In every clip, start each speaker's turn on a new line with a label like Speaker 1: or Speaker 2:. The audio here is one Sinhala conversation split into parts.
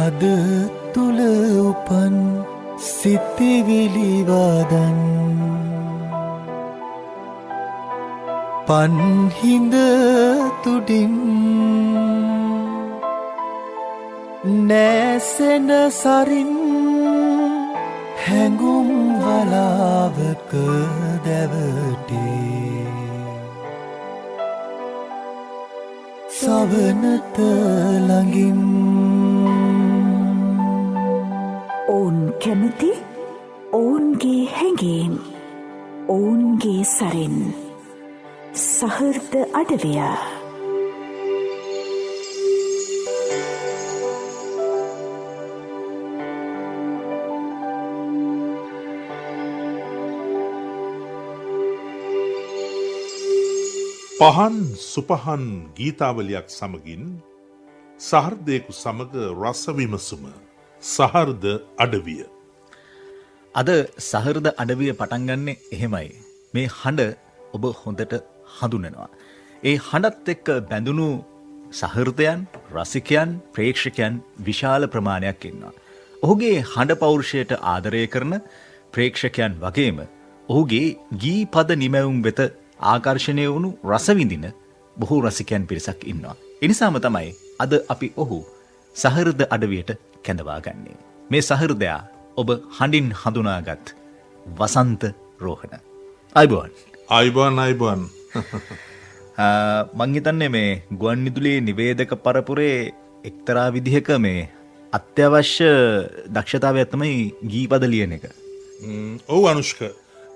Speaker 1: හද තුල උපන් සිතිවිලි වදන් පන්හිඳ තුඩින් නැසෙන සරින් හැඟුම් වලාවක දැවටේ සවනත ළඟින්
Speaker 2: ඔවුන් කැමති ඔවුන්ගේ හැඟීම් ඔවුන්ගේ සරින් සහෘද අඩවිය
Speaker 3: පහන් සුපහන් ගීතාවලියක් සමගින් සහෘදයෙකු සමග රස විමසුම සහෘද අඩවිය.
Speaker 4: අද සහෘද අඩවිය පටන් ගන්නෙ එහෙමයි. මේ හඬ ඔබ හොඳට හඳුනනවා. ඒ හඬත් එක්ක බැඳුණු සහෘදයන්, රසිකයන්, ප්‍රේක්ෂකයන් විශාල ප්‍රමාණයක් ඉන්නවා. ඔහුගේ හඬ පෞරුෂයට ආදරය කරන ප්‍රේක්ෂකයන් වගේම ඔහුගේ ගී පද නිමැවුම් වෙත ආකර්ෂණය වුණු රසවිඳින බොහෝ රසිකයන් පිරිසක් ඉන්නවා. එනිසාම තමයි අද අපි ඔහු සහෘද අඩවියට කැඳවා ගන්නේ. මේ සහෘදයා ඔබ හඬින් හඳුනාගත් වසන්ත රෝහණ. අයිබෝන්.
Speaker 3: අයිබෝන්.
Speaker 4: මං හිතන්නේ මේ ගුවන් විදුලියේ නිවේදක පරපුරේ එක්තරා විදිහක මේ අත්‍යවශ්‍ය දක්ෂතාවයක් තමයි ගීපද ලියන එක.
Speaker 3: ඔව් අනුෂ්ක.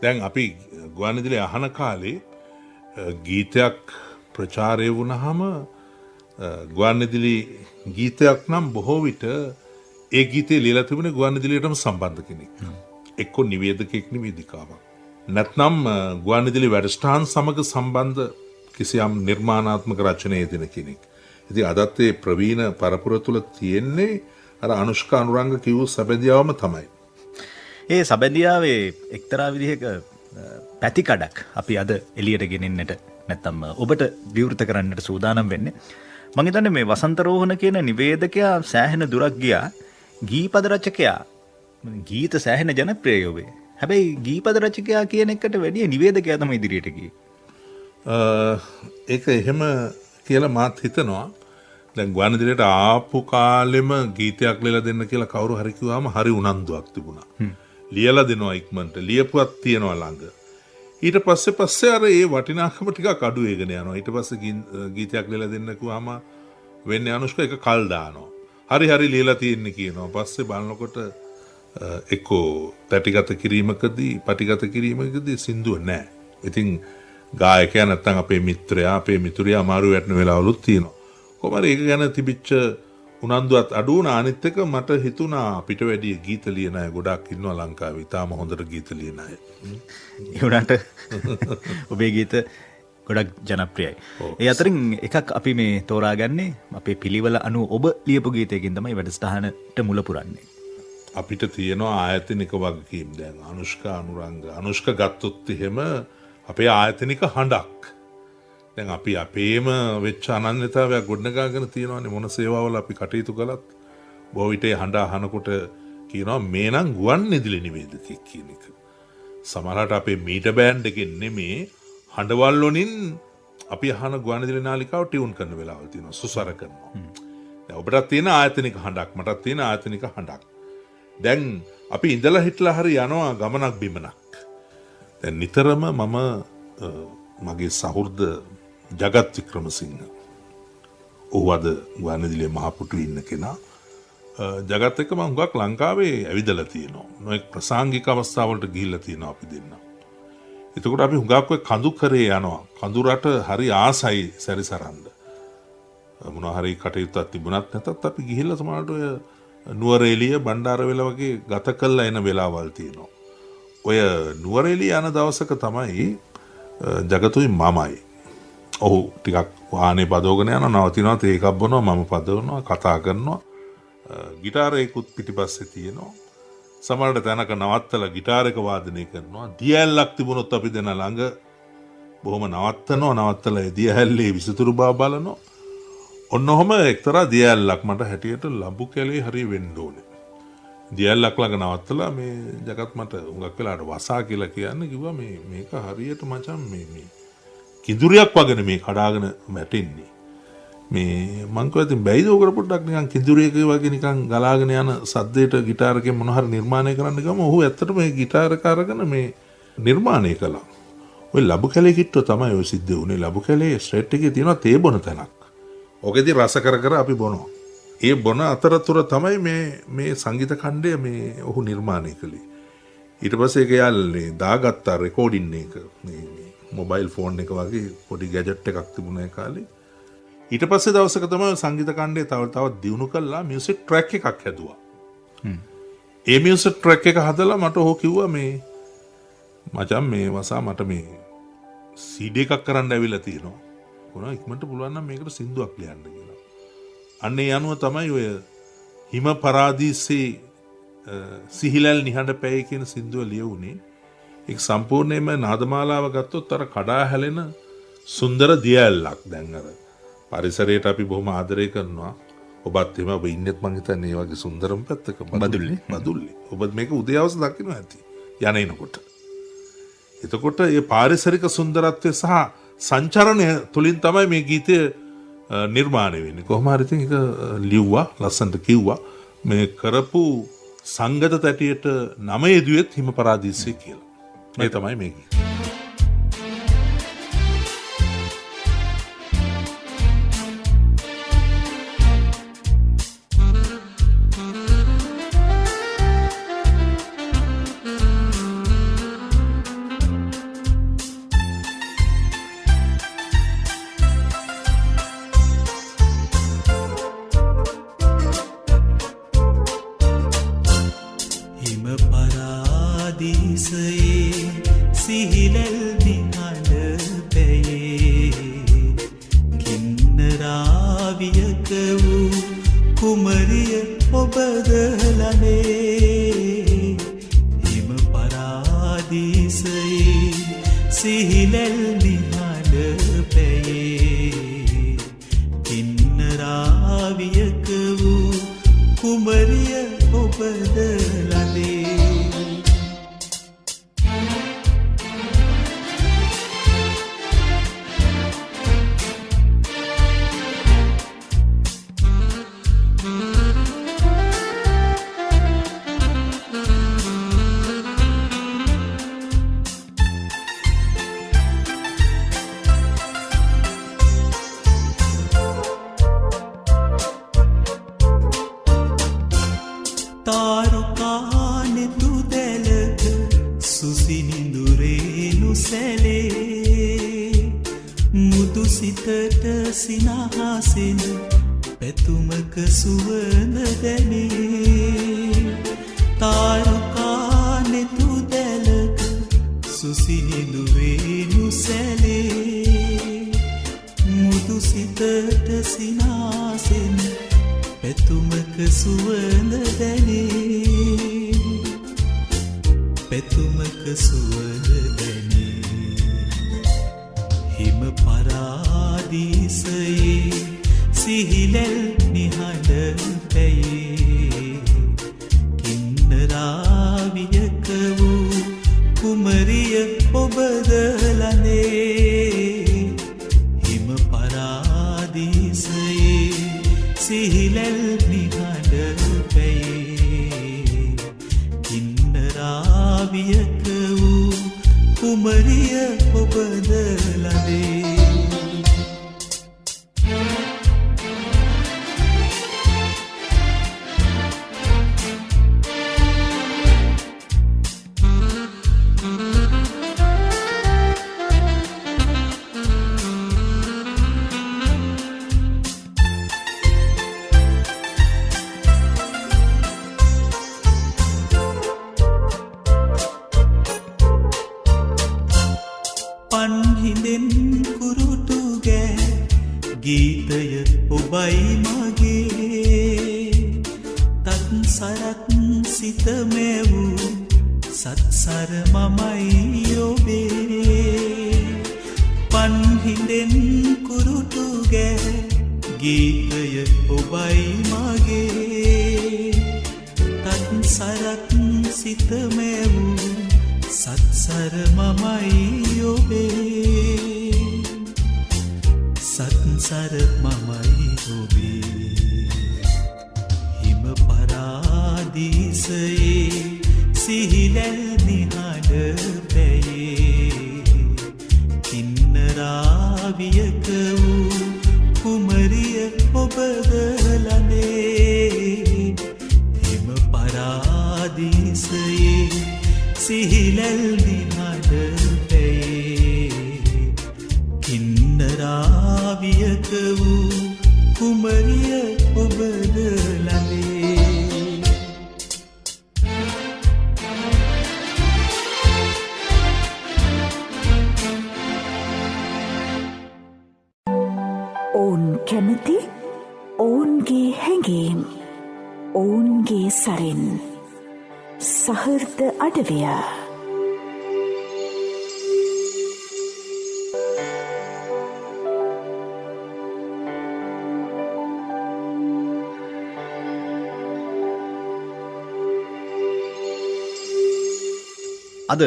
Speaker 3: දැන් අපි ගුවන් විදුලිය අහන කාලේ ගීතයක් ප්‍රචාරය වුණාම ගුවන් විදුලි ගීතයක් නම් බොහෝ විට ඒ ගීතේ ලියලා තිබුණේ ගුවන් විදුලියටම සම්බන්ධ කෙනෙක්. එක්ක නිවේදකෙක් නිවේදිකාවක්. නැත්නම් ගුවන් විදුලි වැඩසටහන් සමග සම්බන්ධ කිසියම් නිර්මාණාත්මක රචනයේ දෙන කෙනෙක්. ඉතින් අදත් ඒ ප්‍රවීණ පරපුර තුල තියෙන්නේ අර අනුෂ්කා අනුරංග කිව්ව සැබැඳියාවම තමයි.
Speaker 4: ඒ සබැඳියාවේ එක්තරා විදිහක පැතිකඩක් අපි අද එළියට ගෙනෙන්නට නැත්තම් ඔබට විවෘත කරන්නට සූදානම් වෙන්නේ. මම හිතන්නේ මේ වසන්ත රෝහණ කියන නිවේදකයා සෑහෙන දුරක් ගියා. ගීපද රචකයා ගීත සෑහෙන ජනප්‍රියයි ඔබේ. හැබැයි ගීපද රචකයා කියන එකට වැඩිය නිවේදකයා තමයි ඉදිරියට ගියේ.
Speaker 3: ඒක එහෙම කියලා මාත් හිතනවා. දැන් ගුවන් විදුලියට ආපු කාලෙම ගීතයක් ලියලා දෙන්න කියලා කවුරු හරි කිව්වම හරි උනන්දුවක් තිබුණා. ලියලා දෙනවා ඉක්මනට. ලියපුවක් තියනවා ළඟ. ඊට පස්සේ අර ඒ වටිනාකම ටිකක් අඩු වෙගෙන යනවා. ඊට පස්සේ ගීතයක් ලියලා දෙන්න කිව්වම වෙන්නේ අනුෂ්ක එක කල් දානවා. හරි ලියලා තියෙන්නේ කියනවා. පස්සේ බලනකොට එක්කෝ පැටිගත කිරීමකදී සින්දුව නැහැ. ඉතින් ගායකයා නැත්තම් අපේ මිතුරයා අමාරු වැටෙන වෙලාවලුත් තියෙනවා. කොහමද ඒක ගැන තිබිච්ච උනන්දුවත් අඩු වුණා. අනිත් එක මට හිතුණා අපිට වැඩි ගීත ලියන අය ගොඩක් ඉන්නවා ලංකාවේ. ඊටාම හොඳට ගීත ලියන අය.
Speaker 4: ඒ වුණාට ඔබේ ගීත ගොඩක් ජනප්‍රියයි. ඒ අතරින් එකක් අපි මේ තෝරාගන්නේ අපේ පිළිවෙල අනුව ඔබ ලියපු ගීතයකින් තමයි වැඩසටහනට මුල පුරන්නේ.
Speaker 3: අපිට තියෙනවා ආයතනික වගකීම්. දැන් අනුෂ්කා අනුරංග අනුෂ්ක ගත්තොත් එහෙම අපේ ආයතනික හඬක්. දැන් අපි අපේම වෙච්ච අනන්‍යතාවයක් ගොඩනගාගෙන තියෙනවානේ. මොන සේවාවල අපි කටයුතු කළත් බොහෝ විට හඬ අහනකොට කියනවා මේ නම් ගුවන් විදුලි නිවේදකෙක් කියන එක. සමහරවිට අපේ මීටර් බෑන්ඩ් එකෙන් නෙමේ හඬවල් වලින් අපි අහන ගුවන් විදුලි නාලිකාව ටියුන් කරන වෙලාවල් තියෙනවා. සුසර කරනවා. දැන් ඔබටත් තියෙන ආයතනික හඬක් මටත් තියෙන ආයතනික හඬක්. දැන් අපි ඉඳලා හිටලා හරි යනවා ගමනක් බිමනක්. දැන් නිතරම මම මගේ සහෘද ජගත් වික්‍රමසිංහ ඔහු අද ගුවන් විදුලියේ මහපුටුවේ ඉන්න කෙනා. ජගත් එක්ක මම හුඟක් ලංකාවේ ඇවිදලා තියෙනවා. නොඑක් ප්‍රසංගික අවස්ථාවලට ගිහිල්ලා තියෙනවා අපි දෙන්න. එතකොට අපි හුඟක් ඔය කඳු කරේ යනවා. කඳු රට හරි ආසයි සැරිසරන්න. මොනවා හරි කටයුත්තක් තිබුණත් නැතත් අපි ගිහිල්ලා සමහරවිට ඔය නුවරඑළිය බණ්ඩාරවෙල වගේ ගත කරලා එන වෙලාවල් තියෙනවා. ඔය නුවරඑළිය යන දවසක තමයි ජගතුයි මමයි. ඔහු ටිකක් වාහනේ පදවගෙන යනවා, නවතිනවා, තේ එකක් බොනවා, මම පදවනවා, කතා කරනවා. ගිටාරයකුත් පිටිපස්සේ තියෙනවා. සමහරවිට තැනක නවත්තලා ගිටාර එක වාදනය කරනවා. දියැලක් තිබුණොත් අපි දෙන ළඟ බොහොම නවත්තලා ඒ දියැලේ විසිතුරු බව බලනවා. ඔන්න ඔහම එක්තරා දියැලක් මට හැටියට ලබු කැලේ හරි වෙන්න ඕනේ. දියැලක් ළඟ නවත්තලා මේ ජගත් මට හුඟක් වෙලාට වසා කියලා කියන්න කිව්වා මේක හරියට මචං මේ කිඳුරියක් වගේ මේ කඩාගෙන වැටෙන්නේ. මේ මං කිව්වා ඉතින් බැයිද ඔකට පොඩ්ඩක් නිකන් කිඳුරියක වගේ නිකන් ගලාගෙන යන සද්දේට ගිටාර් එකෙන් මොන හරි නිර්මාණය කරන්න ගම ඔහු ඇත්තටම මේ ගිටාර් එක අරගෙන මේ නිර්මාණය කළා. ඔය ලබු කැලේ කිට්ටෝ තමයි ඔය සිද්ධ වුණේ. ලබු කැලේ ස්ට්‍රීට් එකේ තියෙනවා තේ බොන තැනක්. ඔකෙදි රස කර අපි බොනවා. ඒ බොන අතරතුර තමයි මේ සංගීත ඛණ්ඩය මේ ඔහු නිර්මාණය කළේ. ඊට පස්සේ ඒක යාළුවනේ දාගත්තා රෙකෝඩින් එක. මේ මොබයිල් ෆෝන් එක වගේ පොඩි ගැජට් එකක් තිබුණා ඒ කාලේ. ඊට පස්සේ දවසක තමයි සංගීත ඛණ්ඩය තවත් දියුණු කළා මියුසික් ට්‍රැක් එකක් හැදුවා. ඒ මියුසික් ට්‍රැක් එක හදලා මට ඔහු කිව්වා මේ මචං මේ වසා මට මේ CD එකක් කරන්න ඇවිල්ලා තියෙනවා. කොහොම ඉක්මනට පුළුවන් නම් මේකට සින්දුවක් ලියන්න කියලා. අන්න ඒ අනුව තමයි ඔය හිම පරාදීසේ සිහිලල් නිහඬ පැය කියන සින්දුව ලියුනේ. ඒක සම්පූර්ණයෙන්ම නාදමාලාව ගත්තොත් අර කඩා හැලෙන සුන්දර දියැලක්. දැන් අර පරිසරයට අපි බොහොම ආදරය කරනවා. ඔබත් එහෙම ඔබ ඉන්නෙත් මං හිතන්නේ මේ වගේ සුන්දරම පැත්තක බදුල්ලි. ඔබ මේක උදේ හවස දකින්න ඇති. යන්නේනකොට. එතකොට මේ පාරිසරික සුන්දරත්වය සහ සංචරණය තුලින් තමයි මේ ගීතය නිර්මාණය වෙන්නේ. කොහොම හරි ඉතින් ඒක ලිව්වා, ලස්සනට කිව්වා. මේ කරපු සංගත තැටියට නම යෙදුවෙත් හිම පරාදීසය කියලා. මේ තමයි මේ ගීතය.
Speaker 5: ගීතය ඔබයි මගේ තත් සරත් සිත මැවූ සත්සර මමයි ඔබේ සත්සර මමයි ඔබේ හිම පරාදීසයේ සිහිලැල් නිහඬ පැයේ කින්නරාවියක වූ කුමරිය ඔබද ලනේ හිම පරාදීසයේ සිහිලැල් නිහඬ පැයේ කින්නරාවියක වූ කුමරිය ඔබද ලනේ
Speaker 2: ඔවුන් කැමති ඔවුන්ගේ හැඟීම් ඔවුන්ගේ සරෙන් සහෘද අඩවිය
Speaker 4: අද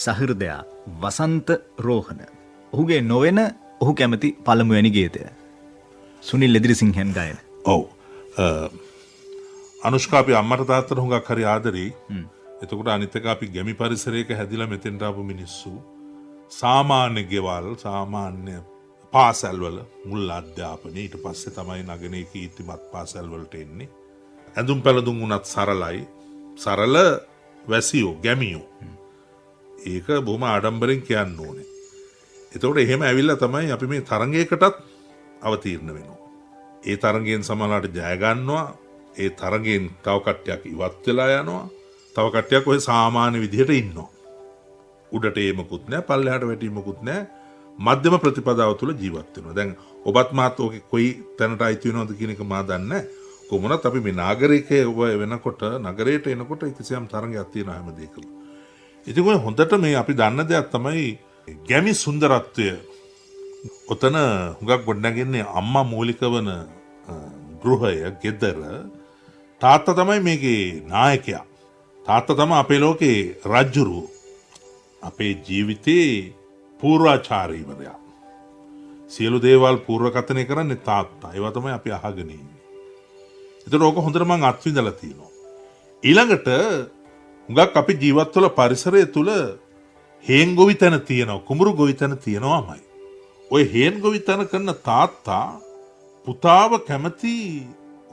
Speaker 4: සහෘදයා වසන්ත රෝහණ ඔහුගේ නොවෙන ඔහු කැමති පළමුවැනි ගීතය සුනිල් එදිරිසිංහන් ගායන.
Speaker 3: ඔව් අනුෂ්කා අපි අම්මට තාත්තට හුඟක් හරි ආදරෙයි. එතකොට අනිත් එක අපි ගැමි පරිසරයක හැදිලා මෙතෙන්ට ආපු මිනිස්සු සාමාන්‍ය ගෙවල් සාමාන්‍ය පාසල්වල මුල් අධ්‍යාපනය ඊට පස්සේ තමයි නගරයේ කීර්තිමත් පාසල්වලට එන්නේ. ඇඳුම් පැළඳුම් උනත් සරලයි. සරල වැසියෝ ගැමියෝ. ඒක බොහොම ආඩම්බරෙන් කියන්න ඕනේ. එතකොට එහෙම ඇවිල්ලා තමයි අපි මේ තරඟයකටත් අවතීර්ණ වෙනවා. ඒ තරඟයෙන් සමහරවිට ජය ගන්නවා. ඒ තරඟයෙන් තව කට්ටියක් ඉවත් වෙලා යනවා. තව කට්ටියක් ඔය සාමාන්‍ය විදිහට ඉන්නවා. උඩට ඒමකුත් නැහැ, පල්ලෙහාට වැටීමකුත් නැහැ. මධ්‍යම ප්‍රතිපදාව තුළ ජීවත් වෙනවා. දැන් ඔබත් මාත් ඔකේ කොයි තැනට අයිති වෙනවද කියන එක මා දන්නේ නැහැ. කොහොමවත් අපි මේ නාගරිකයේ ඔබ වෙනකොට නගරයට එනකොට කිසියම් තරඟයක් තියෙනවා හැම දෙයකම. ඉතින් ඔය හොඳට මේ අපි දන්න දෙයක් තමයි ගැමි සුන්දරත්වය. ඔතන හුඟක් ගොඩනගන්නේ අම්මා මූලික වන ගෘහය, ගෙදර. තාත්තා තමයි මේකේ නායකයා. තාත්තා තමයි අපේ ලෝකේ රජුරු. අපේ ජීවිතේ පූර්වාචාරීවරයා. සියලු දේවල් පූර්වකථනය කරන්නේ තාත්තා. ඒවා තමයි අපි අහගෙන ඉන්නේ. ඒතර ඕක හොඳට මම අත්විඳලා තියෙනවා. ඊළඟට හුඟක් අපි ජීවත් වල පරිසරය තුල හේන් ගොවිතැන තියෙනවා, කුඹුරු ගොවිතැන තියෙනවාමයි. ඔය හේන් ගොවිතැන කරන තාත්තා පුතාව කැමති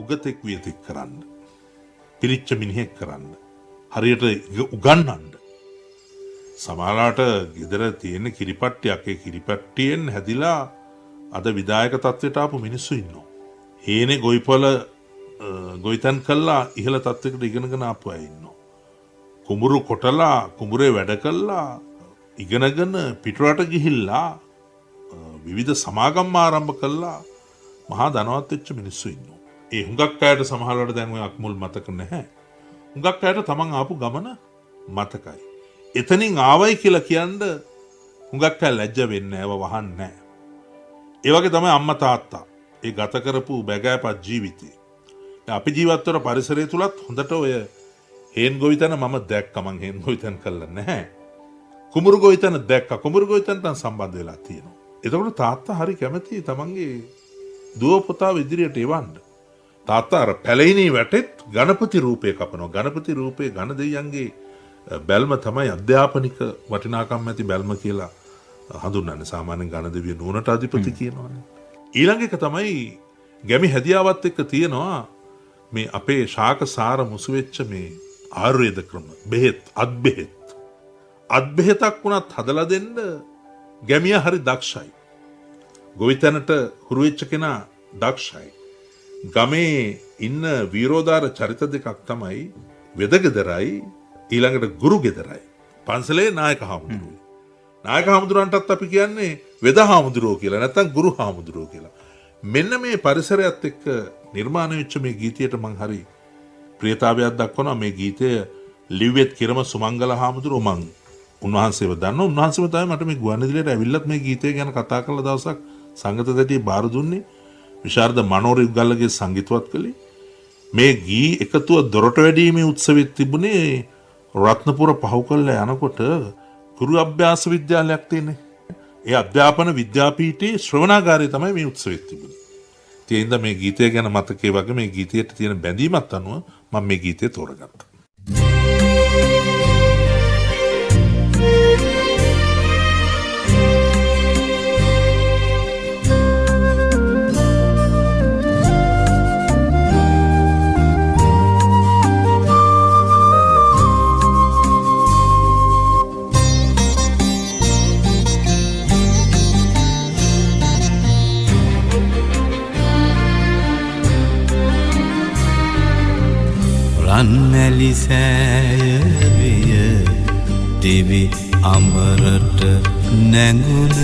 Speaker 3: උගතෙක් වියතෙක් කරන්න. පිරිච්ච මිනිහෙක් කරන්න. හරියට උගන්වන්න. සමහරවිට ගෙදර තියෙන කිරිපට්ටියක් ඒ කිරිපට්ටියෙන් හැදිලා අද විදායක තත්ත්වයට ආපු මිනිස්සු ඉන්නවා. හේනේ ගොවිපොළ ගොවිතැන් කළා ඉහළ තත්ත්වයකට ඉගෙනගෙන ආපු අය ඉන්නවා. කුඹුරු කොටලා කුඹුරේ වැඩ කළා ඉගෙනගෙන පිටරට ගිහිල්ලා විවිධ සමාගම් ආරම්භ කළා මහා ධනවත් වෙච්ච මිනිස්සු ඉන්නවා. ඒ හුඟක් අයට සමහරවිට දැන් ඔය අක්මුල් මතක නැහැ. හුඟක් අයට තමන් ආපු ගමන මතකයි. එතනින් ආවයි කියලා කියන්න හුඟක් අය ලැජ්ජ වෙන්නේ නැහැ, වහන්නේ නැහැ. ඒ වගේ තමයි අම්මා තාත්තා ඒ ගත කරපු බැගෑපත් ජීවිතේ. අපි ජීවත් වන පරිසරය තුලත් හොඳට ඔය හේන් ගොවිතැන මම දැක්කා. මං හේන් ගොවිතැන කළා නැහැ. කුඹුරු ගොවිතැන දැක්කා. කුඹුරු ගොවිතැනට සම්බන්ධ වෙලා තියෙනවා. එතකොට තාත්තා හරි කැමතියි තමන්ගේ දුව පුතාව ඉදිරියට එවන්න. තාත්තා අර පැලෙහිණී වැටෙත් ගණපති රූපය කපනවා. ගණපති රූපේ ඝන දෙවියන්ගේ බැල්ම තමයි අධ්‍යාපනික වටිනාකම් ඇති බැල්ම කියලා හඳුන්වන්නේ. සාමාන්‍යයෙන් ඝන දෙවිය නුවණට අධිපති කියනවානේ. ඊළඟ එක තමයි ගැමි හැදියාවත් එක්ක තියෙනවා මේ අපේ ශාක සාර මුසු වෙච්ච මේ ආයුර්වේද ක්‍රම බෙහෙත් අත් බෙහෙතක් වුණත් හදලා දෙන්න ගැමියා හරි දක්ෂයි. ගොවිතැනට හුරු වෙච්ච කෙනා දක්ෂයි. ගමේ ඉන්න වීරෝදාර චරිත දෙකක් තමයි වෙදගෙදරයි ඊළඟට ගුරු ගෙදරයි. පන්සලේ නායක හාමුදුරුවෝ. නායක හාමුදුරන්ටත් අපි කියන්නේ වෙද හාමුදුරුවෝ කියලා නැත්නම් ගුරු හාමුදුරුවෝ කියලා. මෙන්න මේ පරිසරයත් එක්ක නිර්මාණය වෙච්ච මේ ගීතයට මං හරි ප්‍රියතාවයක් දක්වනවා. මේ ගීතය ලිව්වෙත් කිරම සුමංගල හාමුදුරුවෝ. මං උන්වහන්සේව දන්නවා. උන්වහන්සේම තමයි මට මේ ගුවන්විදුලියට ඇවිල්ලත් මේ ගීතය ගැන කතා කළ දවසක් සංගත දැටියේ බාර දුන්නේ. විශාරද මනෝරිග්ගල්ලගේ සංගීතවත් කළේ. මේ ගී එකතුව දොරට වැඩීමේ උත්සවෙත් තිබුණේ රත්නපුර පහු කරලා යනකොට ගුරු අභ්‍යාස විද්‍යාලයක් තියෙන්නේ. ඒ අධ්‍යාපන විද්‍යාපීඨයේ ශ්‍රවණාගාරයේ තමයි මේ උත්සවෙත් තිබුණේ. ඒ හින්දා මේ ගීතය ගැන මතකයේ වගේ මේ ගීතයට තියෙන බැඳීමත් අනුව මම මේ ගීතය තෝරගත්තා.
Speaker 5: රන්මැලි සෑයවිය දිවි අමරට නැඟුණ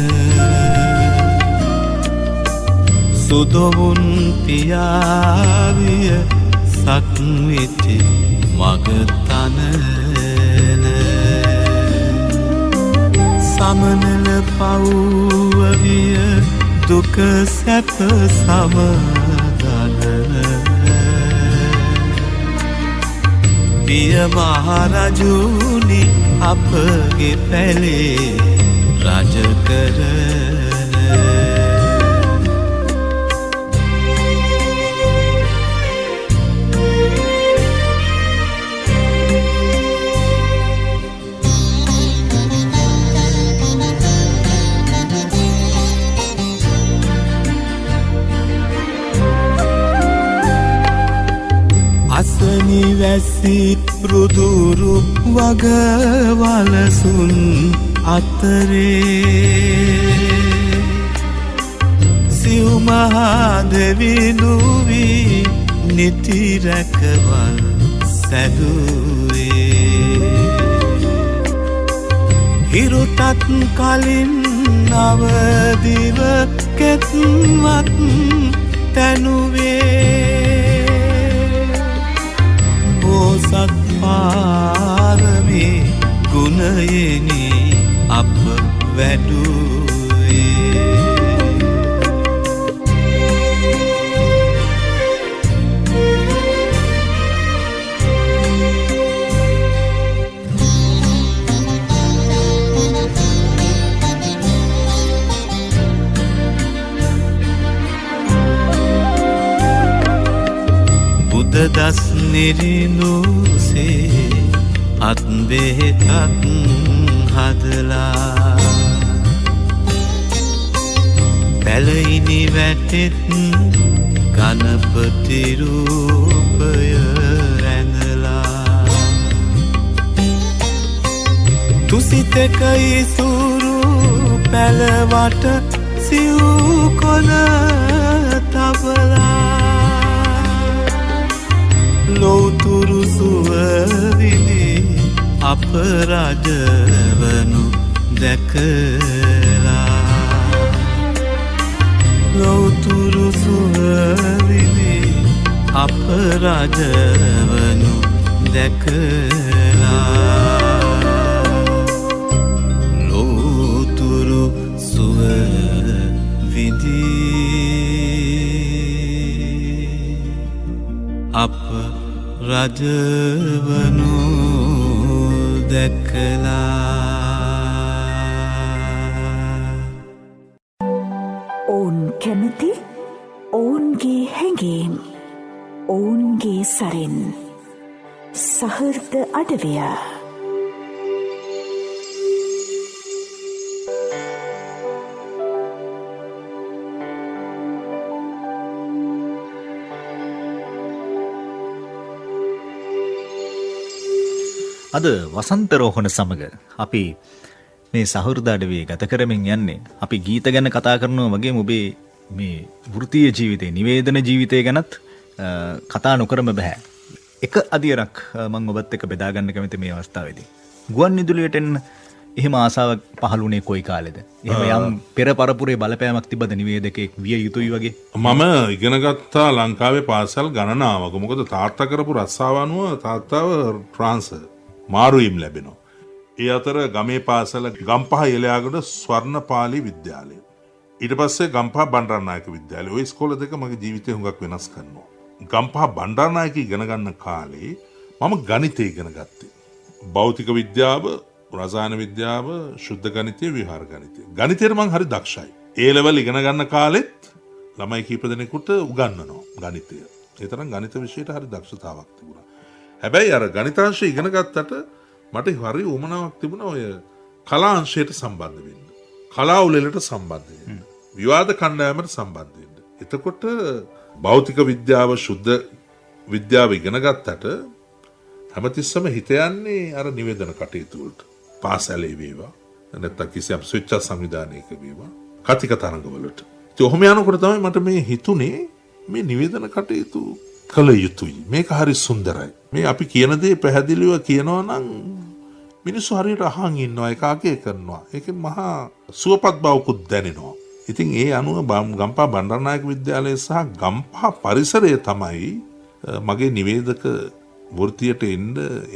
Speaker 5: සුදොවුන් පියාවිය සක්විති මගතනන සමනල පව්වවිය දුක සැප සමදනන පිය මහරජුනි අපගේ පැලේ රජ කරන අසනි වැසි රුදුරු වගවලසුන් අතරේ සිව් මහදෙවිඳුවී නිති රැකවල් සැදුවේ හිරුටත් කලින් නවදිව කෙත්වත් තැනුවේ සත් පාරමී ගුණයෙනි අප වැඩුවේ දස් නිරිනුසේ අත් බෙහෙතත් හදලා පැලයිනි වැටෙත් ගණපති රූපය රැඳලා තුසිතක ඉසුරු පැලවට සිව් කොන තබලා ලෝතුරු සුවවිනි අප රජවනු දැකලා ලෝතුරු සුවවිනි අප රජවනු දැකලා ලෝතුරු සුවවිදි අප රජවනු දැකලා
Speaker 2: ඔවුන් කැමති ඔවුන්ගේ හැඟීම් ඔවුන්ගේ සරින් සහෘද අඩවිය
Speaker 4: අද වසන්තරෝහණ සමඟ අපි මේ සහෘද අඩවිය ගත කරමින් යන්නේ අපි ගීත ගැන කතා කරනවා වගේ ඔබේ මේ වෘත්තීය ජීවිතේ නිවේදන ජීවිතය ගැනත් කතා නොකරම බෑ. එක අදියරක් මම ඔබත් එක්ක බෙදා ගන්න කැමති මේ අවස්ථාවේදී. ගුවන් විදුලියට එන්න එහෙම ආසාවක් පහළුනේ කොයි කාලෙද? එහෙම යම් පෙර පරපුරේ බලපෑමක් තිබ්බද නිවේදකෙක් විය යුතුයි වගේ?
Speaker 3: මම ඉගෙන ගත්තා ලංකාවේ පාසල් ගණනාවක. මොකද තාත්තා කරපු රස්සාව අනුව තාත්තාව ෆ්‍රාන්ස් මාරුවීම් ලැබෙනවා. ඒ අතර ගමේ පාසල ගම්පහ එළයාගොඩ ස්වර්ණපාලි විද්‍යාලය. ඊට පස්සේ ගම්පහ බණ්ඩාරනායක විද්‍යාලය. ওই ඉස්කෝල දෙක මගේ ජීවිතේ හුඟක් වෙනස් කරනවා. ගම්පහ බණ්ඩාරනායක ඉගෙන ගන්න කාලේ මම ගණිතය ඉගෙන ගත්තේ. භෞතික විද්‍යාව, රසායන විද්‍යාව, ශුද්ධ ගණිතය, විහාර ගණිතය. ගණිතයට මම හරි දක්ෂයි. ඒ ලෙවල් ඉගෙන ගන්න කාලෙත් ළමයි කීප දෙනෙකුට උගන්වනවා ගණිතය. ඒ තරම් ගණිත විෂයට හරි දක්ෂතාවක් තිබුණා. හැබැයි අර ගණිතාංශය ඉගෙන ගත්තට මට හරි උමනාවක් තිබුණා ඔය කලාංශයට සම්බන්ධ වෙන්න. කලා උළෙලට සම්බන්ධ වෙන්න. විවාද කණ්ඩායමට සම්බන්ධ වෙන්න. එතකොට භෞතික විද්‍යාව, ශුද්ධ විද්‍යාව ඉගෙන ගත්තට හැමතිස්සම හිත යන්නේ අර නිවේදන කටයුතු වලට. පාසලේ වේවා, නැත්නම් කිසියම් ස්විච්චස් සංවිධානයක වේවා, කතික තරඟවලට. ඒ ඔහොම යනකොට තමයි මට මේ හිතුනේ මේ නිවේදන කටයුතු කළ යුතුයි. මේක හරි සුන්දරයි. මේ අපි කියන දේ පැහැදිලිව කියනවා නම් මිනිස්සු හරියට අහන් ඉන්නවා, ඒකාකේ කරනවා. ඒකෙන් මහා සුවපත් බවකුත් දැනෙනවා. ඉතින් ඒ අනුව ගම්පහ බණ්ඩාරනායක විද්‍යාලය සහ ගම්පහ පරිසරය තමයි මගේ නිවේදක වෘත්තියට එන්න,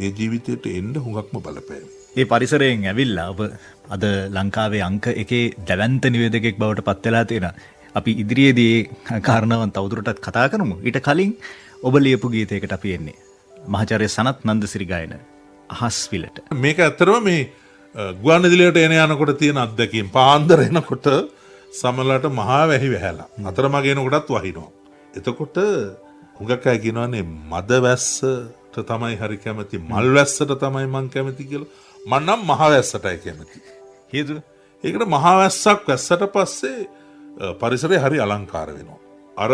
Speaker 3: ඒ ජීවිතයට එන්න හුඟක්ම බලපෑවේ.
Speaker 4: ඒ පරිසරයෙන් ඇවිල්ලා ඔබ අද ලංකාවේ අංක 1 දැවැන්ත නිවේදකෙක් බවට පත් වෙලා තියෙනවා. අපි ඉදිරියේදී කාරණාවන් තවදුරටත් කතා කරමු. ඊට කලින් ඔබ ලියපු ගීතයකට අපි එන්නේ. මහාචාර්ය සනත් නන්දසිරි ගායන අහස් විලට.
Speaker 3: මේක ඇත්තටම මේ ගුවන්විදුලියට එන යනකොට තියෙන අත්දැකීම්. පාන්දර එනකොට සමලට මහා වැහි වැහැලා. අතරමඟ එනකොටත් වහිනවා. එතකොට හුඟක් අය කියනවානේ මද වැස්සට තමයි හරි කැමති, මල් වැස්සට තමයි මං කැමති කියලා. මම නම් මහා වැස්සටයි කැමති.
Speaker 4: හේතුව
Speaker 3: ඒකට මහා වැස්සක් වැස්සට පස්සේ පරිසරය හරි අලංකාර වෙනවා. අර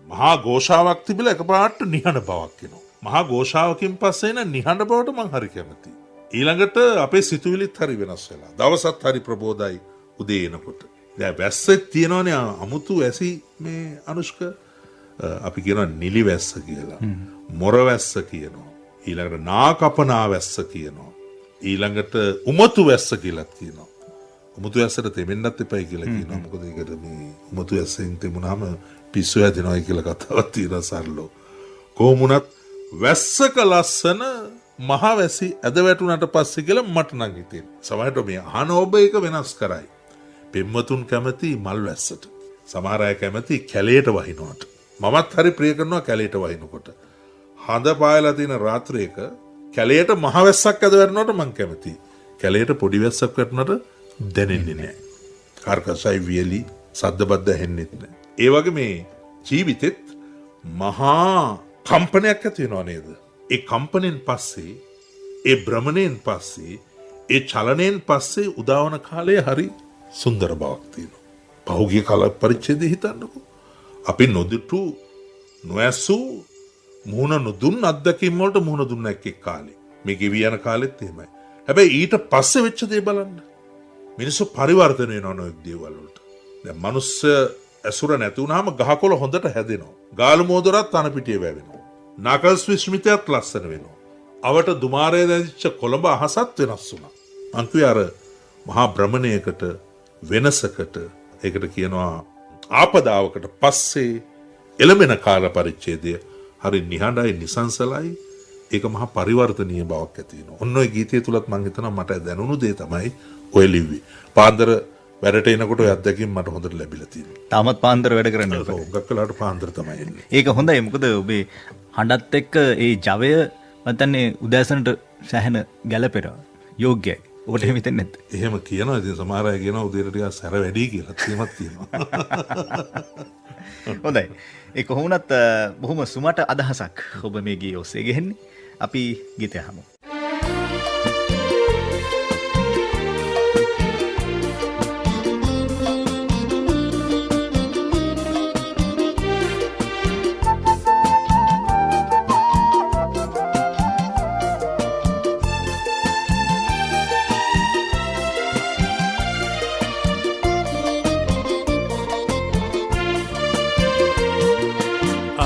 Speaker 3: මහා ഘോഷාවක් තිබිලා එකපාරට නිහඬ බවක් එනවා. මහා ഘോഷාවකින් පස්සේ එන නිහඬ බවට මං හරි කැමතියි. ඊළඟට අපේ සිතුවිලිත් හරි වෙනස් වෙලා. දවසත් හරි ප්‍රබෝධයි උදේ එනකොට. දැන් වැස්සෙත් තියෙනවනේ අමුතු ඇසි මේ අනුෂ්ක අපි කියනවා නිලි වැස්ස කියලා. මොර වැස්ස කියනවා. ඊළඟට නාකපනා වැස්ස කියනවා. ඊළඟට උමතු වැස්ස කියලාත් කියනවා. උමතු වැස්සට තෙමෙන්නත් එපයි කියලා කියනවා. මොකද ඒකට මේ උමතු වැස්සෙන් තෙමුනහම පිස්සු හැදෙනවා කියලා කතාවක් තියෙනවා සරලව. කොහොමුණත් වැස්සක ලස්සන මහ වැසි ඇද වැටුණට පස්සේ කියලා මට නම් හිතෙන්නේ. සමහරට මේ අහන ඔබ ඒක වෙනස් කරයි. පෙම්වතුන් කැමති මල් වැස්සට. සමහර අය කැමති කැලේට වහිනවට. මමත් හරි ප්‍රිය කරනවා කැලේට වහිනකොට. හඳ පායලා තියෙන රාත්‍රියක කැලේට මහ වැස්සක් ඇද වැටුණාට මං කැමතියි. කැලේට පොඩි වැස්සක් වැටුණාට දැනෙන්නේ නැහැ. කාර්කසයි වියලි සද්ද බද්ද ඇහෙන්නෙත් නැහැ. ඒ වගේ මේ ජීවිතෙත් මහා කම්පනයක් ඇති වෙනව නේද? ඒ කම්පණයෙන් පස්සේ, ඒ භ්‍රමණයෙන් පස්සේ, ඒ චලනයෙන් පස්සේ උදාවන කාලය හරි සුන්දර බවක් තියෙනවා. පහුගිය කාල පරිච්ඡේදය හිතන්නකෝ. අපි නොදුටු නොඇසූ මුහුණ නොදුන් අත්දැකීම් වලට මුහුණ දුන්න එක් කාලේ. මේ ගෙවි යන කාලෙත් එහෙමයි. හැබැයි ඊට පස්සේ වෙච්ච දේ බලන්න. මිනිස්සු පරිවර්තන වෙනවා නොයෙක් දේවල් වලට. දැන් මනුස්ස ඇසුර නැති වුනහම ගහකොළ හොඳට හැදෙනවා. ගාලු මෝදරත් තන පිටියේ වැවෙනවා. නකල්ස් විශ්මිතයත් ලස්සන වෙනවා. අවට දුමාරය දැදිච්ච කොළඹ අහසත් වෙනස් වුණා. අන්තිමේ අර මහා භ්‍රමණයකට වෙනසකට ඒකට කියනවා ආපදාවකට පස්සේ එළඹෙන කාල පරිච්ඡේදය හරි නිහඬයි නිසංසලයි. ඒක මහා පරිවර්තනීය බවක් ඇති වෙනවා. ඔන්න ඔය ගීතය තුලත් මම හිතනවා මට දැනුණු දේ තමයි ඔය ලිව්වේ. පාන්දර වැඩට එනකොට ඔය අත්දැකීම් මට හොඳට ලැබිලා තියෙනවා.
Speaker 4: තාමත් පාන්දර වැඩ කරන්න
Speaker 3: ඔව් ගොඩක් වෙලාවට පාන්දර තමයි එන්නේ.
Speaker 4: ඒක හොඳයි. මොකද ඔබේ හඬත් එක්ක ඒ ජවය මතන්නේ උදෑසනට සැහැන ගැළපෙනවා. යෝග්‍යයි. ඔබට එහෙම හිතෙන්නේ නැද්ද?
Speaker 3: එහෙම කියනවා. ඉතින් සමහර අය කියනවා උදේට ටිකක් සැර වැඩි කියලා. එහෙමත් තියෙනවා.
Speaker 4: හොඳයි. ඒ කොහොමුණත් බොහොම සුමට අදහසක් ඔබ මේ ගී ඔස්සේ ගෙන්නේ. අපි ගීතය අහමු.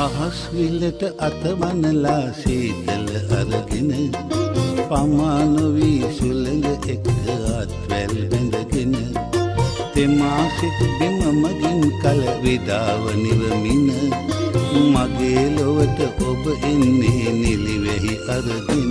Speaker 5: අහස්විලට අතමනලා සීතල අරගෙන පමානොවී සුළඟ එක්ක අත්වැල් බැඳගෙන තෙමාසිට බිම මගින් කල විදාව නිවමින මගේ ලොවට ඔබ එන්නේ නිලිවැහි අරගෙන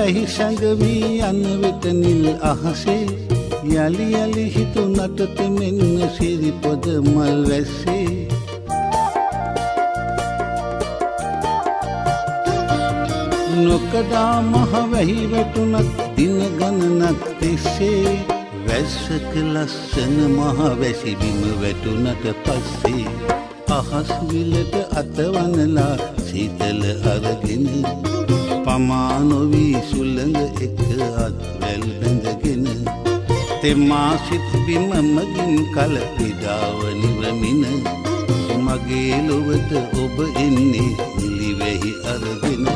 Speaker 5: වැහි සැඟවී යන විට නිල් අහසේ යලි යලි හිතුනට තෙමෙන්න සිරිපොද මල් වැස්සේ නොකඩා මහ වැහි වැටුනත් දින ගණනක් තිස්සේ වැස්සක ලස්සන මහ වැසි බිම වැටුනට පස්සේ අහස් විලට අතවනලා සීතල අරගෙන පමා නොවී සුළඟ එක අත්වැල් බැඳගෙන තෙමා සිත් බිම මගින් කල පිඩාව නිවමින මගේ ලොවට ඔබ එන්නේ නිලිවැහි අරගෙන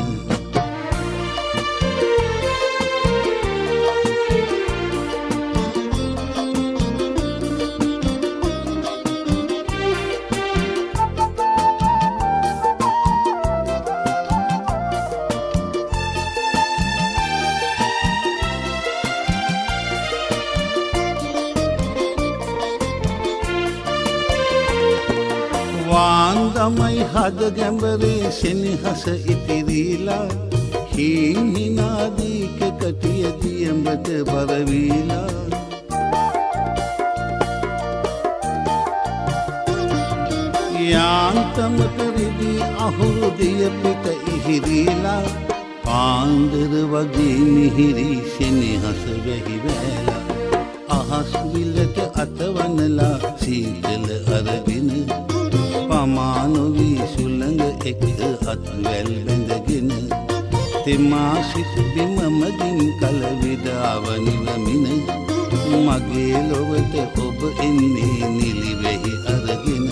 Speaker 5: वांदमයි හද ගැඹරේ සෙනෙහස ඉතිරීලා හීනාදී කටිය දියඹට බරවීලා යාන්තමට රිදී අහුරු දිය පිට ඉහිරීලා පාන්දර වගේ මිහිරි සෙනෙහස වැහි වැලා අහස් විලට අතවනලා සීතල අරගෙන පමා නොවී සුළඟ එක අත්වැල් බැඳගෙන තෙමා සිත් බිම මගින් කල විඩාව නිවමින මගේ ලොවට ඔබ එන්නේ නිලිවැහි අරගෙන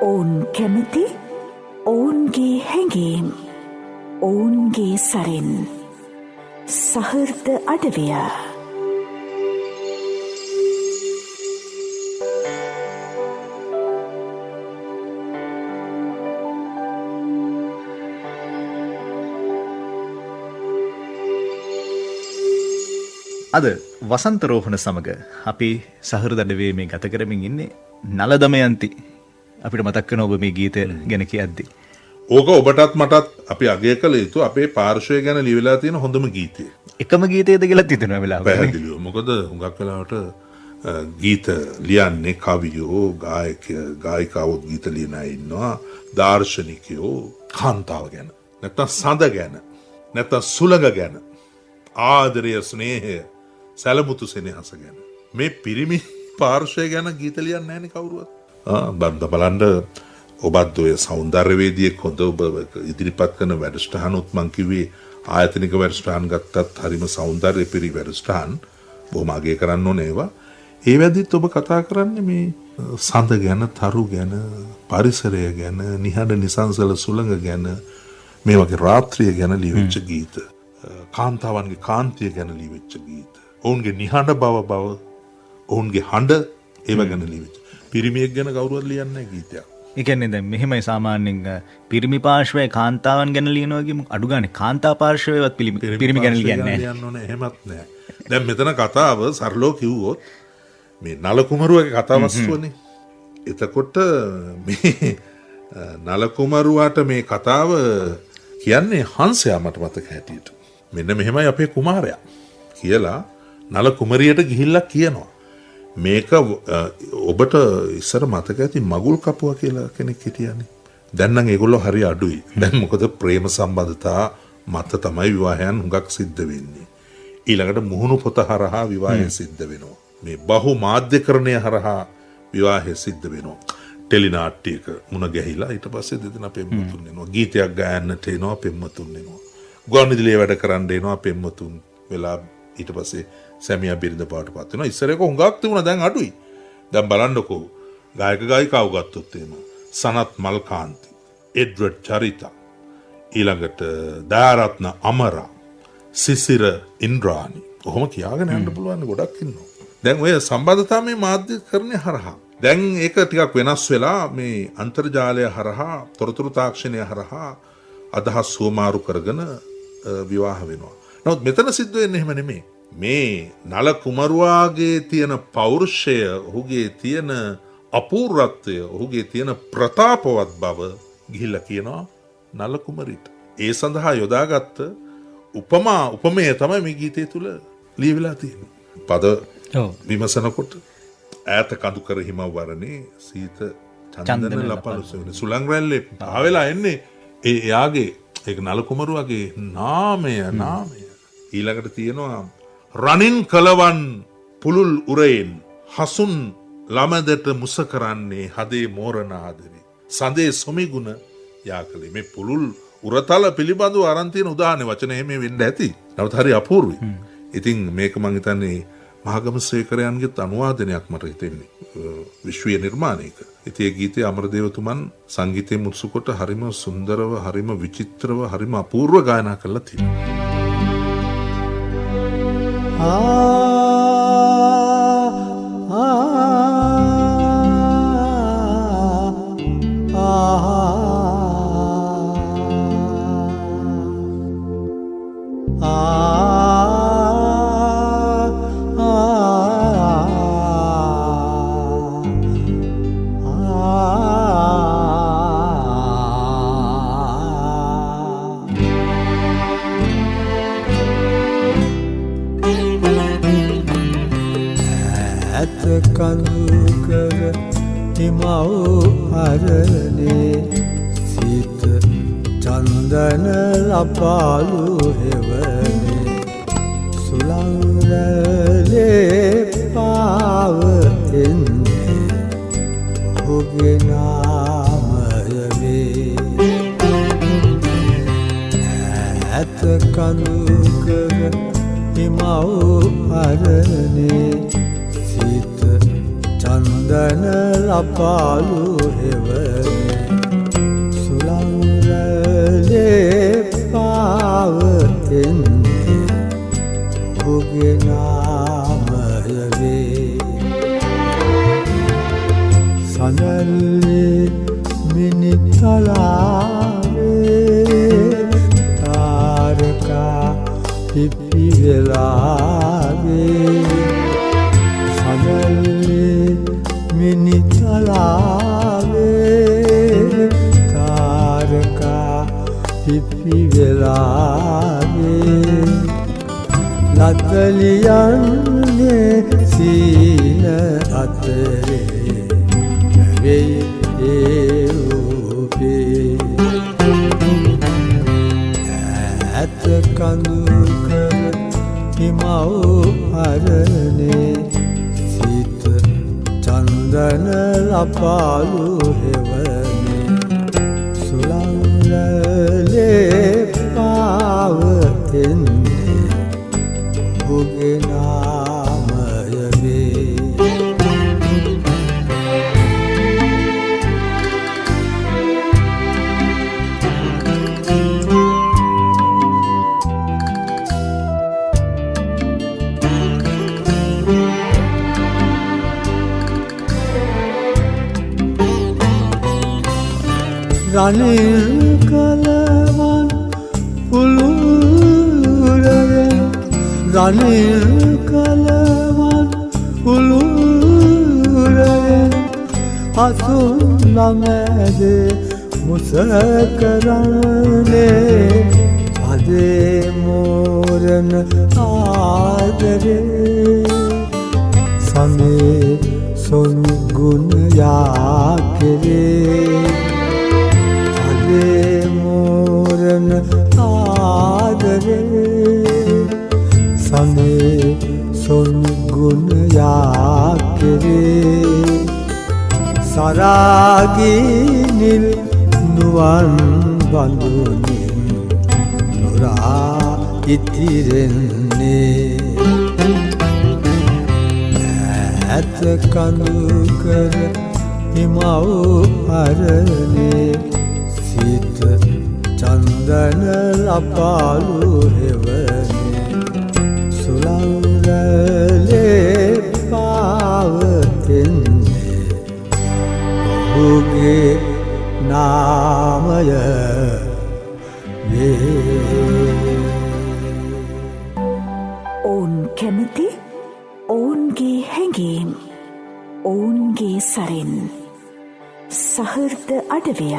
Speaker 2: ඔවුන් කැමති ඔවුන්ගේ හැඟීම් ඔවුන්ගේ සරෙන් සහෘද අඩවිය
Speaker 4: අද වසන්ත රෝහණ සමග අපි සහෘද අඩවියේ මේ ගත කරමින් ඉන්නේ නල දමයන්ති අපිට මතක් වෙන ඔබ මේ ගීතය ගැන කියද්දි
Speaker 3: ඕක ඔබටත් මටත් අපි අගය කළ යුතු අපේ පාර්ශ්වය ගැන ලියවිලා තියෙන හොඳම ගීතය.
Speaker 4: එකම ගීතයද කියලා හිතෙනවා වෙලාවක.
Speaker 3: පැහැදිලිව. මොකද හුඟක් වෙලාවට ගීත ලියන්නේ කවියෝ, ගායිකාවෝ ගීත ලියන අය ඉන්නවා, දාර්ශනිකයෝ කාන්තාව ගැන. නැත්තම් සඳ ගැන. නැත්තම් සුළඟ ගැන. ආදරය, ස්නේහය, සැලමුතු සෙනෙහස ගැන. මේ පිරිමි පාර්ශ්වය ගැන ගීත ලියන්නේ නැහැනේ කවුරුවත්. බන්ද බලන්න ඔබත් ඔය සෞන්දර්යවේදියෙක් හොඳ ඔබ ඉදිරිපත් කරන වැඩසටහනොත් මං කිව්වේ ආයතනික වැඩසටහන් ගත්තත් හරිම සෞන්දර්ය පිරි වැඩසටහන් බොහොම අගය කරන්න ඕනේ ඒවා. ඒ වෙද්දිත් ඔබ කතා කරන්නේ මේ සඳ ගැන, තරු ගැන, පරිසරය ගැන, නිහඬ නිසංසල සුළඟ ගැන, මේ වගේ රාත්‍රිය ගැන ලියවිච්ච ගීත. කාන්තාවන්ගේ කාන්තිය ගැන ලියවිච්ච ගීත. ඔවුන්ගේ නිහඬ බව, ඔවුන්ගේ හඬ ඒව ගැන ලියවිච්ච. පිරිමියෙක් ගැන කවුරුවත් ලියන්නේ නැහැ ගීතයක්.
Speaker 4: ඒ කියන්නේ දැන් මෙහෙමයි සාමාන්‍යයෙන් පිරිමි පාර්ශ්වයේ කාන්තාවන් ගැන ලියනවා කියමු අඩු ගානේ කාන්තා පාර්ශ්වයේවත් පිරිමි ගැන ලියන්නේ නැහැ.
Speaker 3: ලියන්න ඕනේ එහෙමත් නැහැ. දැන් මෙතන කතාව සරලව කිව්වොත් මේ නල කුමරුවගේ කතා වස්තුවනේ. එතකොට මේ නල කුමරුවාට මේ කතාව කියන්නේ හංසයා මට මතක හැටියට. මෙන්න මෙහෙමයි අපේ කුමාරයා කියලා නල කුමරියට ගිහිල්ලා කියනවා. මේක ඔබට ඉස්සර මතක ඇති මගුල් කපුවා කියලා කෙනෙක් හිටියනේ. දැන් නම් ඒගොල්ලෝ හරි අඩුයි. දැන් මොකද ප්‍රේම සම්බන්ධතා මත තමයි විවාහයන් හුඟක් සිද්ධ වෙන්නේ. ඊළඟට මුහුණු පොත හරහා විවාහය සිද්ධ වෙනවා. මේ බහු මාධ්‍යකරණය හරහා විවාහය සිද්ධ වෙනවා. ටෙලි නාට්‍යයක මුණ ගැහිලා ඊට පස්සේ දෙදෙනා පෙම්වතුන් වෙනවා. ගීතයක් ගායන්නට එනවා පෙම්වතුන් වෙනවා. ගුවන්විදුලියේ වැඩ කරන්න එනවා පෙම්වතුන් වෙලා ඊට පස්සේ සැමියා බිරිඳ පාටපත් වෙනවා. ඉස්සර එක හුඟක් තිබුණා දැන් අඩුයි. දැන් බලන්නකෝ ගායක ගායිකාව ගත්තොත් එහෙම සනත් මල්කාන්ති, එඩ්වඩ් චරිතා, ඊළඟට දයාරත්න අමරා, සිසිර ඉන්ද්‍රානි. කොහොම කියාගෙන යන්න පුළුවන් ගොඩක් ඉන්නවා. දැන් ඔය සම්බන්ධතා මේ මාධ්‍යකරණය හරහා දැන් ඒක ටිකක් වෙනස් වෙලා මේ අන්තර්ජාලය හරහා තොරතුරු තාක්ෂණය හරහා අදහස් සුවමාරු කරගෙන විවාහ වෙනවා. නමුත් මෙතන සිද්ධ වෙන්නේ එහෙම නෙමෙයි. මේ නල කුමරුවාගේ තියෙන පෞරුෂය, ඔහුගේ තියෙන අපූර්වත්වය ඔහුගේ තියෙන ප්‍රතාපවත් බව ගිහිල්ලා කියනවා නල කුමරිට. ඒ සඳහා යොදාගත්ත උපමය තමයි මේ ගීතය තුල ලියවිලා තියෙන්නේ. පද විමසනකොට ඈත කඳු කර හිමවරණේ සීත චන්දන ලපලුසෙන සුලං රැල්ලේ ආවෙලා එන්නේ එයාගේ ඒක නල කුමරුවගේ නාමය ඊළඟට තියෙනවා රණින් කලවන් පුළුල් උරයෙන් හසුන් ළමදට මුස කරන්නේ හදේ මෝරනාදවේ සඳේ සොමිගුණ යා කළේ මේ පුළුල් උරතල පිළිබඳව අරන් තියෙන උදාහරණ වචන එහෙම වෙන්න ඇති. නමුත් හරි අපූර්වයි. ඉතින් මේක මං හිතන්නේ මහගම සේකරයන්ගේ අනුවාදනයක් මට හිතෙන්නේ විශ්වීය නිර්මාණයක. ඉතින් ඒ ගීතය අමරදේවතුමන් සංගීතයේ මුත්සු කොට හරිම සුන්දරව, හරිම විචිත්‍රව, හරිම අපූර්ව ගායනා කරලා තියෙනවා.
Speaker 1: කඳුකර හිමව් අරනේ සිත චන්දන ලපාලු හෙවනේ සුලංගලේ පාව එන්නේ ඔහුගේ නාමය වේ ඈත කඳුකර හිමව් අරනේ චන්දන ලපාලු හෙවනේ සුලංගලේ පාව එන්නේ ඔහුගේ නාමය වේ සඳල්ලේ මිනිතලාවේ තාරකා පිපි වෙලාවේ සඳල්ලේ මිනිතලාවේ තාරකා පිපි වෙලාවේ ලතලියන්නේ සීන අතරේ වෙයි ඒ රූපේ ඈත කඳු කර හිමව් අරනේ චන්දන ලපාලු හෙවනේ සුලංගලේ පාව එන්නේ ඔහුගේ නාමය වේ රනිල් කලවන් පුළුරයෙන් රනිල් කලවන් පුළුරයෙන් හසුන් ළමැද මුස කරන්නේ අදේ මෝරන ආදරේ සඳේ සොන්ගුණ යා කෙරේ මෝරන ආදරේ සඳේ සොන්ගුණ යා කෙරේ සරාගී නිල් නුවන් බඳුනින් නොරා ඉතිරෙන්නේ ඈත කඳු කර හිමව් අරනේ සිත චන්දන ලපාලු හෙවනේ සුලංගලේ පාව එන්නේ ඔහුගේ නාමය වේ
Speaker 2: ඔවුන් කැමති ඔවුන්ගේ හැඟීම් ඔවුන්ගේ සරෙන් සහෘද අඩවිය.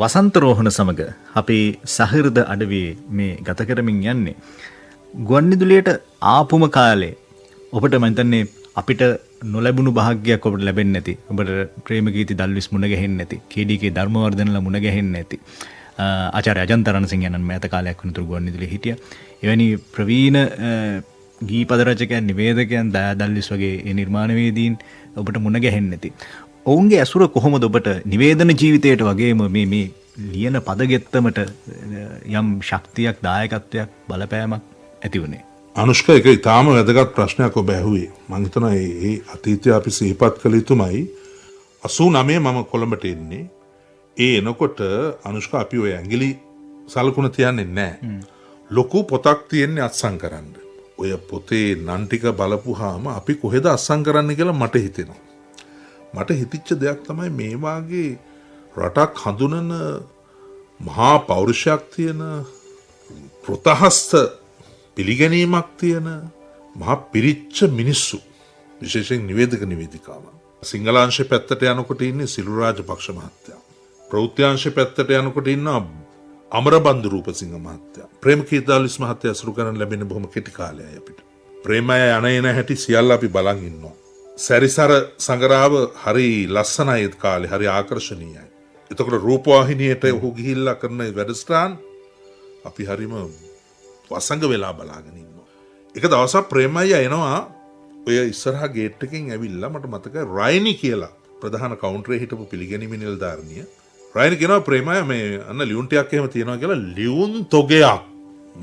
Speaker 4: වසන්තරෝහණ සමඟ අපේ සහෘද අඩවියේ මේ ගත කරමින් යන්නේ. ගුවන්විදුලියට ආපුම කාලේ ඔබට මන්තන්නේ අපිට නොලැබුණු භාග්‍යයක් ඔබට ලැබෙන්නේ නැති. ඔබට ප්‍රේමගීති දල්විස් මුණ ගැහෙන්නේ නැති. KDK ධර්මවර්ධනලා මුණ ගැහෙන්නේ නැති. ආචාර්ය අජන්ත රණසිංහ යනන් මෑත කාලයක් වුණතුරු ගුවන්විදුලියේ හිටියා. එවැනි ප්‍රවීණ ගීපද රචකයන්, නිවේදකයන්, දල්විස් වගේ ඒ නිර්මාණවේදීන් ඔබට මුණ ගැහෙන්නේ නැති. ඔවුන්ගේ ඇසුර කොහොමද ඔබට නිවේදන ජීවිතයට වගේම මේ ලියන පදගෙත්තමට යම් ශක්තියක්, දායකත්වයක්, බලපෑමක් ඇති වුණේ?
Speaker 3: අනුෂ්ක, එක ඉතාම වැදගත් ප්‍රශ්නයක් ඔබ ඇහුවේ. මං හිතනවා ඒ අතීතය අපි සිහිපත් කළ යුතුමයි. 89 මම කොළඹට එන්නේ. ඒ එනකොට අනුෂ්ක අපි ඔය ඇඟිලි සලකුණ තියන්නේ නැහැ. ලොකු පොතක් තියෙන්නේ අත්සන් කරන්න. ඔය පොතේ නම් ටික බලපුවාම අපි කොහෙද අත්සන් කරන්න කියලා මට හිතෙනවා. මට හිතිච්ච දෙයක් තමයි මේ වාගේ රටක් හඳුනන මහා පෞරුෂයක් තියෙන, ප්‍රතහස්ත පිළිගැනීමක් තියෙන මහා පිරිච්ච මිනිස්සු, විශේෂයෙන් නිවේදක නිවේදිකාවන්. සිංහලාංශේ පැත්තට යනකොට ඉන්නේ සිලු රාජපක්ෂ මහත්තයා. ප්‍රවෘත්තිංශේ පැත්තට යනකොට ඉන්න අමරබන්දු රූපසිංහ මහත්තයා. ප්‍රේමකීර්තිදාලිස් මහත්තයා අසුරු කරන් ලැබෙන බොහොම කෙටි කාලයයි අපිට. ප්‍රේමය යන එන හැටි සියල්ල අපි බලන් ඉන්නවා. සැරිසර සංගරාව හරි ලස්සනයි ඒ කාලේ, හරි ආකර්ශනීයයි. එතකොට රූපවාහිනියට ඔහු ගිහිල්ලා කරන වැඩසටහන් අපි හරිම වසංග වෙලා බලාගෙන ඉන්නවා. එක දවසක් ප්‍රේමයි එනවා ඔය ඉස්සරහා ගේට් එකෙන් ඇවිල්ලා, මට මතකයි රයිනි කියලා ප්‍රධාන කවුන්ටරේ හිටපු පිළිගැනීමේ නිලධාරිනිය. රයිනි කියනවා ප්‍රේමයි මේ අන්න ලියුම් ටිකක් එහෙම තියෙනවා කියලා. ලියුම් තොගයක්,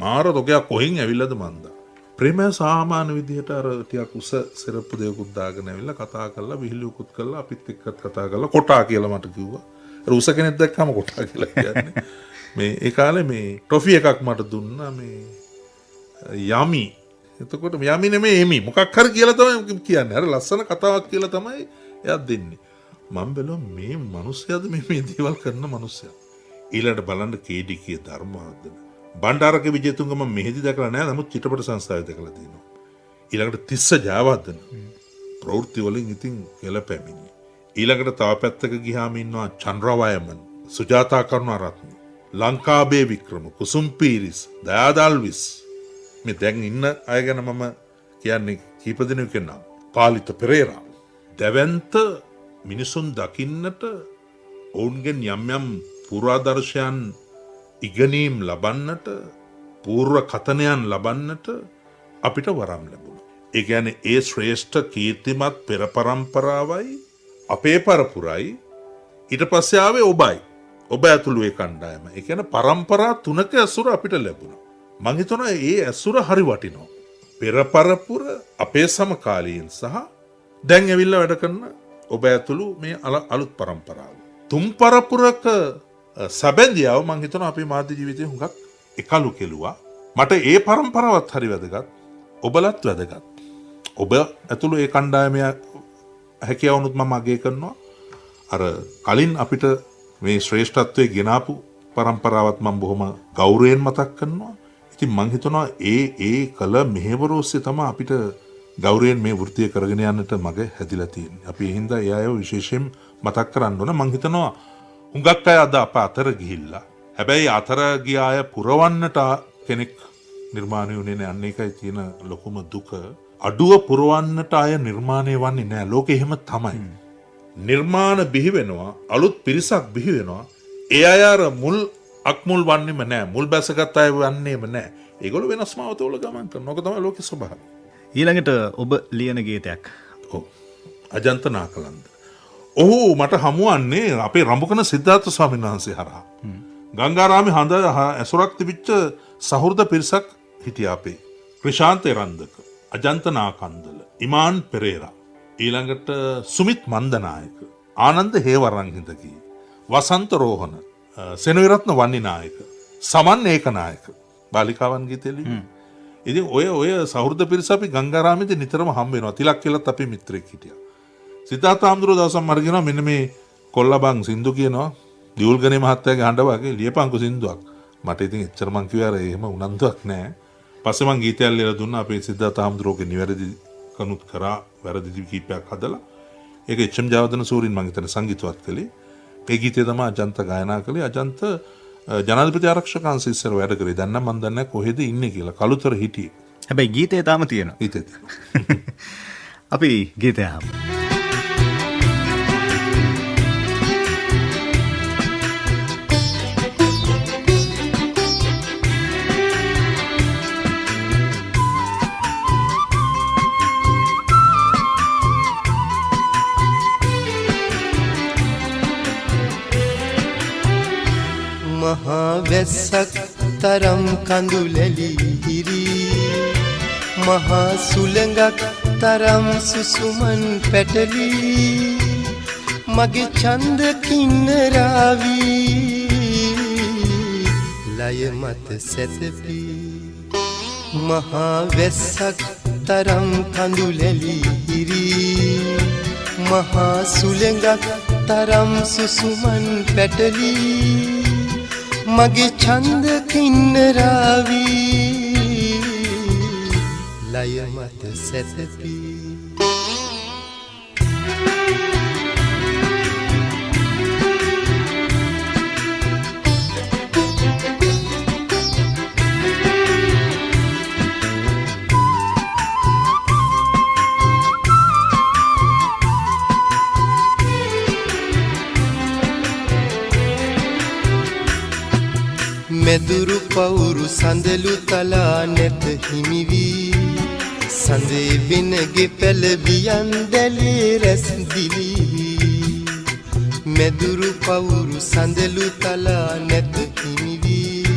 Speaker 3: මාර තොගයක් කොහෙන් ඇවිල්ලාද මන්දා. ප්‍රේමය සාමාන්‍ය විදිහට අර ටිකක් උස සිරප්පු දෙකකුත් දාගෙන ඇවිල්ලා කතා කරලා විහිළුවකුත් කරලා අපිත් එක්කත් කතා කරලා කොටා කියලා මට කිව්වා. අර උස කෙනෙක් දැක්කම කොටා කියලා කියන්නේ. මේ ඒ කාලේ මේ ටොෆි එකක් මට දුන්නා මේ යමි. එතකොට යමි නෙමෙයි එමි. මොකක් හරි කියලා තමයි කියන්නේ. අර ලස්සන කතාවක් කියලා තමයි එයා දෙන්නේ. මම බැලුවා මේ මිනිස්සයාද මේ දේවල් කරන මිනිස්සයා. ඊළඟට බලන්න KDK ධර්මවර්ධන. බණ්ඩාරක විජේතුංග මම මෙහෙදි දැකලා නැහැ. නමුත් චිත්‍රපට සංස්ථාවේ දැකලා තියෙනවා. ඊළඟට තිස්ස ජයවර්ධන. ප්‍රවෘත්ති වලින් ඉතින් කෙලපැමිණි. ඊළඟට තව පැත්තක ගියාම ඉන්නවා චන්ද්‍රවයමන්, සුජාතා කරුණාරත්න, ලංකාබේ වික්‍රම, කුසුම් පීරිස්, දයාදල්විස්. මේ දැන් ඉන්න අය ගැන මම කියන්නේ කීප දෙනෙකුගේ නම්. පාලිත පෙරේරා. දැවැන්ත මිනිසුන් දකින්නට ඔවුන්ගෙන් යම් යම් පූර්වාදර්ශයන් ඉගෙනීම් ලබන්නට, පූර්ව කතනයන් ලබන්නට අපිට වරම් ලැබුණා. ඒ කියන්නේ ඒ ශ්‍රේෂ්ඨ කීර්තිමත් පෙර පරම්පරාවයි අපේ පරපුරයි ඊට පස්සේ ආවේ ඔබයි. ඔබ ඇතුළු ඒ කණ්ඩායම. ඒ කියන්නේ පරම්පරා තුනක ඇසුර අපිට ලැබුණා. මං හිතනවා ඒ ඇසුර හරි වටිනවා. පෙර පරපුර, අපේ සමකාලීන් සහ දැන් ඇවිල්ලා වැඩ කරන ඔබ ඇතුළු මේ අලුත් පරම්පරාව. තුන් පරපුරක සැබැඳියාව මං හිතනවා අපේ මාධ්‍ය ජීවිතේ හුඟක් එකලු කෙලුවා. මට ඒ පරම්පරාවත් හරි වැදගත්. ඔබලත් වැදගත්. ඔබ ඇතුළු ඒ කණ්ඩායමේ හැකියාවනුත් මම අගය කරනවා. අර කලින් අපිට මේ ශ්‍රේෂ්ඨත්වයේ ගෙනාපු පරම්පරාවත් මම බොහොම ගෞරවයෙන් මතක් කරනවා. ඉතින් මං හිතනවා ඒ කල මෙහෙවර ඔස්සේ තමයි අපිට ගෞරවයෙන් මේ වෘත්තිය කරගෙන යන්නට මග හැදිලා තියෙන්නේ. අපි ඒ හින්දා ඒ අයව විශේෂයෙන් මතක් කරන්න ඕන. මං හිතනවා හුඟක් අය අද අප අතර ගිහිල්ලා. හැබැයි අතර ගිය අය පුරවන්නට කෙනෙක් නිර්මාණය වුණේ නැහැ. අන්න ඒකයි තියෙන ලොකුම දුක. අඩුව පුරවන්නට අය නිර්මාණය වන්නේ නැහැ. ලෝකෙ එහෙම තමයි. නිර්මාණ බිහි වෙනවා, අලුත් පිරිසක් බිහි වෙනවා. ඒ අය අර මුල් අක්මුල් වන්නේම නැහැ. මුල් බැසගත් අය වන්නේම නැහැ. ඒගොල්ලෝ වෙනස් මාවතවල ගමන් කරනවා. ඕක තමයි ලෝකේ ස්වභාවය.
Speaker 4: ඊළඟට ඔබ ලියන ගීතයක්.
Speaker 3: ඔව්. අජන්ත නාකලන්ද. ඔහු මට හමුවන්නේ අපේ රඹුකන සිද්ධාර්ථ ස්වාමීන් වහන්සේ හරහා. ගංගාරාමේ හඳ ඇසුරක් තිබිච්ච සහෘද පිරිසක් හිටියා අපේ. ක්‍රිෂාන්ත එරන්දක, අජන්ත නාකන්දල, ඉමාන් පෙරේරා, ඊළඟට සුමිත් මන්දනායක, ආනන්ද හේවරංහිඳකී, වසන්ත රෝහණ, සෙනවිරත්න වන්නිනායක, සමන් ඒකනායක බාලිකාවන් ගීතෙලි. ඉතින් ඔය සහෘද පිරිස අපි ගංගාරාමේදී නිතරම හම්බ වෙනවා. තිලක් කියලාත් අපේ මිත්‍රෙක් හිටියා. සිතාර්ථ හාමුදුරුවෝ දවසක් මට කියනවා මෙන්න මේ කොල්ලබන් සින්දු කියනවා දියුල්ගනේ මහත්තයාගේ හඬ වගේ ලියපන්කු සින්දුවක්. මට ඉතින් එච්චර මං කිව්වා අර එහෙම උනන්දුවක් නැහැ. පස්සේ මං ගීතයක් ලියලා දුන්නා අපේ සිතාර්ථ හාමුදුරුවෝගේ නිවැරදි කනුත් කරා වැරදි කීපයක් හදලා. ඒක එච්.එම්. ජයවර්ධන සූරින් මං හිතන්නේ සංගීතවත් කළේ. ඒ ගීතය තමයි අජන්ත ගායනා කළේ. අජන්ත ජනාධිපති ආරක්ෂක අංශ ඉස්සර වැඩ කරේ. දැන් නම් මන් දන්නේ කොහෙද ඉන්නේ කියලා. කළුතර හිටියේ.
Speaker 4: හැබැයි ගීතේ තාම තියෙනවා.
Speaker 3: ගීතේ.
Speaker 4: අපි ගීතය අහමු.
Speaker 6: මහා වැස්සක් තරම් කඳුලැලි හිරි මහා සුළඟක් තරම් සුසුමන් පැටලි මගේ ඡන්ද කින්නරාවි ලය මත සැතපි මහා වැස්සක් තරම් කඳුලැලි හිරි මහා සුළඟක් තරම් සුසුමන් පැටලි මගේ ඡන්ද කින්නරාවි ලය මත සැතපි මෙදුරු පවුරු සඳලු තලා නැත හිමිවී සඳේ බිනගේ පැලවියන් දැලේ රැස් දිලි මෙදුරු පවුරු සඳලු තලා නැත හිමිවී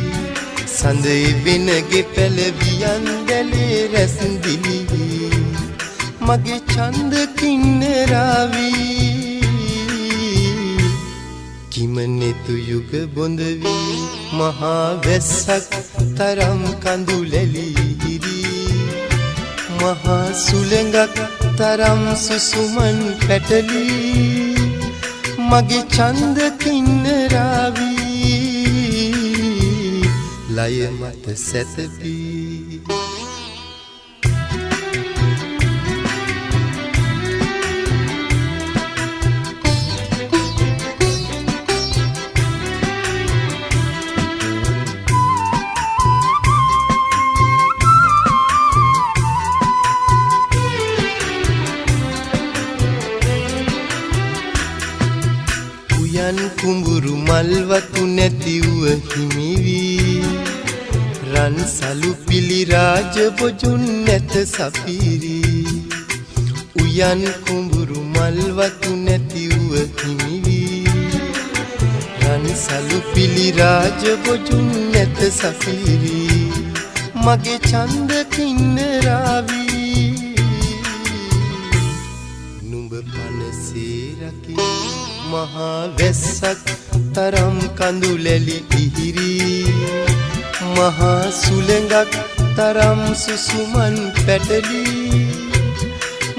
Speaker 6: සඳේ බිනගේ පැලවියන් දැලේ රැස් දිලි මගේ ඡන්ද කින්නරාවි කිමනෙතු යුග බොඳවි මහා වැස්සක් තරම් කඳුලැලි හිරි මහා සුළඟක් තරම් සුසුමන් පැටලි මගේ ඡන්ද කින්නරාවි ලය මත සැතපි කුඹුරු මල්වතු නැතිව හිමිවී රන් සලු පිලි රාජ බොජුන් නැත සපිරි උයන් කුඹුරු මල්වතු නැතිව හිමිවී රන් සලු පිලි රාජ බොජුන් නැත සපිරි මගේ ඡන්ද කින්නරාවි නුඹ පනසේ රකි මහා වැස්සක් තරම් කඳුලැලි ඉහිරි මහා සුළඟක් තරම් සුසුමන් පැටලි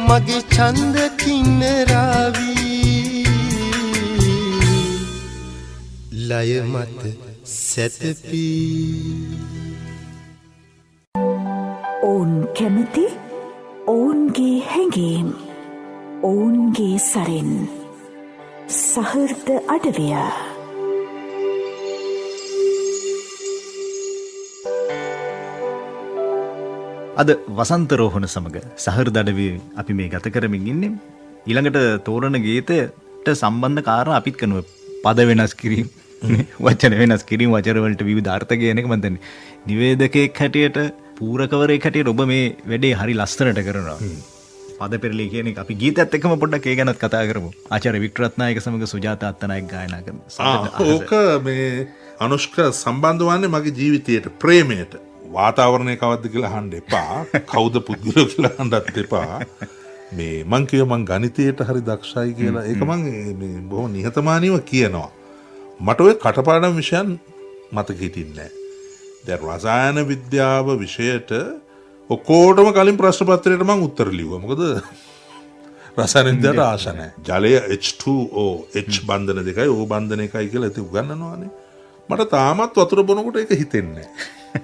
Speaker 6: මගේ ඡන්ද කින්නරාවි ලය මත සැතපි
Speaker 2: ඔවුන් කැමති ඔවුන්ගේ හැඟීම් ඔවුන්ගේ සරෙන් සහෘද අඩවිය
Speaker 4: අද වසන්ත රෝහණ සමග සහෘද අඩවිය අපි මේ ගත කරමින් ඉන්නේ. ඊළඟට තෝරන ගීතයට සම්බන්ධ කාරණා අපිත් කරනවා. පද වෙනස් කිරීම, වචන වෙනස් කිරීම, වචන වලට විවිධ අර්ථ කියන එක මම දන්නේ. නිවේදකයෙක් හැටියට, පූරකවරයෙක් හැටියට ඔබ මේ වැඩේ හරි ලස්සනට කරනවා. පද පෙරළි කියන එක අපි ගීතයත් එක්කම පොඩ්ඩක් ඒ ගැනත් කතා කරමු. ආචාර්ය වික්ටරත්නායක සමග සුජාතා අත්තනායක ගායනා කරන.
Speaker 3: ඕක මේ අනුෂ්ක සම්බන්ධ වන්නේ මගේ ජීවිතයට, ප්‍රේමයට. වාතාවරණය කවද්ද කියලා අහන්න එපා. කවුද පුද්ගලයෝ කියලා අහන්නත් එපා. මේ මං කිය මං ගණිතයට හරි දක්ෂයි කියලා. ඒක මං මේ බොහොම නිහතමානීව කියනවා. මට ඔය කටපාඩම් විෂයන් මතක හිටින්නේ නැහැ. දැන් රසායන විද්‍යාව විෂයට ඔක්කොටම කලින් ප්‍රශ්න පත්‍රයට මං උත්තර ලිව්වා. මොකද රසායනික විද්‍යාවට ආශ නැහැ. ජලය H2O H බන්ධන දෙකයි O බන්ධන එකයි කියලා ඉතින් උගන්වනවානේ. මට තාමත් වතුර බොනකොට ඒක හිතෙන්නේ නැහැ.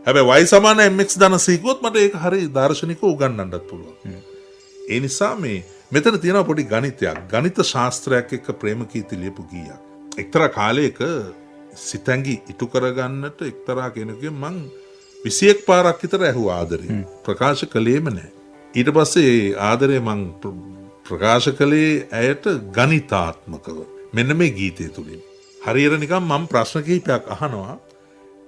Speaker 3: හැබැයි y සමාන mx ධන c කිව්වොත් මට ඒක හරි දාර්ශනිකව උගන්වන්නත් පුළුවන්. ඒ නිසා මෙතන තියෙනවා පොඩි ගණිතයක්. ගණිත ශාස්ත්‍රයක් එක්ක ප්‍රේමකීර්ති ලියපු ගීයක්. එක්තරා කාලයක සිතැඟි ඉටු කරගන්නට එක්තරා කෙනෙකුගෙන් මං 21 පාරක් විතර ඇහුවා ආදරේ. ප්‍රකාශ කළේම නැහැ. ඊට පස්සේ ආදරේ මං ප්‍රකාශ කළේ ඇයට ගණිතාත්මකව. මෙන්න මේ ගීතය තුලින්. හරියට නිකන් මම ප්‍රශ්න කිහිපයක් අහනවා.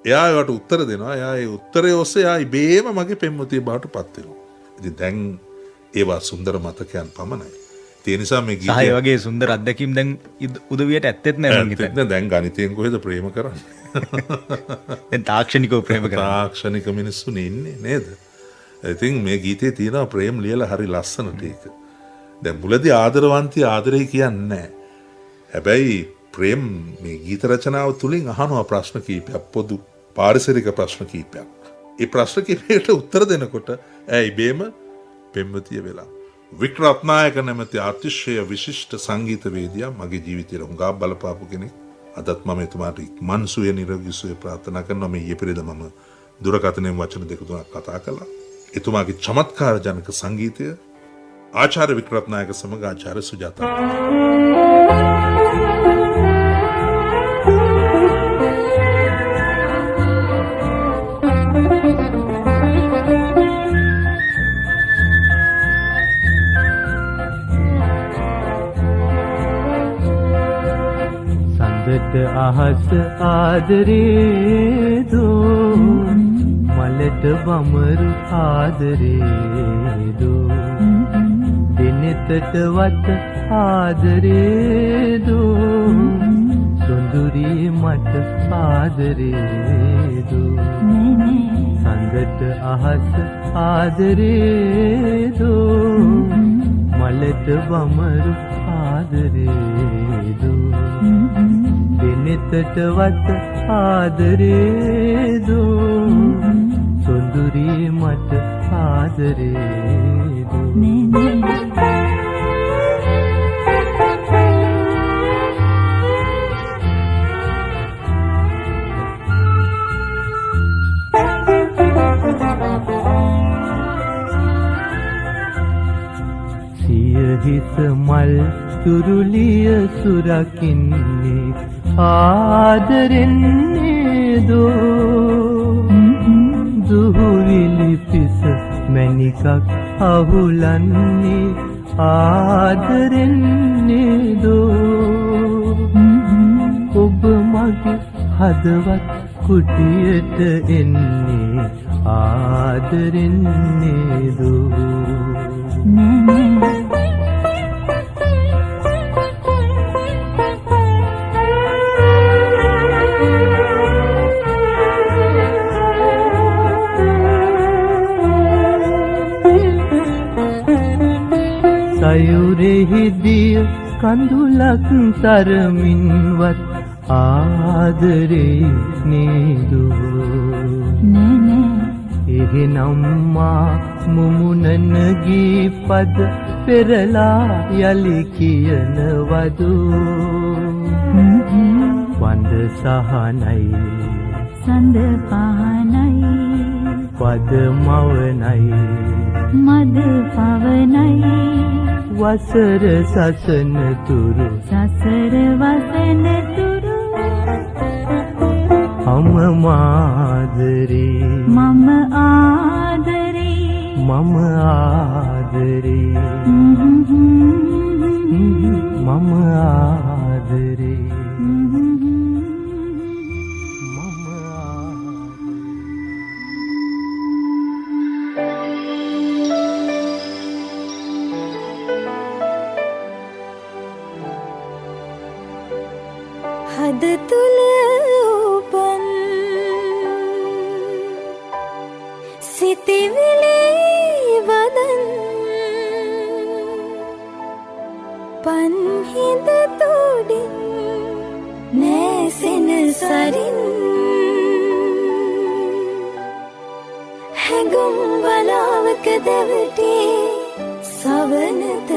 Speaker 3: එයා ඒවට උත්තර දෙනවා. එයා ඒ උත්තරේ ඔස්සේ එයා ඉබේම මගේ පෙම්වතිය බවට පත් වෙනවා. ඉතින් දැන් ඒවා සුන්දර මතකයන් පමණයි. ඒ නිසා මේ ගීතය
Speaker 4: සහය වගේ සුන්දර අත්දැකීම් දැන් උදවියට ඇත්තෙත් නෑ මං හිතන්නේ.
Speaker 3: දැන් ගණිතයෙන් කොහෙද ප්‍රේම කරන්නේ?
Speaker 4: දැන් තාක්ෂණිකව ප්‍රේම කරනවා.
Speaker 3: තාක්ෂණික මිනිස්සුනේ ඉන්නේ නේද? ඉතින් මේ ගීතේ තියෙනවා ප්‍රේම ලියලා හරි ලස්සනට ඒක. දැන් මුලදී ආදරවන්තිය ආදරේ කියන්නේ නැහැ. හැබැයි ප්‍රේම මේ ගීත රචනාව තුලින් අහනවා ප්‍රශ්න කීපයක්, පොදු පාරිසරික ප්‍රශ්න කීපයක්. ඒ ප්‍රශ්න කීපයට උත්තර දෙනකොට ඇයි බේම පෙම්වතිය වෙලා. වික්ටර් රත්නායක නැමැති අතිශය විශිෂ්ට සංගීතවේදියා මගේ ජීවිතේට හුඟා බලපාපු කෙනෙක්. අදත් මම එතුමාට ඉක්මන් සුවය නිරෝගී සුවය ප්‍රාර්ථනා කරනවා. මේ ඊයේ පෙරේද මම දුරකථනයෙන් වචන දෙක තුනක් කතා කළා. එතුමාගේ චමත්කාර ජනක සංගීතය ආචාර්ය වික්ටර් රත්නායක සමග ආචාර්ය සුජාතා.
Speaker 7: සඳට අහස ආදරේදෝ මලට බමරු ආදරේදෝ දිනෙතට වත ආදරේදෝ සොඳුරී මට ආදරේදෝ සඳට අහස ආදරේදෝ මලට බමරු ආදරේදෝ දිනෙතට වත ආදරේදෝ සොඳුරී මට ආදරේදෝ සියහිස මල් තුරුලිය සුරකින්නේ ආදරෙන්නේ දෝ දුහුවිලි පිස මැණිකක් අහුලන්නේ ආදරෙන්නේ දෝ ඔබ මගේ හදවත් කුටියට එන්නේ ආදරෙන්නේ දෝ සයුරෙහිදිය කඳුලක් තරමින්වත් ආදරේ නේදෝ එහෙනම් මා මුමුණන ගී පද පෙරලා යලි කියනවදු වඳ සහනයි සඳ පහනයි පද මවනයි මද පවනයි වසර සසන තුරු සසර වසන තුරු මම ආදරේ මම ආදරේ මම ආදරේ මම ආදරේ
Speaker 8: හද තුල උපන් සිතිවිලි වදන් පන්හිඳ තුඩින් නැසෙන සරින් හැඟුම් වලාවක දැවටි සවනත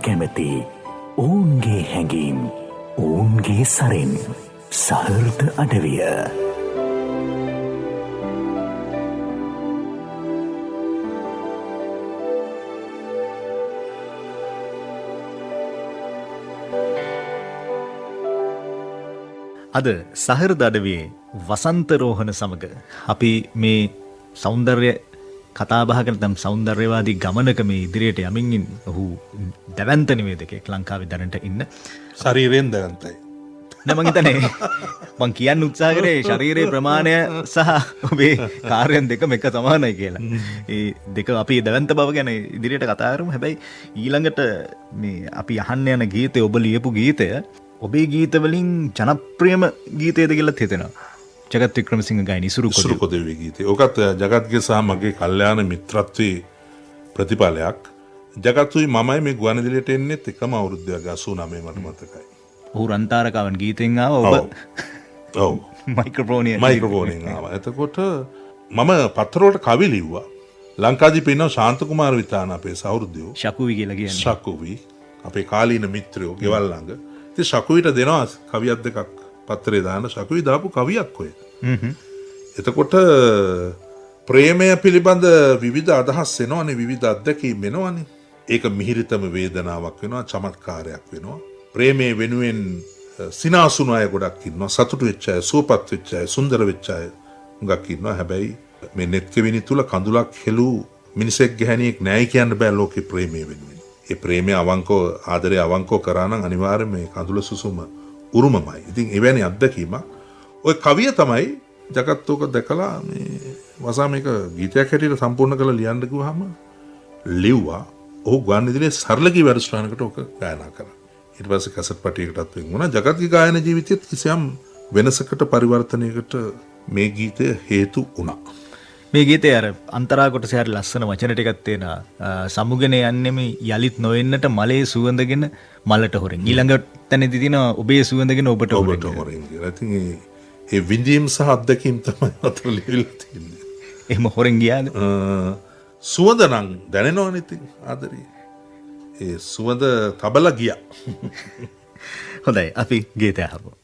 Speaker 2: කැමති ඔවුන්ගේ හැඟීම් ඔවුන්ගේ සරෙන් සහෘද අඩවිය.
Speaker 4: අද සහෘද අඩවියේ වසන්ත රෝහණ සමග අපි මේ සෞන්දර්ය කතාබහකට තම් සෞන්දර්යවාදී ගමනක මේ ඉදිරියට යමින් ඔහු දැවැන්ත නිවේදකයෙක් ලංකාවේ දැනට ඉන්න.
Speaker 3: ශරීරයෙන් දැවැන්තයි.
Speaker 4: නෑ මං හිතන්නේ මං කියන්න උත්සාහ කරේ ශරීරයේ ප්‍රමාණය සහ ඔබේ කාර්යයන් දෙකම එක සමානයි කියලා. ඒ දෙක අපි දැවැන්ත බව ගැන ඉදිරියට කතා කරමු. හැබැයි ඊළඟට මේ අපි අහන්න යන ගීතය ඔබ ලියපු ගීතය ඔබේ ගීත වලින් ජනප්‍රියම ගීතයද කියලා හිතෙනවා. ජගත් වික්‍රමසිංහ ගායන ඉසුරු
Speaker 3: කොදෙවි ගීතය. ඔකත් ජගත්ගේ සහ මගේ කල්යාණ මිත්‍රත්වයේ ප්‍රතිඵලයක්. ජගත්තුයි මමයි මේ ගුවන්විදුලියට එන්නෙත් එකම අවුරුද්දක 89 මට මතකයි.
Speaker 4: ඔහු රන්තාරකවන් ගීතෙන් ආව ඔබ
Speaker 3: ඔව්
Speaker 4: මයික්‍රොෆෝනියෙන්
Speaker 3: ආවා. එතකොට මම පත්තරවලට කවි ලිව්වා. ලංකාදීප ඉන්න ශාන්ත කුමාර විතාන අපේ සහෘදයෝ
Speaker 4: ශකුවි කියලා කියන්නේ.
Speaker 3: ශකුවි අපේ කාලීන මිත්‍රයෝ ගෙවල් ළඟ. ඉතින් ශකුවිට දෙනවා කවියක් දෙකක් පත්තරේ දාන්න. ශකුවි දාපු කවියක් ඔය. එතකොට ප්‍රේමය පිළිබඳ විවිධ අදහස් එනවනේ, විවිධ අත්දැකීම් එනවනේ. ඒක මිහිරිතම වේදනාවක් වෙනවා, චමත්කාරයක් වෙනවා. ප්‍රේමයේ වෙනුවෙන් සිනාසුණු අය ගොඩක් ඉන්නවා, සතුටු වෙච්ච අය, සුවපත් වෙච්ච අය, සුන්දර වෙච්ච අය හුඟක් ඉන්නවා. හැබැයි මේ නෙත් කෙවිනි තුල කඳුලක් හෙළූ මිනිසෙක් ගැහණියෙක් නෑයි කියන්න බෑ ලෝකේ ප්‍රේමයේ වෙනුවෙන්. ඒ ප්‍රේමය අවංකව ආදරය අවංකව කරා නම් අනිවාර්යයෙන් මේ කඳුල සුසුම උරුමමයි. ඉතින් එවැනි අත්දැකීමක් ඔය කවිය තමයි ජගත්තෝක දැකලා මේ වසා මේක ගීතයක් හැටියට සම්පූර්ණ කරලා ලියන්න කිව්වහම ලිව්වා. ඔහු ගුවන්විදුලියේ සරලකී වැඩසටහනකට ඔක ගායනා කරා. ඊට පස්සේ කසට් පටියකටත් වෙන් වුණා. ජගත්ගේ ගායන ජීවිතයේත් කිසියම් වෙනසකට පරිවර්තනයකට මේ ගීතය හේතු වුණා.
Speaker 4: මේ ගීතේ අර අන්තරා කොටසේ හරි ලස්සන වචන ටිකක් තියෙනවා. සමුගෙන යන්නේ මේ යලිත් නොවෙන්නට මලේ සුවඳගෙන මලට හොරෙන්. ඊළඟ තැනදී තියෙනවා ඔබේ සුවඳගෙන ඔබට හොරෙන්
Speaker 3: කියලා. ඉතින් ඒ විඳීම් සහ අත්දැකීම් තමයි අතර ලියවිලා තියෙන්නේ.
Speaker 4: එහෙම හොරෙන් ගියාද?
Speaker 3: සුවඳ නම් දැනෙනවනේ ඉතින් ආදරේ. ඒ සුවඳ තබලා ගියා.
Speaker 4: හොඳයි අපි ගීතය අහමු.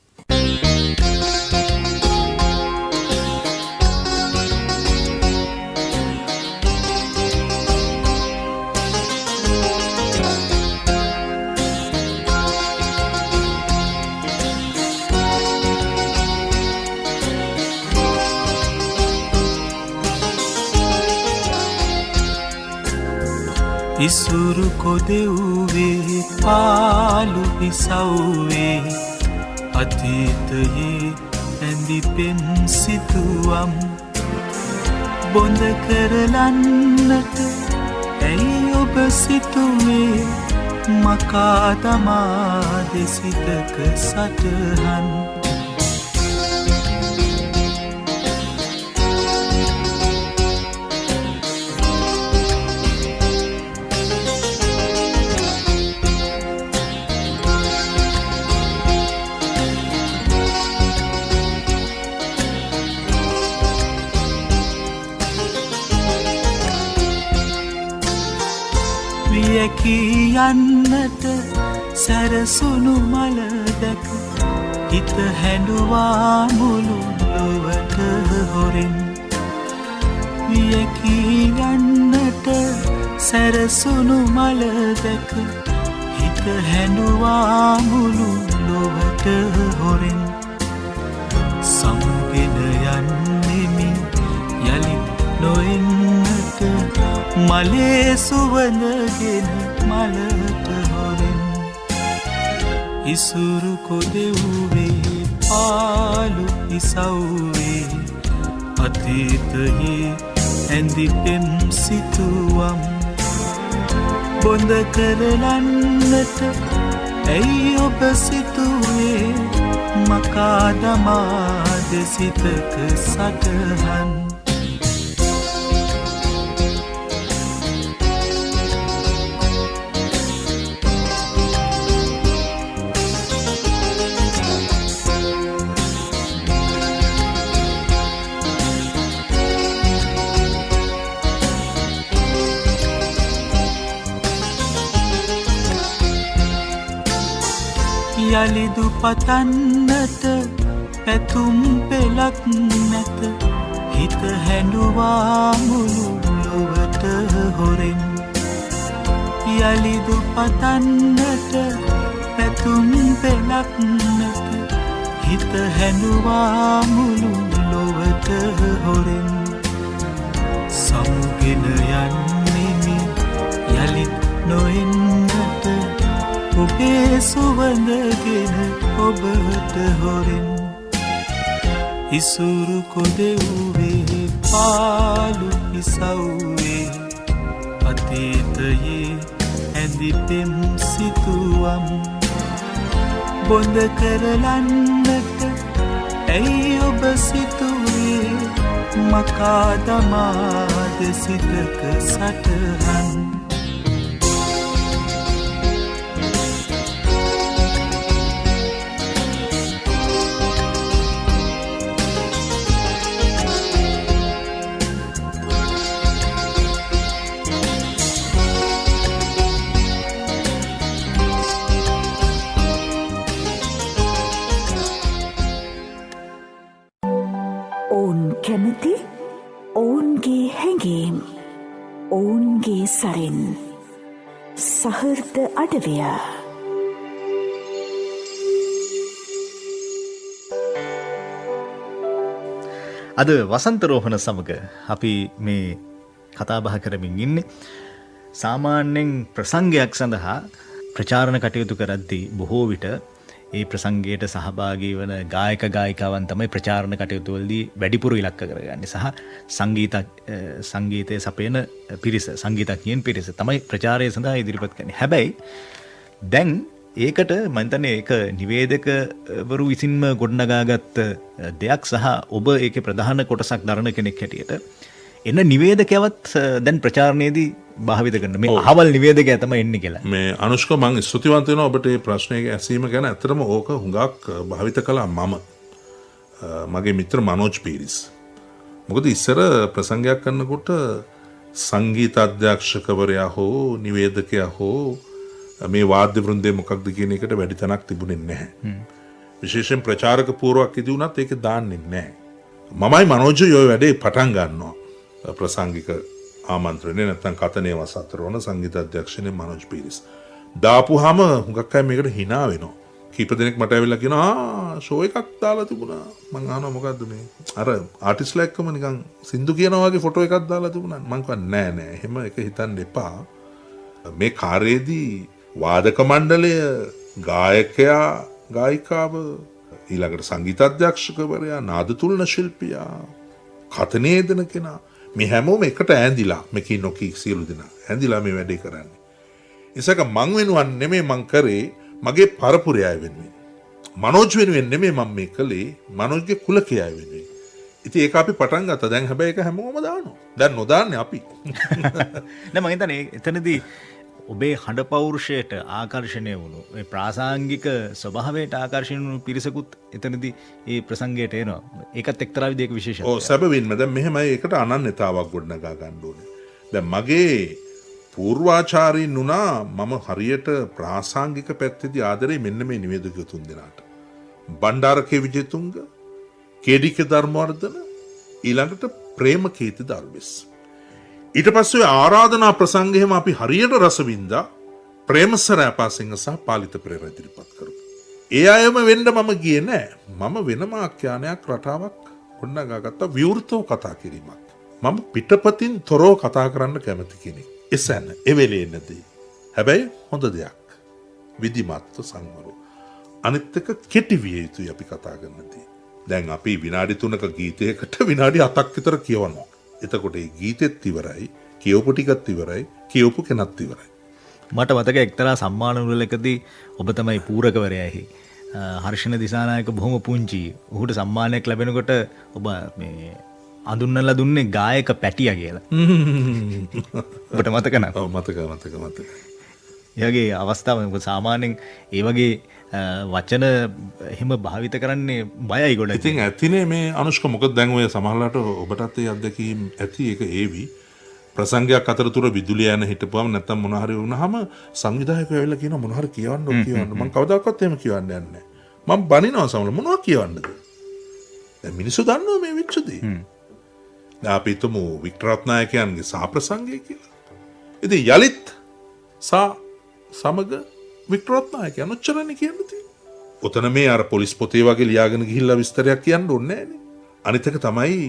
Speaker 9: ඉසුරු කොදෙව්වේ පාලු පිසව්වේ අතීතයේ ඇඳි පෙම් සිතුවම් බොඳ කරලන්නට ඇයි ඔබ සිතුවේ මකා තමා දෙසිතක සටහන් යන්නට සැරසුණු මල දැක හිත හැඬුවා මුළු ලොවට හොරෙන් වියකී යන්නට සැරසුණු මල දැක හිත හැඬුවා මුළු ලොවට හොරෙන් සමුගෙන යන්නෙමි යලි නොෙන්නට මලේ සුවඳගෙන මලට හොරෙන් ඉසුරු කොදෙව්වේ පාලු ඉසව්වේ අතීතයේ ඇඳි පෙම් සිතුවම් බොඳ කරලන්නට ඇයි ඔබ සිතුවේ මකා දමා දෙසිතක සටහන් යලිදු පතන්නට පැතුම් පෙලක් නැත හිත හැඬුවා මුළු ලොවට හොරෙන් යලිදු පතන්නට පැතුම් පෙලක් නැත හිත හැඬුවා මුළු ලොවට හොරෙන් සමුගෙන යන්නෙමි යලිත් නොෙන්නට ඔබේ සුවඳගෙන ඔබට හොරෙන් ඉසුරු කොදෙව්වේ පාලු ඉසව්වේ අතීතයේ ඇඳි පෙම් සිතුවම් බොඳ කරලන්නට ඇයි ඔබ සිතුවේ මකා දමාද සිතක සටහන්
Speaker 10: ඔවුන් කැමති ඔවුන්ගේ හැඟීම් ඔවුන්ගේ සරෙන් සහෘද අඩවිය
Speaker 4: අද වසන්තරෝහණ සමග අපි මේ කතාබහ කරමින් ඉන්නේ සාමාන්‍යයෙන් ප්‍රසංගයක් සඳහා ප්‍රචාරණ කටයුතු කරද්දී බොහෝ විට ඒ ප්‍රසංගයට සහභාගී වන ගායක ගායිකාවන් තමයි ප්‍රචාරණ කටයුතු වලදී වැඩිපුර ඉලක්ක කරගන්නේ සහ සංගීතයේ සපයන පිරිස සංගීතඥයන් පිරිස තමයි ප්‍රචාරය සඳහා ඉදිරිපත් කරන්නේ. හැබැයි දැන් ඒකට මම හිතන්නේ ඒක නිවේදකවරු විසින්ම ගොඩනගාගත් දෙයක් සහ ඔබ ඒකේ ප්‍රධාන කොටසක් දරන කෙනෙක් හැටියට එන නිවේදකයවත් දැන් ප්‍රචාරණයේදී භාවිත කරන මේ අහවල් නිවේදකයා තමයි එන්නේ කියලා.
Speaker 3: මේ අනුෂ්ක මම ස්තුතිවන්ත වෙනවා ඔබට මේ ප්‍රශ්නයක ඇසීම ගැන. ඇත්තටම ඕක හුඟක් භාවිත කළා මම. මගේ මිත්‍ර මනෝජ් පීරිස්. මොකද ඉස්සර ප්‍රසංගයක් කරනකොට සංගීත අධ්‍යක්ෂකවරයා හෝ නිවේදකයා හෝ මේ වාද්‍ය වෘන්දය මොකක්ද කියන එකට වැඩි තැනක් තිබුණේ නැහැ. විශේෂයෙන් ප්‍රචාරක පූර්වක් ඉදි වුණත් ඒක දාන්නේ නැහැ. මමයි මනෝජ් ඔය වැඩේ පටන් ගන්නවා. ප්‍රසංගික ආමන්ත්‍රණය නැත්නම් කතනේ වසතරවන සංගීත අධ්‍යක්ෂණය මනෝජ් පීරිස්. දාපුවාම හුඟක් අය මේකට hina වෙනවා. කීප දෙනෙක් මට ඇවිල්ලා කියනවා ෂෝ එකක් දාලා තිබුණා. මං අහනවා මොකද්ද මේ? අර ආටිස්ට්ලා එක්කම නිකන් සින්දු කියනවා වගේ ෆොටෝ එකක් දාලා තිබුණා. මං කිව්වා නෑ නෑ එහෙම එක හිතන්න එපා. මේ කාර්යයේදී වාදක මණ්ඩලය ගායකයා ගායිකාව ඊළඟට සංගීත අධ්‍යක්ෂකවරයා නාද තුලන ශිල්පියා කතනේ දෙන කෙනා මේ හැමෝම එකට ඇඳිලා මේකී නොකී සියලු දෙනා ඇඳිලා මේ වැඩේ කරන්නේ. ඒසක මං වෙනුවන් නෙමෙයි මං කරේ මගේ පරපුරයය වෙනුවෙන්. මනෝජ් වෙනුවෙන් නෙමෙයි මම මේ කළේ මනෝජ්ගේ කුලකයය වෙනුවෙන්. ඉතින් ඒක අපි පටන් ගත්තා. දැන් හැබැයි ඒක හැමෝම දානවා. දැන් නොදාන්නේ අපි.
Speaker 4: නෑ මම හිතන්නේ එතනදී ඔබේ හඬ පෞරුෂයට ආකර්ෂණය වුණු මේ ප්‍රාසංගික ස්වභාවයට ආකර්ෂණය වුණු පිරිසකුත් එතනදී ඒ ප්‍රසංගයට එනවා. ඒකත් එක්තරා විදිහක විශේෂයක්.
Speaker 3: ඔව් සැබවින්ම දැන් මෙහෙමයි ඒකට අනන්‍යතාවක් ගොඩනගා ගන්න ඕනේ. දැන් මගේ පූර්වාචාරීන් නුනා මම හරියට ප්‍රාසංගික පැත්තේදී ආදරේ මෙන්න මේ නිවේදකයෝ තුන් දෙනාට. බණ්ඩාරකේ විජේතුංග, කේඩික ධර්මවර්ධන, ඊළඟට ප්‍රේමකීර්ති දල්විස්. ඊට පස්සේ ආරාධනා ප්‍රසංගයේම අපි හරියට රස වින්දා ප්‍රේමසර අපසිංහ සහ පාලිත පෙරේරා ඉදිරිපත් කරමු. ඒ අයම වෙන්න මම ගියේ නෑ. මම වෙනම ආඛ්‍යානයක් රටාවක් ගොඩනගාගත්ත විවෘතව කතා කිරීමක්. මම පිටපතින් තොරව කතා කරන්න කැමති කෙනෙක්. එසැන එවෙලේ නැති. හැබැයි හොඳ දෙයක්. විධිමත්ව සංවරව. අනිත් එක කෙටි විය යුතුයි අපි කතා කරනදී. දැන් අපි විනාඩි 3ක ගීතයකට විනාඩි 7ක් විතර කියවනවා. එතකොට ඒ ගීතෙත් ඉවරයි, කියවපු ටිකත් ඉවරයි, කියවපු කෙනත් ඉවරයි.
Speaker 4: මට මතක එක්තරා සම්මාන උළෙලකදී ඔබ තමයි පූරකවරයාහි. හර්ෂණ දිසානායක බොහොම පුංචි. ඔහුට සම්මානයක් ලැබෙනකොට ඔබ මේ අඳුන්නලා දුන්නේ ගායක පැටියා කියලා. ඔබට මතක නේද?
Speaker 3: ඔව් මතක.
Speaker 4: එයාගේ අවස්ථාව මොකද සාමාන්‍යයෙන් ඒ වගේ වචන එහෙම භාවිත කරන්නේ බයයි ගොඩක්.
Speaker 3: ඉතින් ඇතිනේ මේ අනුෂ්ක මොකද දැන් ඔය සමහරලාට ඔබටත් ඒ අත්දැකීම් ඇති ඒක ඒවි. ප්‍රසංගයක් අතරතුර විදුලිය යන හිටපුවම නැත්තම් මොන හරි වුණාම සංවිධායකයෝ ඇවිල්ලා කියනවා මොන හරි කියවන්න මම කවදාකවත් එහෙම කියවන්න යන්නේ නැහැ. මම බනිනවා සමහරවිට මොනවා කියවන්නද? දැන් මිනිස්සු දන්නවා මේ වෙච්ච දේ. දැන් අපි හිතමු වික්ටර් රත්නායකයන්ගේ සාප්‍රසංගය කියලා. ඉතින් යලිත් සමග වික්ටර් රත්නායකයන් ඔච්චරනේ කියන්න තියෙන්නේ. ඔතන මේ අර පොලිස් පොතේ වගේ ලියාගෙන ගිහිල්ලා විස්තරයක් කියන්න ඕනේ නැහැනේ. අනිත් එක තමයි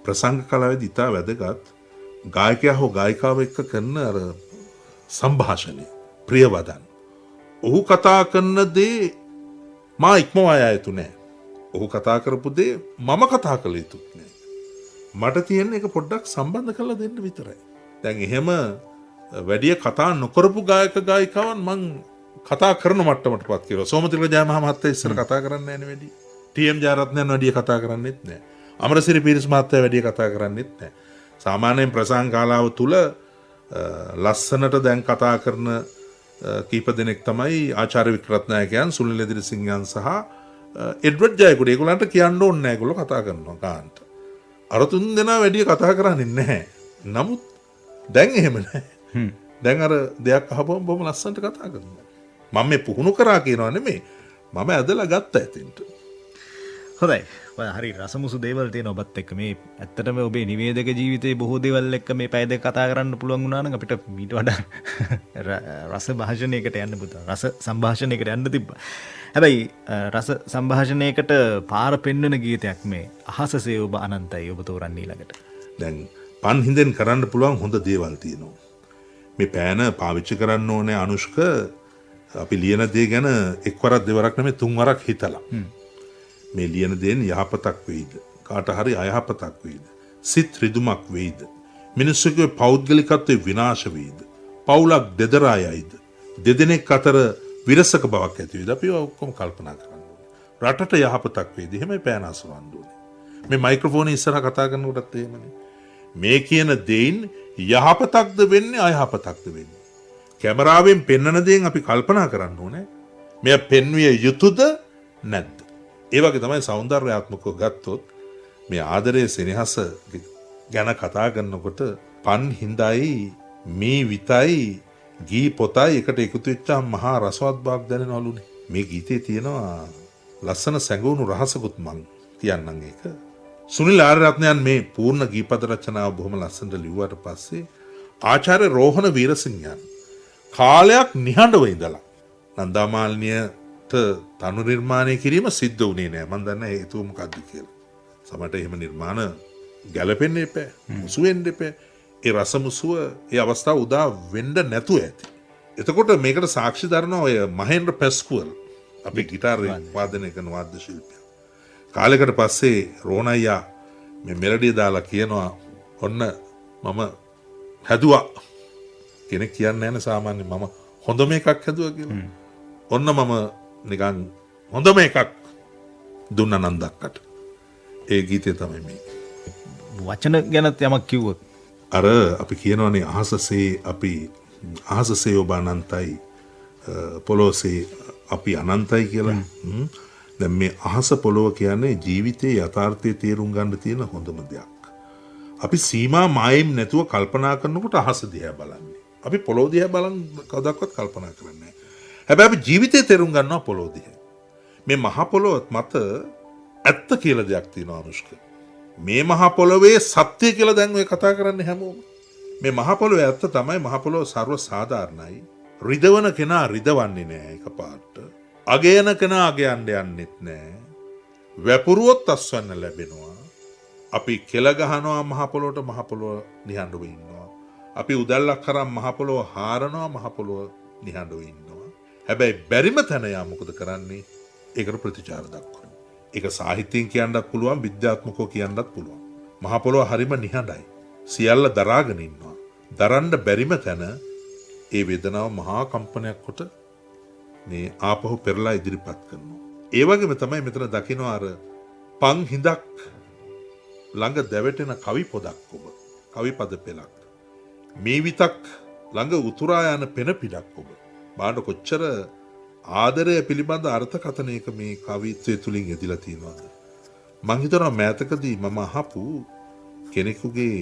Speaker 3: ප්‍රසංග කලාවේදී ඉතා වැදගත් ගායකයා හෝ ගායිකාව එක්ක කරන අර සංഭാෂණය ප්‍රියවදන්. ඔහු කතා කරන දේ මා ඉක්මවා යා යුතු නැහැ. ඔහු කතා කරපු දේ මම කතා කළ යුතුත් නැහැ. මට තියෙන එක පොඩ්ඩක් සම්බන්ධ කරලා දෙන්න විතරයි. දැන් එහෙම වැඩි කතා නොකරපු ගායක ගායිකාවන් මං කතා කරන මට්ටමටපත් කියලා. සෝමතිලක ජයමහා මහත්තයා ඉස්සර කතා කරන්නේ නැහැ නේ වැඩි. ටීඑම් ජයරත්නයන් වැඩි කතා කරන්නේත් නැහැ. අමරසිරි පීරිස් මහත්තයා වැඩි කතා කරන්නේත් නැහැ. සාමාන්‍යයෙන් ප්‍රසංග කාලාව තුල ලස්සනට දැන් කතා කරන කීප දෙනෙක් තමයි ආචාර්ය වික්‍රත්නායකයන්, සුනිල් එදිරිසිංහයන් සහ එඩ්වඩ් ජයකුඩ. ඒගොල්ලන්ට කියන්න ඕනේ නැහැ. ඒගොල්ලෝ කතා කරනවා කාන්ට. අර තුන් දෙනා වැඩි කතා කරන්නේ නැහැ. නමුත් දැන් එහෙම නැහැ. දැන් අර දෙයක් අහපුවම බොහොම ලස්සනට කතා කරනවා. මම මේ පුහුණු කරා කියනවා නෙමෙයි. මම ඇදලා ගත්තා එතෙන්ට.
Speaker 4: හොඳයි. හරි රසමුසු දේවල් තියෙන ඔබත් එක්ක මේ ඇත්තටම ඔබේ නිවේදක ජීවිතයේ බොහෝ දේවල් එක්ක මේ පැය දෙක කතා කරන්න පුළුවන් වුණා නම් අපිට මීට වඩා රස භාෂණයකට යන්න පුතා. රස සංഭാෂණයකට යන්න තිබ්බා. හැබැයි රස සංഭാෂණයකට පාර පෙන්වන ගීතයක් මේ අහසසේ ඔබ අනන්තයි ඔබ තෝරන්නේ ඊළඟට.
Speaker 3: දැන් පන් හිඳෙන් කරන්න පුළුවන් හොඳ දේවල් තියෙනවා. මේ පෑන පාවිච්චි කරන්න ඕනේ අනුෂ්ක අපි ලියන දේ ගැන එක්වරක් දෙවරක් නෙමෙයි තුන් වරක් හිතලා. මේ ලියන දේෙන් යහපතක් වෙයිද? කාට හරි අයහපතක් වෙයිද? සිත් රිදුමක් වෙයිද? මිනිස්සුගේ පෞද්ගලිකත්වයේ විනාශ වෙයිද? පවුලක් දෙදරායයිද? දෙදෙනෙක් අතර විරසක බවක් ඇති වෙයිද? අපි ඔක්කොම කල්පනා කරන්න ඕනේ. රටට යහපතක් වෙයිද? එහෙමයි පෑන අසවන්න ඕනේ. මේ මයික්‍රොෆෝනේ ඉස්සරහ කතා කරනකොටත් එහෙමනේ. මේ කියන දෙයින් යහපතක්ද වෙන්නේ අයහපතක්ද වෙන්නේ? කැමරාවෙන් පෙන්වන දේෙන් අපි කල්පනා කරන්න ඕනේ. මෙය පෙන්විය යුතුද නැද්ද? ඒ වගේ තමයි సౌందర్యාත්මකව ගත්තොත් මේ ආදරයේ සෙනෙහස ගැන කතා කරනකොට පන් හිඳයි මේ විතයි ගී පොතයි එකට එකතු වෙච්චාම මහා රසවත් බවක් දැනෙනවලුනේ. මේ ගීතේ තියෙනවා ලස්සන සැඟවුණු රහසකුත් මං කියන්නම් ඒක. සුනිල් ආරරත්නයන් මේ පූර්ණ ගීපද රචනාව බොහොම ලස්සනට ලිව්වට පස්සේ ආචාර්ය රෝහණ වීරසිංහයන් කාලයක් නිහඬව ඉඳලා නන්දාමාලිනියට තනු නිර්මාණය කිරීම සිද්ධ වුණේ නෑ. මම දන්නේ හේතුව මොකක්ද කියලා. සමහරට එහෙම නිර්මාණ ගැලපෙන්න එපා. මුසු වෙන්න එපා. ඒ රසමුසුව ඒ අවස්ථාව උදා වෙන්න නැතුව ඇති. එතකොට මේකට සාක්ෂි දරනවා ඔය මහේන්ද්‍ර පැස්කුවල් අපි ගිටාර් වාදනය කරන වාද්‍ය ශිල්පියා. කාලයකට පස්සේ රෝණයියා මේ මෙලඩිය දාලා කියනවා ඔන්න මම හැදුවා. කෙනෙක් කියන්නේ නැහැ සාමාන්‍ය මම හොඳම එකක් හැදුවා කියලා. ඔන්න මම නිකන් හොඳම එකක් දුන්න නන්දක්කට. ඒ ගීතය තමයි මේ.
Speaker 4: වචන ගැනත් යමක් කිව්වොත්
Speaker 3: අර අපි කියනවානේ අහසසේ ඔබ අනන්තයි පොළොසේ අපි අනන්තයි කියලා. දැන් මේ අහස පොළොව කියන්නේ ජීවිතයේ යථාර්ථයේ තේරුම් ගන්න තියෙන හොඳම දෙයක්. අපි සීමා මායිම් නැතුව කල්පනා කරනකොට අහස දිහා බලන්නේ. අපි පොළොව දිහා බලන් කවදාවත් කල්පනා කරන්නේ නැහැ. හැබැයි අපි ජීවිතේ තේරුම් ගන්නවා පොළොව දිහා. මේ මහ පොළොව මත ඇත්ත කියලා දෙයක් තියෙනවා අනුෂ්ක. මේ මහ පොළොවේ සත්‍ය කියලා දැන් ඔය කතා කරන්නේ හැමෝම. මේ මහ පොළොවේ ඇත්ත තමයි මහ පොළොව ਸਰව සාධාරණයි. රිදවන කෙනා රිදවන්නේ නැහැ එකපාරට. අගයන කෙනා අගයන්න යන්නෙත් නැහැ. වැපුරුවොත් අස්වන්න ලැබෙනවා. අපි කෙල ගහනවා මහ පොළොවට මහ පොළොව නිහඬව ඉන්නවා. අපි උදැල්ලක් කරන් මහ පොළොව හාරනවා මහ පොළොව නිහඬව ඉන්නවා. හැබැයි බැරිම තැන යා මොකද කරන්නේ? ඒකට ප්‍රතිචාර දක්වනවා. ඒක සාහිත්‍යයෙන් කියන්නත් පුළුවන් විද්‍යාත්මකව කියන්නත් පුළුවන්. මහ පොළොව හරිම නිහඬයි. සියල්ල දරාගෙන ඉන්නවා. දරන්න බැරිම තැන ඒ වේදනාව මහා කම්පනයක් කොට මේ ආපහු පෙරලා ඉදිරිපත් කරනවා. ඒ වගේම තමයි මෙතන දකින්න අර පන් හිඳක් ළඟ දැවටෙන කවි පොදක් ඔබ. කවි පද පෙළක්. මේ විතක් ළඟ උතුරා යන පෙන පිටක් ඔබ. බාන්න කොච්චර ආදරය පිළිබඳ අර්ථකථනයක මේ කවිත්වය තුලින් යෙදিলা තියෙනවද? මං හිතනවා මෑතකදී මම අහපු කෙනෙකුගේ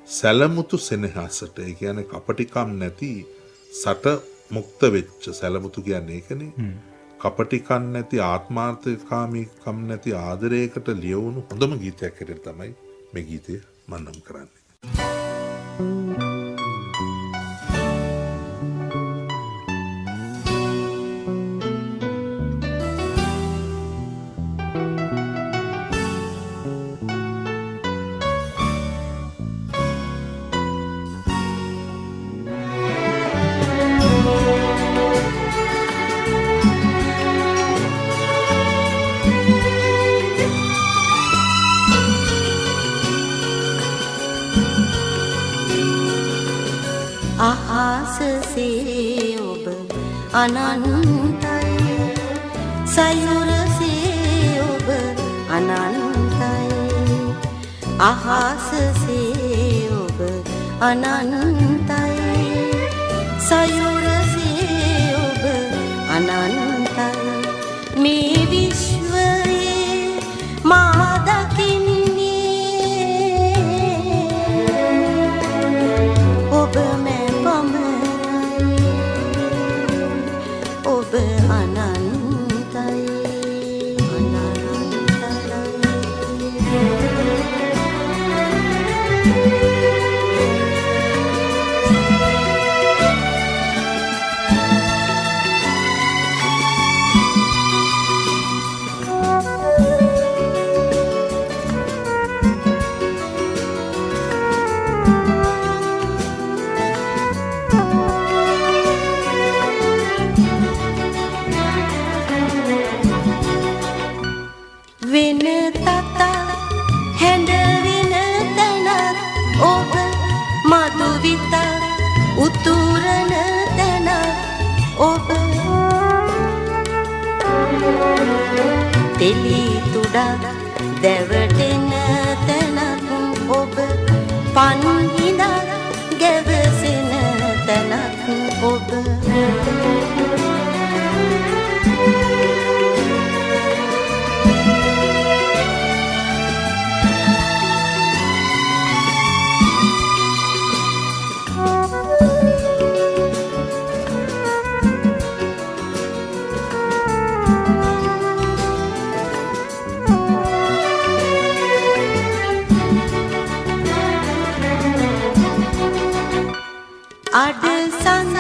Speaker 3: සැලමුතු සෙනෙහසට, ඒ කියන්නේ කපටිකම් නැති සට මුක්ත වෙච්ච සැලමුතු කියන්නේ ඒකනේ. කපටිකම් නැති ආත්මාර්ථකාමීකම් නැති ආදරයකට ලියවුණු හොඳම ගීතයක් හැටියට තමයි මේ ගීතය මම නම් කරන්නේ.
Speaker 8: අහසසේ ඔබ අනන්තයි සයුරසේ ඔබ අනන්තයි අහසසේ ඔබ අනන්තයි සයුරසේ ඔබ අනන්තයි මේ විශ්වයේ මා දකින්නේ ඔබ උතුරන තැන ඔබ තෙලි තුඩා දැවටෙන තැනක් ඔබ පන්හිඳා ගැවසෙන තැනක් ඔබ අඩ සඳ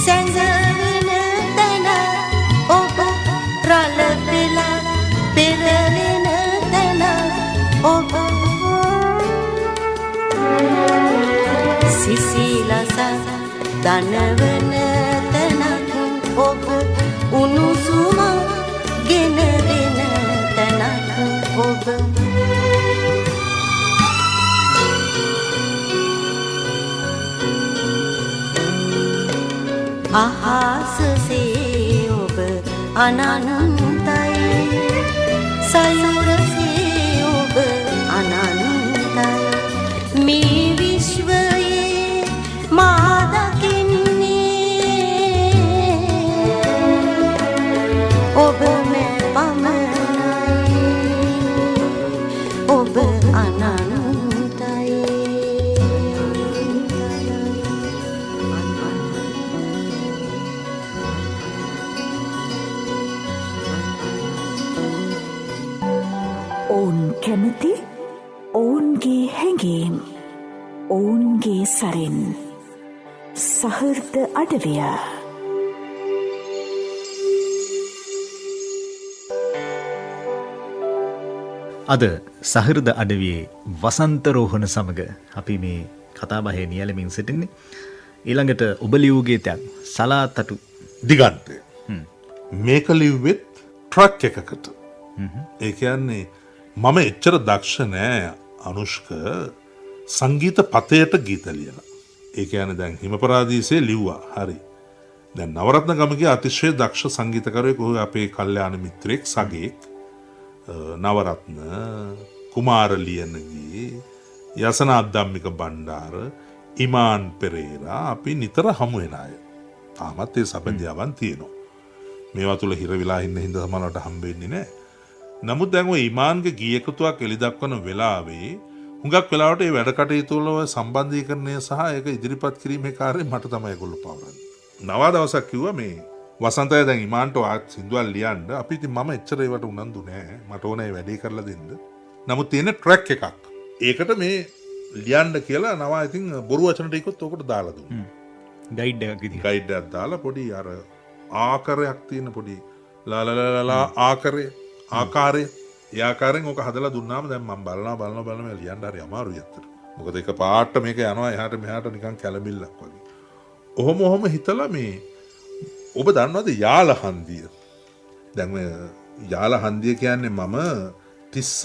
Speaker 8: සැඟවෙන තැන ඔබ රළ පෙළ පෙරලෙන තැන ඔබ සිසිලස දනවන තැනක් ඔබ උණුසුම ගෙන දෙන තැනක් ඔබ අහසසේ ඔබ අනන්තයි සයුරසේ ඔබ අනන්තයි මේ විශ්වයේ මා දකින්නේ ඔබ මේ පමණයි ඔබ අනන්තයි
Speaker 10: ඔවුන් කැමති ඔවුන්ගේ හැඟීම් ඔවුන්ගේ සරෙන් සහෘද අඩවිය
Speaker 4: අද සහෘද අඩවියේ වසන්ත රෝහණ සමග අපි මේ කතාබහේ නියැලමින් සිටින්නේ. ඊළඟට ඔබ ලියූ ගීතයක් සලාතටු
Speaker 3: දිගන්තය. මේක ලිව්වෙත් ට්‍රක් එකකට. ඒ කියන්නේ මම එච්චර දක්ෂ නෑ අනුෂ්ක සංගීත පතයට ගීත ලියලා. ඒ කියන්නේ දැන් හිමපරාදීසේ ලිව්වා. හරි. දැන් නවරත්න ගමගේ අතිශය දක්ෂ සංගීතකරුවෙකු අපේ කල්යාණ මිත්‍රෙක් සගේක් නවරත්න කුමාර ලියනගේ යසන අද්දම්මික බණ්ඩාර ඉමාන් පෙරේරා අපි නිතර හමු වෙන අය. තාමත් ඒ සබඳියාවන් තියෙනවා. මේවා තුල හිර වෙලා ඉන්න හින්දා සමහරවට හම්බෙන්නේ නැහැ. නමුත් දැන් ඔය ඉමාන්ගේ ගීයකතුවක් එලි දක්වන වෙලාවේ හුඟක් වෙලාවට මේ වැඩ කටයුතු වල සම්බන්ධීකරණය සහ ඒක ඉදිරිපත් කිරීමේ කාර්යය මට තමයි ඒගොල්ලෝ පවරන්නේ. නව දවසක් කිව්වා මේ වසන්තය දැන් ඉමාන්ට සින්දුවල් ලියන්න. අපි ඉතින් මම එච්චර ඒවට උනන්දු නෑ. මට ඕනේ වැඩේ කරලා දෙන්න. නමුත් තියෙන ට්‍රැක් එකක්. ඒකට මේ ලියන්න කියලා නවා ඉතින් බොරු වචන ටිකත් ඔකට දාලා දුන්නා.
Speaker 4: ගයිඩ් එකක් විදිහට.
Speaker 3: ගයිඩ් එකක් දාලා පොඩි අර ආකාරයක් තියෙන පොඩි ලාලාලාලා ආකාරය ඒ ආකාරයෙන් ඔක හදලා දුන්නාම දැන් මම බලනවා ලියන්න හරි අමාරුයි අත්තට. මොකද එක පාට මේක යනවා එහාට මෙහාට නිකන් කැළඹිල්ලක් වගේ. ඔහොම හිතලා මේ ඔබ දන්නවද යාල හන්දිය? දැන් මේ යාල හන්දිය කියන්නේ මම තිස්ස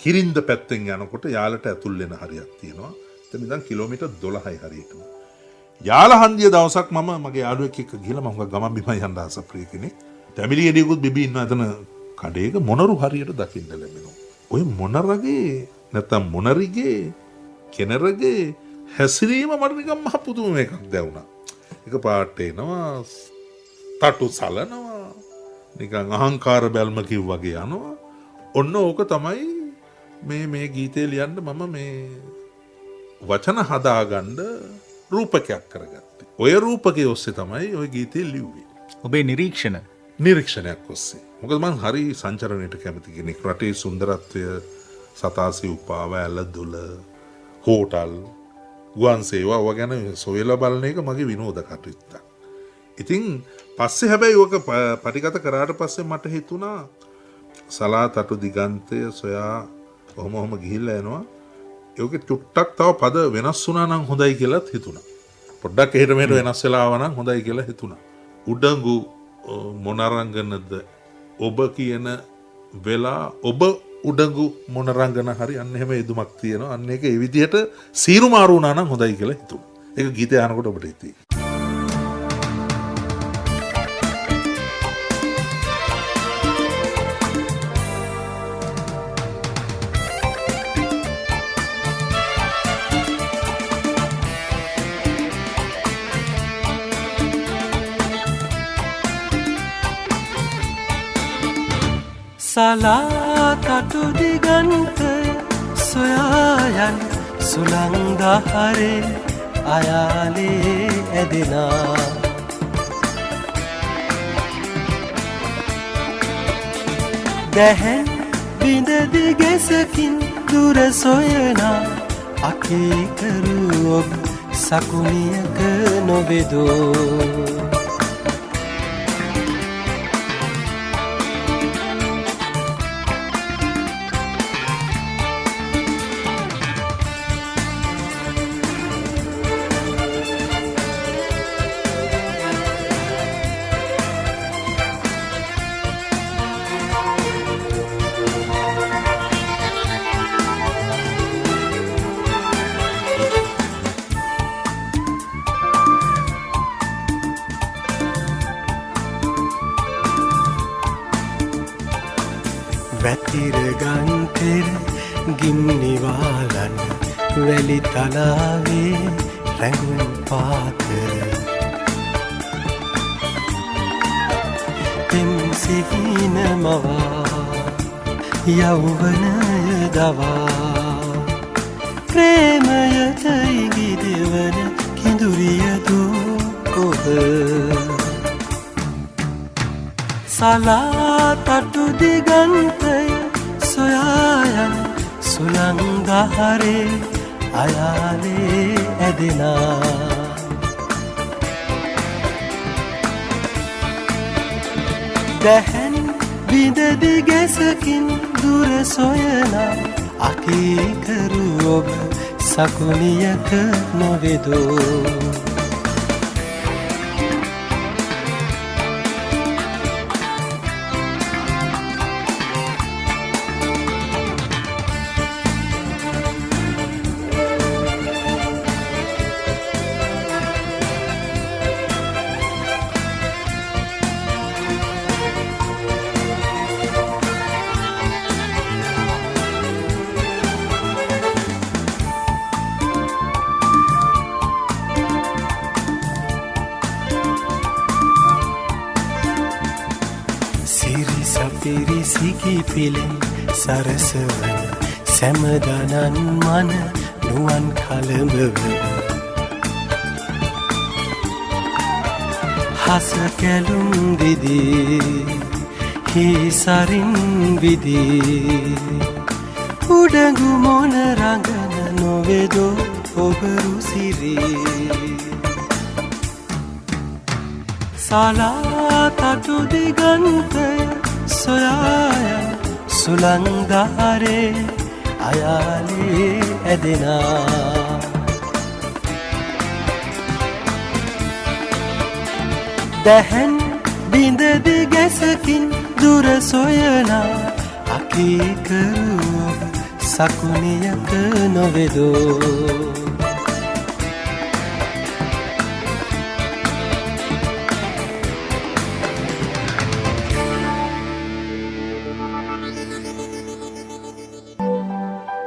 Speaker 3: කිරින්ද පැත්තෙන් යනකොට යාලට ඇතුල් වෙන හරියක් තියෙනවා. එතන ඉඳන් කිලෝමීටර් 12යි හරියටම. යාල හන්දිය දවසක් මම මගේ යාළුවෙක් එක්ක ගිහලා මම ගමන් බිමන් යන්න ආසප්‍රිය කෙනෙක්. ටැමිලි ගෙඩියකුත් බිබී ඉන්නවා එතන කඩේක මොනරු හරියට දකින්න ලැබෙනවා. ඔය මොනරගේ නැත්තම් මොනරිගේ කෙනරගේ හැසිරීම මට නිකන් මහ පුදුම එකක් දැවුණා. එක පාට එනවා තටු සලනවා නිකන් අහංකාර බැල්ම කිව් වගේ යනවා. ඔන්න ඕක තමයි මේ ගීතේ ලියන්න මම මේ වචන හදාගන්න රූපකයක් කරගත්තේ. ඔය රූපකයේ ඔස්සේ තමයි ඔය ගීතේ ලිව්වේ.
Speaker 4: ඔබේ නිරීක්ෂණයක්
Speaker 3: ඔස්සේ. මොකද මං හරි සංචරණයට කැමති කෙනෙක්. රටේ සුන්දරත්වය, සතාසි උපාව, ඇලදොල, හෝටල්, ගුවන් සේවා ඔය ගැන සොයලා බලන එක මගේ විනෝද කටයුත්තක්. ඉතින් පස්සේ හැබැයි ඔක පටිගත කරාට පස්සේ මට හිතුණා සලා තටු දිගන්තය සොයා ඔහොම ගිහිල්ලා එනවා. ඒකේ චුට්ටක් තව පද වෙනස් වුණා නම් හොඳයි කියලාත් හිතුණා. පොඩ්ඩක් එහෙට මෙහෙට වෙනස් වෙලා ආවා නම් හොඳයි කියලා හිතුණා. උඩඟු මොනරංගනද ඔබ කියන වෙලා ඔබ උඩඟු මොනරංගන හරි අන්න එහෙම යෙදුමක් තියෙනවා. අන්න ඒක ඒ විදිහට සීරු මාරු වුණා නම් හොඳයි කියලා හිතුණා. ඒක ගීතය අහනකොට ඔබට හිතේ.
Speaker 7: සලා තටු දිගන්තය සොයායන් සුළංගහරේ අයාලේ ඇදෙනා දැහැන් බිඳදිගෙසකින් දුර සොයනා අකීකරු ඔබ සකුනියක නොබෙදෝ වැතිරගන්තෙර ගිම්නිවාලන් වැලි තලාවේ රැඟුම් පාකර පෙම් සිහින මවා යෞවනය දවා ප්‍රේමයට ඉගිදෙවන කිඳුරියදෝ ඔබ සලා තටු දිගන්තය සොයායන් සුළංගහරේ අයාලේ ඇදෙනා දැහැන් බිඳදිගෙසකින් දුර සොයනා අකීකරු ඔබ සකුනියක නොවෙදෝ පිරිසිකි පිලෙන් සරසවන සැමදනන් මන නුවන් කළඹව හස කැලුම් දිදී හිසරින් විදී උඩඟු මොන රඟන නොවෙදෝ ඔබ රුසිරී සලාතටු දිගන්තය සොයායන සුළංදාරේ අයාලේ ඇදෙනා දැහැන් බිඳදි ගැසකින් දුර සොයලා අකීකරුව සකුනියක නොවෙදෝ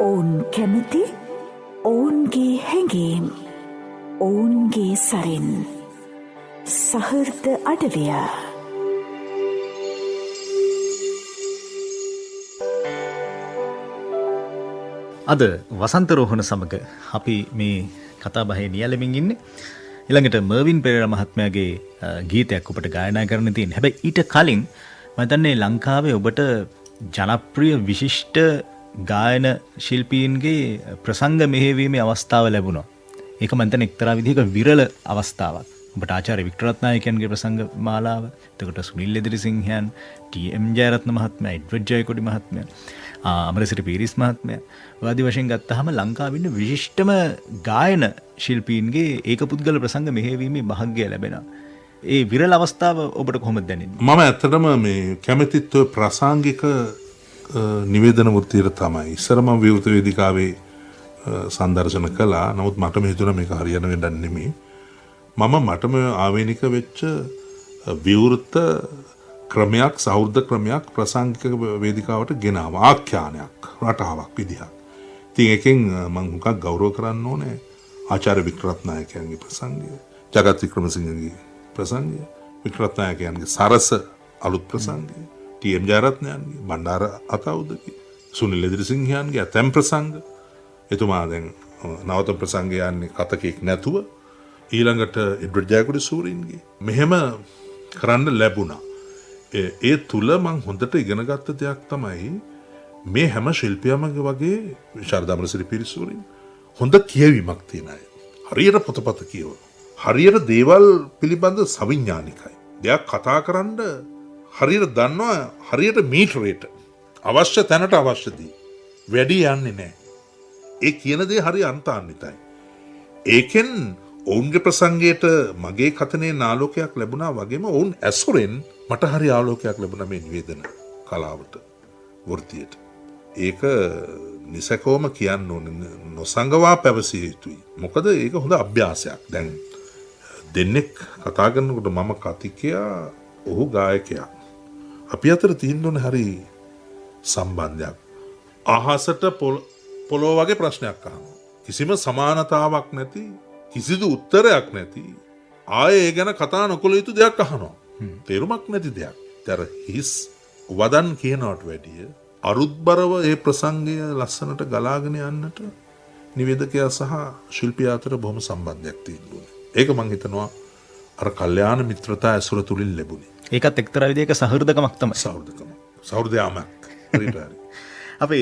Speaker 10: ඔවුන් කැමති ඔවුන්ගේ හැඟීම් ඔවුන්ගේ සරින් සහෘද අඩවිය
Speaker 4: අද වසන්තරෝහණ සමඟ අපි මේ කතාබහේ නියැලෙමින් ඉන්නේ. ඊළඟට මර්වින් පෙරේරා මහත්මයාගේ ගීතයක් ඔබට ගායනා කරන්න තියෙන. හැබැයි ඊට කලින් මම හිතන්නේ ලංකාවේ ඔබට ජනප්‍රිය විශිෂ්ට ගායන ශිල්පීන්ගේ ප්‍රසංග මෙහෙයවීමේ අවස්ථාව ලැබුණා. ඒක මම හිතන්නේ එක්තරා විදිහක විරල අවස්ථාවක්. ඔබට ආචාර්ය වික්ටර් රත්නායකයන්ගේ ප්‍රසංග මාලාව, එතකොට සුනිල් එදිරිසිංහයන්, ටී.එම්. ජයරත්න මහත්මයා, එඩ්වඩ් ජයකොඩි මහත්මයා, අමරසිරි පීරිස් මහත්මයා ආදී වශයෙන් ගත්තාම ලංකාවේ ඉන්න විශිෂ්ටම ගායන ශිල්පීන්ගේ ඒකපුද්ගල ප්‍රසංග මෙහෙයවීමේ භාග්‍යය ලැබෙනවා. ඒ විරල අවස්ථාව ඔබට කොහොමද දැනෙන්නේ?
Speaker 3: මම ඇත්තටම මේ කැමතිත්ව ප්‍රසංගික නිවේදන වෘත්තියට තමයි. ඉස්සර මම විවෘත වේදිකාවේ සංදර්ශන කළා. නමුත් මටම හිතුණා මේක හරියන වෙන්නේ නෙමෙයි. මටම ආවේනික වෙච්ච විවෘත ක්‍රමයක්, සෞර්ධ ක්‍රමයක් ප්‍රසංගික වේදිකාවට ගෙනාව. ආඛ්‍යානයක්, රටාවක් විදිහක්. ඉතින් එකෙන් මම හුඟක් ගෞරව කරන්න ඕනේ ආචාර්ය වික්ටර් රත්නායකයන්ගේ ප්‍රසංගය, ජගත් වික්‍රමසිංහගේ ප්‍රසංගය, වික්ටර් රත්නායකයන්ගේ සරස අලුත් ප්‍රසංගය, ටී.එම්. ජයරත්නයන්ගේ බණ්ඩාර අතවුදගේ, සුනිල් එදිරිසිංහයන්ගේ ඇතැම් ප්‍රසංග, එතුමා දැන් නවතම ප්‍රසංගය යන්නේ කතකෙක් නැතුව, ඊළඟට එඩ්වඩ් ජයකොඩි සූරීන්ගේ මෙහෙම කරන්න ලැබුණා. ඒ තුල මං හොඳට ඉගෙන ගත්ත දෙයක් තමයි මේ හැම ශිල්පියාමගේ වගේ විශාරද අමරසිරි පීරිස් සූරීන් හොඳ කියවීමක් තියෙන අය. හරියට පොතපත කියවන. හරියට දේවල් පිළිබඳ සවිඥානිකයි. දෙයක් කතා කරන්න හරියට දන්නවා, හරියට මීටරේට අවශ්‍ය තැනට අවශ්‍යදී වැඩි යන්නේ නැහැ. ඒ කියන දේ හරි අන්තාන්විතයි. ඒකෙන් ඔවුන්ගේ ප්‍රසංගයට මගේ කතනේ නාලෝකයක් ලැබුණා වගේම ඔවුන් ඇසුරෙන් මට හරි ආලෝකයක් ලැබුණා මේ නිවේදන කලාවට, වෘත්තියට. ඒක නිසකවම කියන්න ඕනේ, නොසංගවා පැවසිය යුතුයි. මොකද ඒක හොඳ අභ්‍යාසයක්. දැන් දෙන්නෙක් කතා කරනකොට මම කතිකයා, ඔහු ගායකයා. අපි අතර තියෙන්න ඕනේ හරි සම්බන්ධයක්. අහසට පොළොව වගේ ප්‍රශ්නයක් අහනවා. කිසිම සමානතාවක් නැති, කිසිදු උත්තරයක් නැති, ආයේ ඒ ගැන කතා නොකළ යුතු දෙයක් අහනවා. තේරුමක් නැති දෙයක්. ඒතර හිස් වදන් කියනවට වැඩිය අරුත්බරව ඒ ප්‍රසංගය ලස්සනට ගලාගෙන යන්නට නිවේදකයා සහ ශිල්පියා අතර බොහොම සම්බන්ධයක් තියෙනවා. ඒක මම හිතනවා අර කල්යාණ මිත්‍රතා ඇසුර තුලින් ලැබුණේ.
Speaker 4: ඒකත් එක්තරා විදිහක සහෘදකමක් තමයි.
Speaker 3: සහෘදයාමක්. හරියට.
Speaker 4: අපි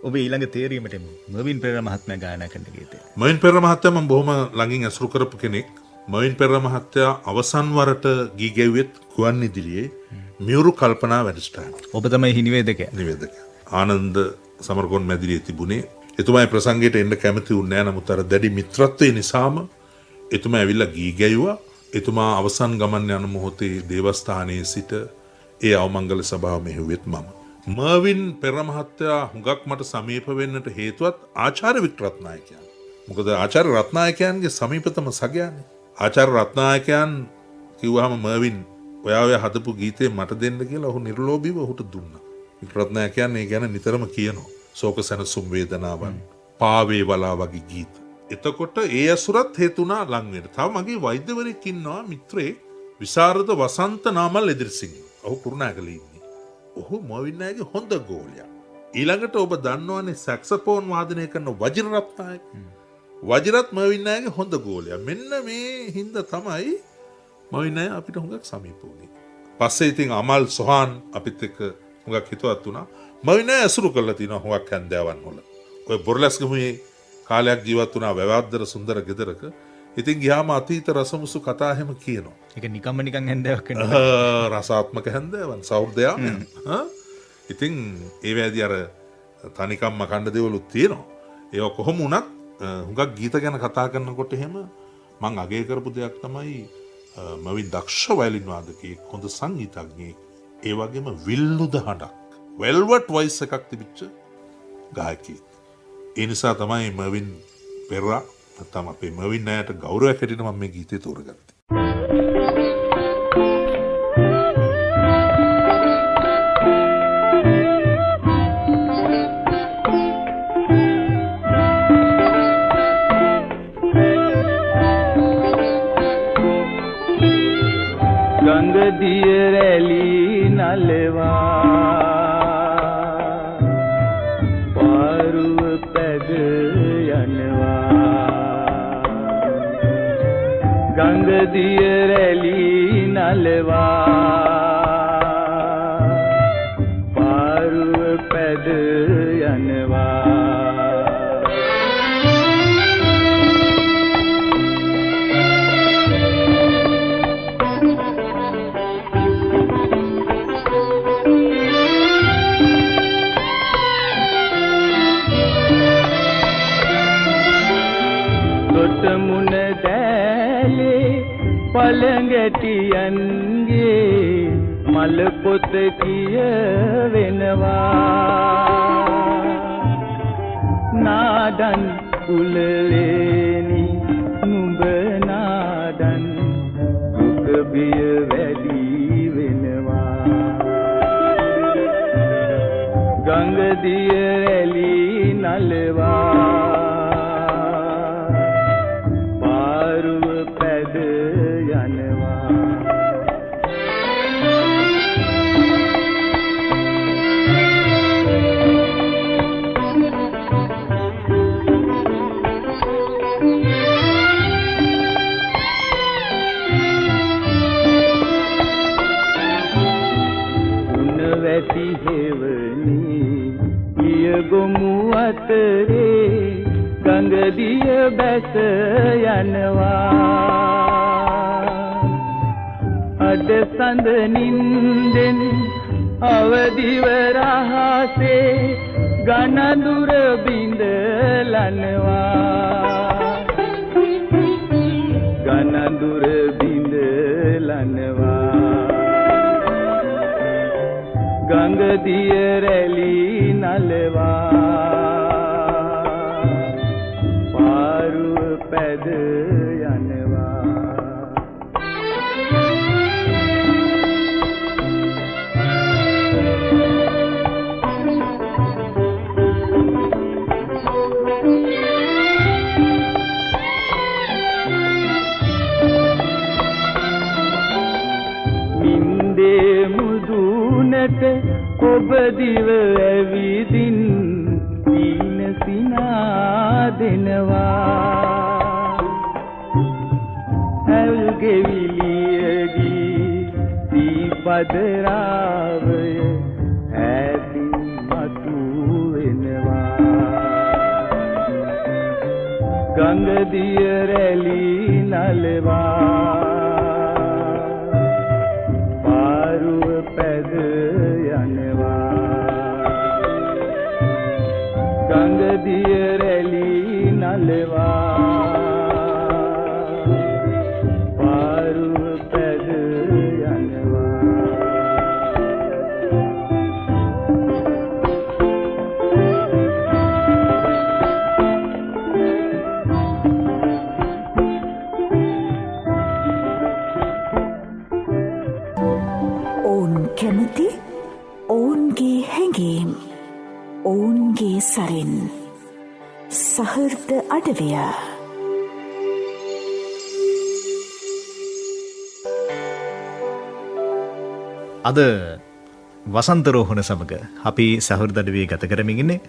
Speaker 4: ඔබ ඊළඟ තේරීමට මර්වින් පෙරේරා මහත්මයා ගායනා කරන ගීතය.
Speaker 3: මර්වින් පෙරේරා මහත්තයා මම බොහොම ළඟින් ඇසුරු කරපු කෙනෙක්. මර්වින් පෙරේරා මහත්තයා අවසන් වරට ගී ගැව්වෙත් ගුවන් විදුලියේ මියුරු කල්පනා වැඩසටහන.
Speaker 4: ඔබ තමයි නිවේදකයා.
Speaker 3: නිවේදකයා. ආනන්ද සමරගොන් මැදිරියේ තිබුණේ. එතුමා ප්‍රසංගයට එන්න කැමති වුණේ නැහැ. නමුත් අර දැඩි මිත්‍රත්වයේ නිසාම එතුමා ඇවිල්ලා ගී ගැයුවා. එතුමා අවසන් ගමන් යන මොහොතේ දේවස්ථානයේ සිට ඒ අවමංගල සභාව මෙහෙව්වෙත් මම. මර්වින් පෙරේරා මහත්තයා හුඟක් මට සමීප වෙන්නට හේතුවත් ආචාර්ය වික්ටර් රත්නායකයන්. මොකද ආචාර්ය රත්නායකයන්ගේ සමීපතම සගයානේ. ආචාර්ය රත්නායකයන් කිව්වහම මර්වින් ඔයා ඔය හදපු ගීතේ මට දෙන්න කියලා ඔහු නිර්ලෝභීව ඔහුට දුන්නා. වික්ටර් රත්නායකයන් ඒ ගැන නිතරම කියනවා. ශෝක සැනසුම් වේදනාවන්, පාවේ වලා වගේ ගීත. එතකොට ඒ ඇසුරත් හේතුණා ලං වෙන්න. තව මගේ වෛද්‍යවරයෙක් ඉන්නවා මිත්‍රයෙක්, විශාරද වසන්ත නාමල් එදිරිසිංහ. ඔහු කුරුණෑගල ඉන්නේ. ඔහු මර්වින් නායකගේ හොඳ ගෝලයා. ඊළඟට ඔබ දන්නවනේ සැක්සෆෝන් වාදනය කරන වජිරරත් නායක. වජිරත් මර්වින් නායකගේ හොඳ ගෝලයා. මෙන්න මේ හින්දා තමයි මර්වින් නායක අපිට හුඟක් සමීප වුණේ. පස්සේ ඉතින් අමල් සොහාන් අපිත් එක්ක හුඟක් හිතවත් වුණා. මර්වින් නායක ඇසුරු කරලා තිනවා හුඟක් හැන්දෑවන් වල. ඔය බොරලැස්ගමුවේ කාලයක් ජීවත් වුණා වැවද්දර සුන්දර ගෙදරක. ඉතින් ගියාම අතීත රසමුසු කතා හැම කියනවා.
Speaker 4: ඒක නිකම්ම නිකන් හැන්දෑවක් වෙනවා.
Speaker 3: රසාත්මක හැන්දෑවන් සෞර්දයාමයන්. ඉතින් ඒ වැදී අර තනිකම්ම කණ්ඩ දේවලුත් තියෙනවා. ඒක කොහොම වුණත් හුඟක් ගීත ගැන කතා කරනකොට එහෙම මං අගය කරපු දෙයක් තමයි මවින් දක්ෂ වයලින් වාදකයෙක්, හොඳ සංගීතඥයෙක්, ඒ වගේම විල්ලුද හඬක්, වෙල්වට් වොයිස් එකක් තිබිච්ච ගායකයෙක්. ඒ නිසා තමයි මවින් පෙරා නැත්නම් අපේ මවින් අයට ගෞරවයක් හැටියට මම මේ ගීතය තෝරගත්තේ.
Speaker 9: ගංගදිය රැලි නලවා පාරුව පැද යනවා. ගංගදිය රැලි නලවා පාරුව පැද යනවා. මුණ දැලේ පළඟැටියන්ගේ මල පොත කියවෙනවා. නාඩන් කුලලේනි නුඹ නාඩන් දුක බිය වැඩි වෙනවා. ගංගදිය රැලි නලවා ගොමු අතරේ ගංගදිය බැස යනවා. අද සඳ නින්දෙන් අවදිව රහසේ ගනඳුර බිඳලනවා. ගනඳුර බිඳලනවා. ගංගදිය රැලි නලවා පාරුව පැද යනවා. නින්දේ මුදුනට ඔබ දිව ඇවිදින් දීන සිනා දෙනවා. හැල් ගෙවිලියදී දීපද රාවය ඈතින් මතු වෙනවා. ගංගදිය රැලි නලවා පාරුව පැද ගංගදිය රැලි නලවා පාරුව පැද යනවා.
Speaker 10: ඔවුන් කැමති ඔවුන්ගේ හැඟීම් ඔවුන්ගේ සරින් සහෘද අඩවිය.
Speaker 4: අද වසන්තරෝහණ සමඟ අපි සහෘදඩවේ ගත කරමින්නේ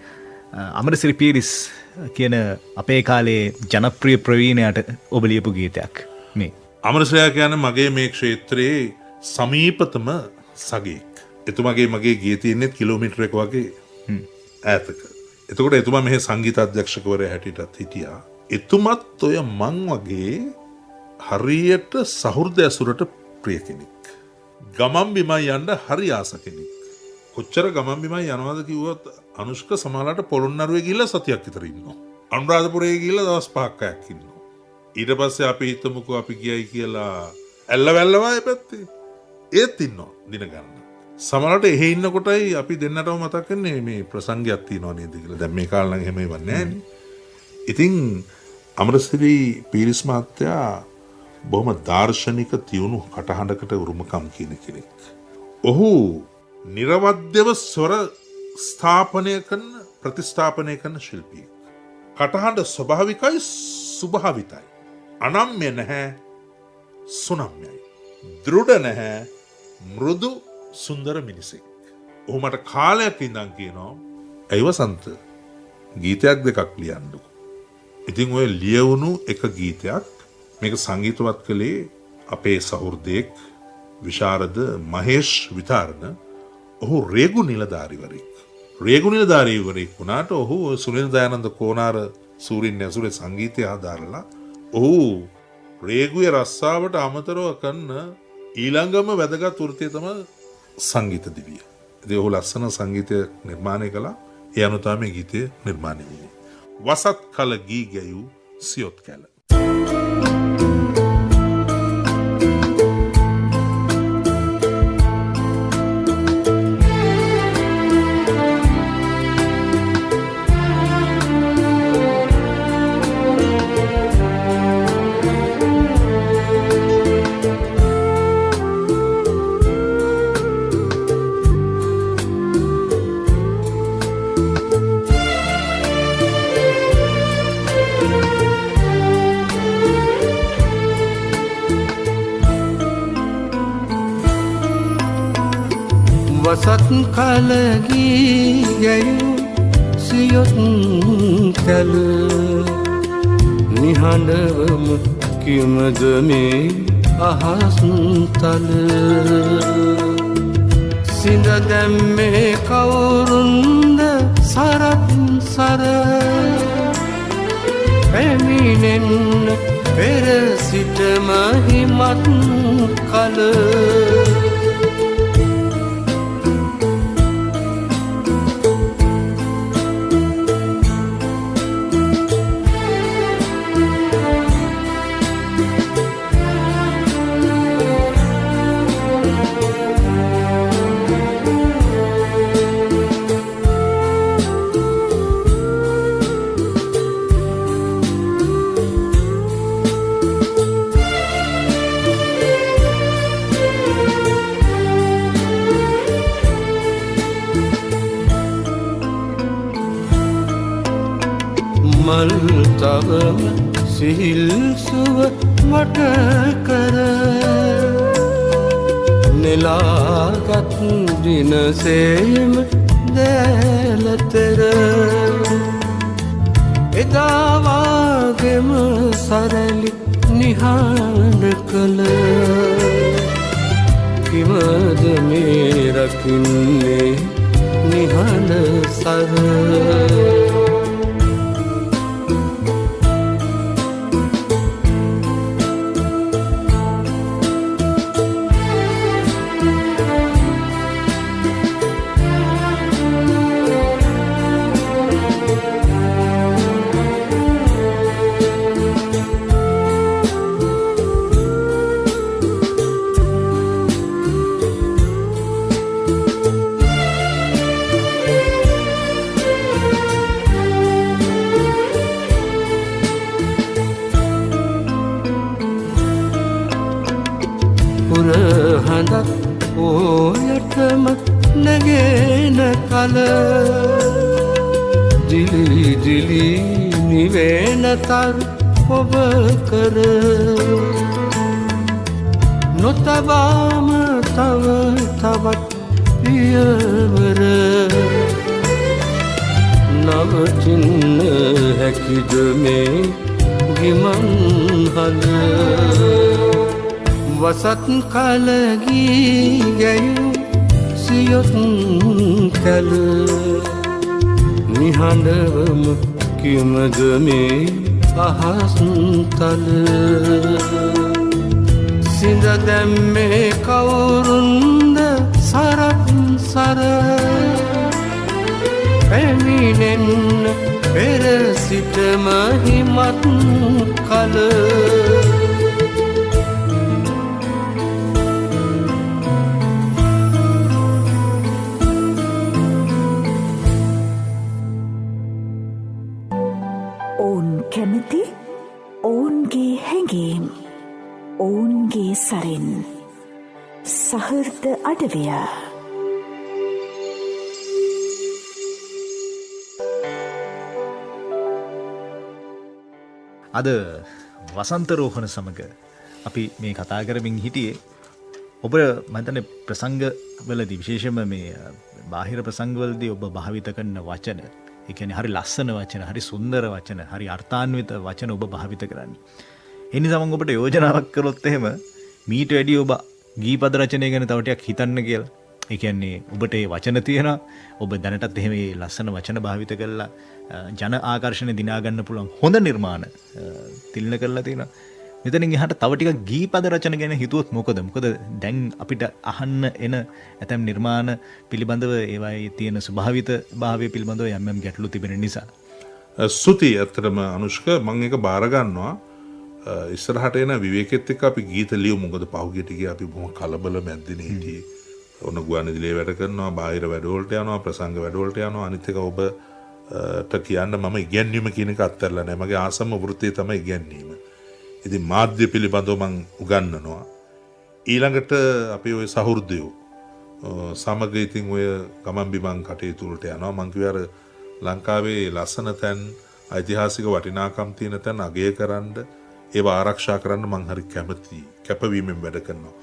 Speaker 4: අමරසිරි පීරිස් කියන අපේ කාලේ ජනප්‍රිය ප්‍රවීණයට ඔබ ලියපු ගීතයක් මේ.
Speaker 3: අමරසිරයා කියන්නේ මගේ මේ ක්ෂේත්‍රයේ සමීපතම සගයෙක්. එතුමගේ මගේ ගීත තියෙන්නේ කිලෝමීටරයක වගේ ඈතක. එතකොට එතුමා මෙහි සංගීත අධ්‍යක්ෂකවරයා හැටියටත් හිටියා. එතුමත් ඔය මං වගේ හරියට සහෘද ඇසුරට ප්‍රිය කෙනෙක්. ගමන් බිමයි යන්න හරි ආස කෙනෙක්. කොච්චර ගමන් බිමයි යනවාද කිව්වොත් අනුෂ්ක සමහරලාට පොළොන්නරුවේ ගිහිල්ලා සතියක් විතර ඉන්නවා. අනුරාධපුරයේ ගිහිල්ලා දවස් 5ක් ඉන්නවා. ඊට පස්සේ අපි හිතමුකෝ අපි ගියයි කියලා ඇල්ලවැල්ලවා ඒ පැත්තේ. ඒත් ඉන්නවා දින ගන්න. සමහරලාට එහෙ ඉන්න කොටයි අපි දෙන්නටම මතක් වෙන්නේ මේ ප්‍රසංගයක් තියෙනවා නේද කියලා. දැන් මේ කාලේ නම් එහෙම ඉවන්නේ නැහැ නේ. ඉතින් අමරසිරි පීරිස් මහත්තයා බොහොම දාර්ශනික තියුණු කටහඬකට උරුමකම් කියන කෙනෙක්. ඔහු නිර්වද්‍යව ස්වර ස්ථාපනය කරන ප්‍රතිස්ථාපනය කරන ශිල්පියෙක්. කටහඬ ස්වභාවිකයි සුභාවිතයි. අනම්‍ය නැහැ සුනම්‍යයි. දෘಢ නැහැ මෘදු සුන්දර මිනිසෙක්. ඔහු මට කාලයක් ඉඳන් කියනවා ඇයි වසන්ත ගීතයක් දෙකක් ලියන්නකෝ. ඉතින් ඔය ලියවුණු එක ගීතයක් මේක සංගීතවත් කළේ අපේ සහෘදයෙක් විශාරද මහේෂ් විතාරණ. ඔහු රේගු නිලධාරිවරයෙක්. රේගු නිලධාරිවරයෙක් වුණාට ඔහු සුනිල් දයානන්ද කෝනාර සූරින් ඇසුරේ සංගීතය ආධාරලා ඔහු රේගුවේ රස්සාවට අමතරව කරන ඊළඟම වැදගත් වෘත්තිය තමයි සංගීත දිවිය. ඉතින් ඔහු ලස්සන සංගීතය නිර්මාණය කළා. ඒ අනුව තමයි ගීතය නිර්මාණය වුණේ. වසත් කල ගී ගැයූ සියොත් කැල.
Speaker 5: වසත් කලගී ගැයූ සියොත් කැල නිහඬවම කිමද මේ අහස් තල සිඳ දැම්මේ කවුරුන්ද සරත් සර පැමිණෙන්න පෙර සිටම හිමත් කල මල් තවම සිහිල් සුව වට කර නෙලාගත් දිනසේම දැලතර එදාවාගෙම සරලි නිහඬ කළ කිමද මේ රකින්නේ නිහඬ සර හඳක් ඕයටම නැගෙන කල දිලි දිලි නිවෙනතර ඔබ කර නොතබාම තව තවත්
Speaker 7: පියවර නවතින්න හැකිද මේ ගිමන් හද වසත් කලගී ගැයූ සියොත් කැල නිහඬවම කිමද මේ අහස් තල සිඳ දැම්මේ කවුරුන්ද සරත් සර පැමිණෙන්න පෙර සිටම හිමත් කල
Speaker 10: ඔවුන් කැමති ඔවුන්ගේ හැඟීම් ඔවුන්ගේ සරෙන් සහෘද අඩවිය
Speaker 4: අද වසන්තරෝහණ සමඟ අපි මේ කතා කරමින් හිටියේ ඔබ මතන ප්‍රසංගවලදී විශේෂම මේ බාහිර ප්‍රසංගවලදී ඔබ භාවිත කරන වචන එකන හරි ලස්සන වචන හරි සුන්දර වචන හරි අර්ථාන්විත වචන ඔබ භාවිත කරන්නේ. එනි සමඟ ඔබට යෝජනාවක් කරොත් එහෙම මීට වැඩි ඔබ ගීපද රචනය ගැන තවටයක් හිතන්න කියලා. ඒ කියන්නේ ඔබට ඒ වචන තියෙනවා ඔබ දැනටත් එහෙම මේ ලස්සන වචන භාවිත කරලා ජන ආකර්ෂණය දිනා ගන්න පුළුවන් හොඳ නිර්මාණ තිලන කරලා තියෙනවා. මෙතනින් එහාට තව ටිකක් ගීපද රචන ගැන හිතුවොත් මොකද? මොකද දැන් අපිට අහන්න එන ඇතම් නිර්මාණ පිළිබඳව ඒවායේ තියෙන ස්වභාවිත භාවය පිළිබඳව යම් යම් ගැටලු තිබෙන නිසා.
Speaker 3: ස්තුති ඇත්තටම අනුෂ්ක මම එක බාර ගන්නවා. ඉස්සරහට එන විවේකෙත් එක්ක අපි ගීත ලියමු. මොකද පහුගිය ටිකේ අපි බොහොම කලබල මැද්දේ හිටියේ. ඔන්න ගුවන්විදුලියේ වැඩ කරනවා, බාහිර වැඩවලට යනවා, ප්‍රසංග වැඩවලට යනවා. අනිත් එක ඔබට කියන්න මම ඉගැන්වීම කියන එක අත්හැරලා නැහැ. මගේ ආසම වෘත්තිය තමයි ඉගැන්වීම. ඉතින් මාධ්‍ය පිළිබඳව මම උගන්වනවා. ඊළඟට අපි ওই සහෘදයෝ සමග ඉතින් ඔය ගමන් බිමන් කටයුතු වලට යනවා. මං කිව්වේ අර ලංකාවේ ලස්සන තැන්, ඓතිහාසික වටිනාකම් තියෙන තැන් අගය කරන්න, ඒවා ආරක්ෂා කරන්න මං හරි කැමතියි. කැපවීමෙන් වැඩ කරනවා.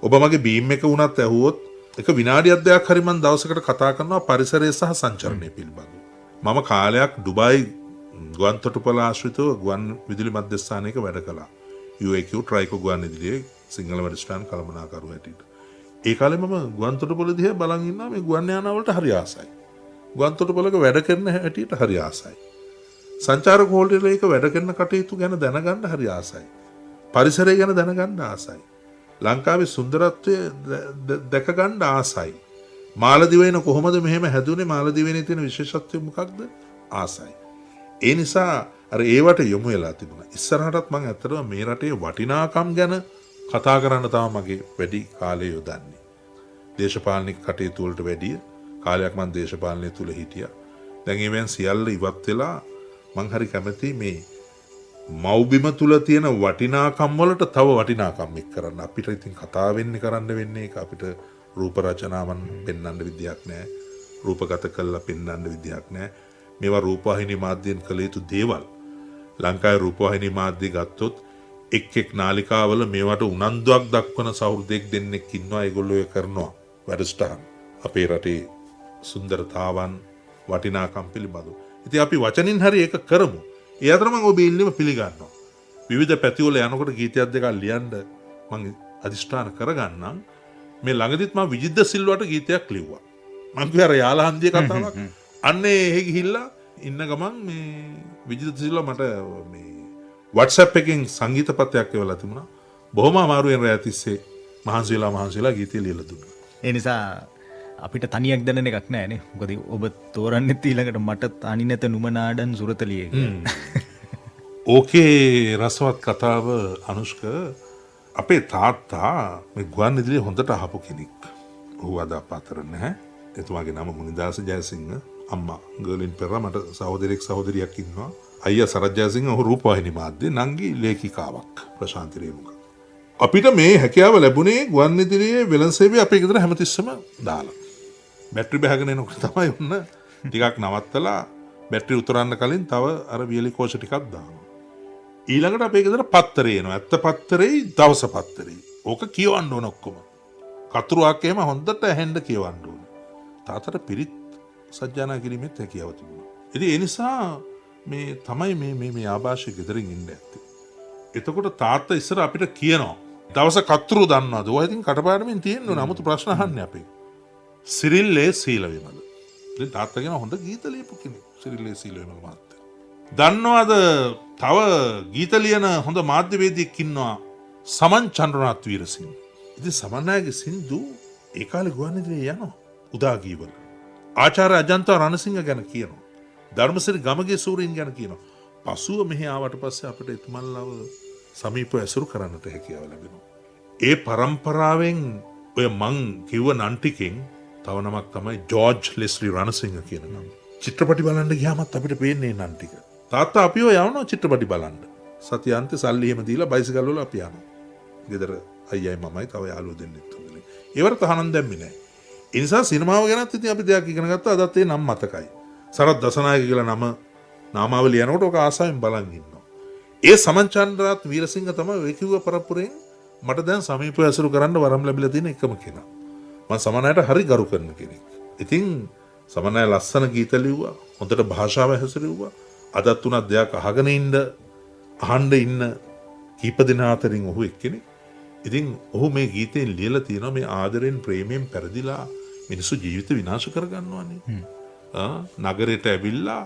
Speaker 3: ඔබ මගේ බීම් එක වුණත් ඇහුවොත් එක විනාඩියක් දෙකක් හරි මං දවසකට කතා කරනවා පරිසරය සහ සංචරණය පිළිබඳව. මම කාලයක් ඩුබායි ගුවන් තොටුපළ ආශ්‍රිතව ගුවන් විදුලි මධ්‍යස්ථානයක වැඩ කළා. UAQ ට්‍රයිකෝ ගුවන් විදුලියේ සිංහල වැඩසටහන් කළමනාකරු හැටියට. ඒ කාලේ මම ගුවන් තොටුපළ දිහා බලන් ඉන්නවා මේ ගුවන් යානා වලට හරි ආසයි. ගුවන් තොටුපළක වැඩ කරන හැටියට හරි ආසයි. සංචාරක හෝල්ඩර්ලේක වැඩ කරන කටයුතු ගැන දැනගන්න හරි ආසයි. පරිසරය ගැන දැනගන්න ආසයි. ලංකාවේ සුන්දරත්වය දැක ගන්න ආසයි. මාලදිවයින කොහොමද මෙහෙම හැදුනේ? මාලදිවයිනේ තියෙන විශේෂත්වය මොකක්ද? ආසයි. ඒ නිසා අර ඒවට යොමු වෙලා තිබුණා. ඉස්සරහටත් මම ඇත්තටම මේ රටේ වටිනාකම් ගැන කතා කරන්න තමයි මගේ වැඩි කාලය යොදන්නේ. දේශපාලනික කටයුතු වලට වැඩිය කාලයක් මම දේශපාලනය තුල හිටියා. දැන් ඒවෙන් සියල්ල ඉවත් වෙලා මම හරි කැමතියි මේ මව්බිම තුල තියෙන වටිනාකම් වලට තව වටිනාකම් එක් කරන්න. අපිට ඉතින් කතා වෙන්නේ කරන්න වෙන්නේ ඒක අපිට රූප රචනාවන් පෙන්වන්න විදියක් නැහැ. රූපගත කළා පෙන්වන්න විදියක් නැහැ. මේවා රූපවාහිනී මාධ්‍යයෙන් කළ යුතු දේවල්. ලංකාවේ රූපවාහිනී මාධ්‍ය ගත්තොත් එක් නාලිකාවල මේවට උනන්දුවක් දක්වන සහෘදෙක් දෙන්නෙක් ඉන්නවා. ඒගොල්ලෝ කරනවා වැඩසටහන්. අපේ රටේ සුන්දරතාවන් වටිනාකම් පිළිබඳව. ඉතින් අපි වචනින් හරි ඒක කරමු. ඒ අතර මම ඔබ ඉල්ලීම පිළිගන්නවා. විවිධ පැතිවල යනකොට ගීතයක් දෙකක් ලියන්න මම අදිෂ්ඨාන කරගන්නම්. මේ ළඟදිත් මම විජිද්ද සිල්වාට ගීතයක් ලිව්වා. මම කිව්වා අර යාලහන්දියේ කතාවක්. අන්නේ එහෙ ගිහිල්ලා ඉන්න ගමන් මේ විජිද්ද සිල්වා මට මේ WhatsApp එකෙන් සංගීත පත්‍රයක් එවලා තිබුණා. බොහොම අමාරුවෙන් රැය තිස්සේ මහන්සි වෙලා ගීතය ලියලා දුන්නා.
Speaker 4: ඒ නිසා අපිට තනියක් දැනෙන එකක් නෑ නේ. මොකද ඔබ තෝරන්නෙත් ඊළඟට මට තනි නැත නුමනාඩන් සුරතලියේ කියලා.
Speaker 3: ඕකේ රසවත් කතාව අනුෂ්ක. අපේ තාත්තා මේ ගුවන් විදුලියේ හොඳට අහපු කෙනෙක්. ඔහු අද අප අතර නැහැ. එතුමාගේ නම මුනිදාස ජයසිංහ. අම්මා ගර්ලින් පෙරා මට සහෝදරියක් ඉන්නවා. අයියා සරත් ජයසිංහ ඔහු රූපවාහිනී මාධ්‍ය නංගි ලේඛිකාවක් ප්‍රශාන්ති රේණුක. අපිට මේ හැකියාව ලැබුණේ ගුවන් විදුලියේ වෙළඳ සේවය අපේ ගෙදර හැමතිස්සම දාලා. බැටරි බහගෙන එනකොට තමයි ඔන්න ටිකක් නවත්තලා බැටරි උතරන්න කලින් තව අර වියලි කෝෂ ටිකක් දානවා. ඊළඟට අපේ ගෙදර පත්තරේ එනවා. ඇත්ත පත්තරේ දවස පත්තරේ. ඕක කියවන්න ඕන ඔක්කොම. කතුරුවක් එහෙම හොඳට ඇහෙන්න කියවන්න ඕන. තාතට පිරිත් සජ්ජානා කිරීමෙත් හැකියාව තිබුණා. ඉතින් ඒ නිසා මේ තමයි මේ ආభాෂය ගෙදරින් ඉන්න ඇත්තේ. එතකොට තාත්තා ඉස්සර අපිට කියනවා දවස කතුරු දන්නවද? ඔය ඉතින් කටපාඩමින් තියෙනවා. නමුත් ප්‍රශ්න අහන්නේ අපේ. සිරිල්ලේ සීල විමල. ඉතින් තාත්තා කියන හොඳ ගීත ලියපු කෙනෙක්. සිරිල්ලේ සීල විමල මහත්තයා. දන්නවද තව ගීත ලියන හොඳ මාධ්‍යවේදියෙක් ඉන්නවා සමන් චන්ද්‍රනාත් වීරසිංහ. ඉතින් සමන්නායගේ සින්දු ඒ කාලේ ගුවන්විදුලියේ යනවා උදාගීවල. ආචාර්ය අජන්තා රණසිංහ ගැන කියනවා. ධර්මසිරි ගමගේ සූරීන් ගැන කියනවා. පසුව මෙහි ආවට පස්සේ අපිට එතුමන්ලව සමීපව ඇසුරු කරන්නට හැකියාව ලැබෙනවා. ඒ පරම්පරාවෙන් ඔය මං කිව්ව නම් ටිකෙන් තව නමක් තමයි ජෝර්ජ් ලෙස්ලි රණසිංහ කියන නම. චිත්‍රපටි බලන්න ගියාමත් අපිට පේන්නේ නම් ටික. තාත්තා අපිව යවනවා චිත්‍රපටි බලන්න. සතියාන්තේ සල්ලි එහෙම දීලා බයිසිකල් වල අපි යනවා. ගෙදර අයියයි මමයි තව යාළුවෝ දෙන්නෙක් තුන්දෙනෙක්. ඒවට තහනම් දැම්මේ නැහැ. ඒ නිසා සිනමාව ගැනත් ඉතින් අපි දෙයක් ඉගෙන ගත්තා. අදත් ඒ නම් මතකයි. සරත් දසනායක කියලා නම නාමාවලිය යනකොට ඔක ආසාවෙන් බලන් ඉන්නවා. ඒ සමන් චන්ද්‍රනාත් වීරසිංහ තමයි ඔය කිව්ව පරපුරෙන් මට දැන් සමීපව ඇසුරු කරන්න වරම් ලැබිලා තියෙන එකම කෙනා. මම සමනයට හරි ගරු කරන කෙනෙක්. ඉතින් සමනය ලස්සන ගීත ලිව්වා. හොඳට භාෂාව හැසිරෙව්වා. අදත් උනත් දෙයක් අහගෙන අහන්න ඉන්න කීප දෙනා අතරින් ඔහු එක්කෙනෙක්. ඉතින් ඔහු මේ ගීතයෙන් ලියලා තියෙනවා මේ ආදරෙන් ප්‍රේමයෙන් පෙරදිලා මිනිස්සු ජීවිත විනාශ කරගන්නවානේ. නගරයට ඇවිල්ලා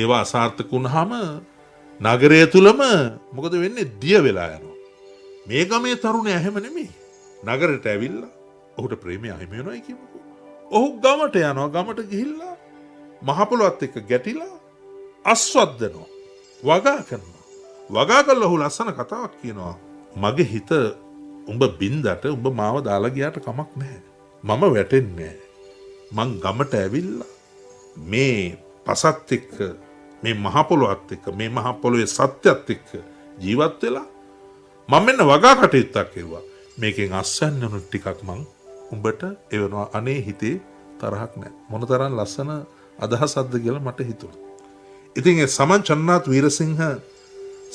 Speaker 3: ඒවා අසාර්ථක වුණාම නගරය තුලම මොකද වෙන්නේ? දිය වෙලා යනවා. මේ ගමේ තරුණයා එහෙම නෙමෙයි. නගරයට ඇවිල්ලා ඔහුට ප්‍රේමය අහිමි වෙනවයි කියමුකෝ. ඔහු ගමට යනවා. ගමට ගිහිල්ලා මහ පොළොවත් එක්ක ගැටිලා අස්වද්දනවා. වගා කරනවා. වගා කළා ඔහු ලස්සන කතාවක් කියනවා. මගේ හිත උඹ බින්දට උඹ මාව දාලා ගියාට කමක් නැහැ. මම වැටෙන්නේ නැහැ. මං ගමට ඇවිල්ලා මේ පසත් එක්ක මේ මහ පොළොවත් එක්ක මේ මහ පොළොවේ සත්‍යත් එක්ක ජීවත් වෙලා මම මෙන්න වගා කටයුත්තක් කෙරුවා. මේකෙන් අස්වැන්නු ටිකක් මං උඹට එවනවා. අනේ හිතේ තරහක් නැහැ. මොනතරම් ලස්සන අදහසක්ද කියලා මට හිතුණා. ඉතින් ඒ සමන් චන්ද්‍රනාත් වීරසිංහ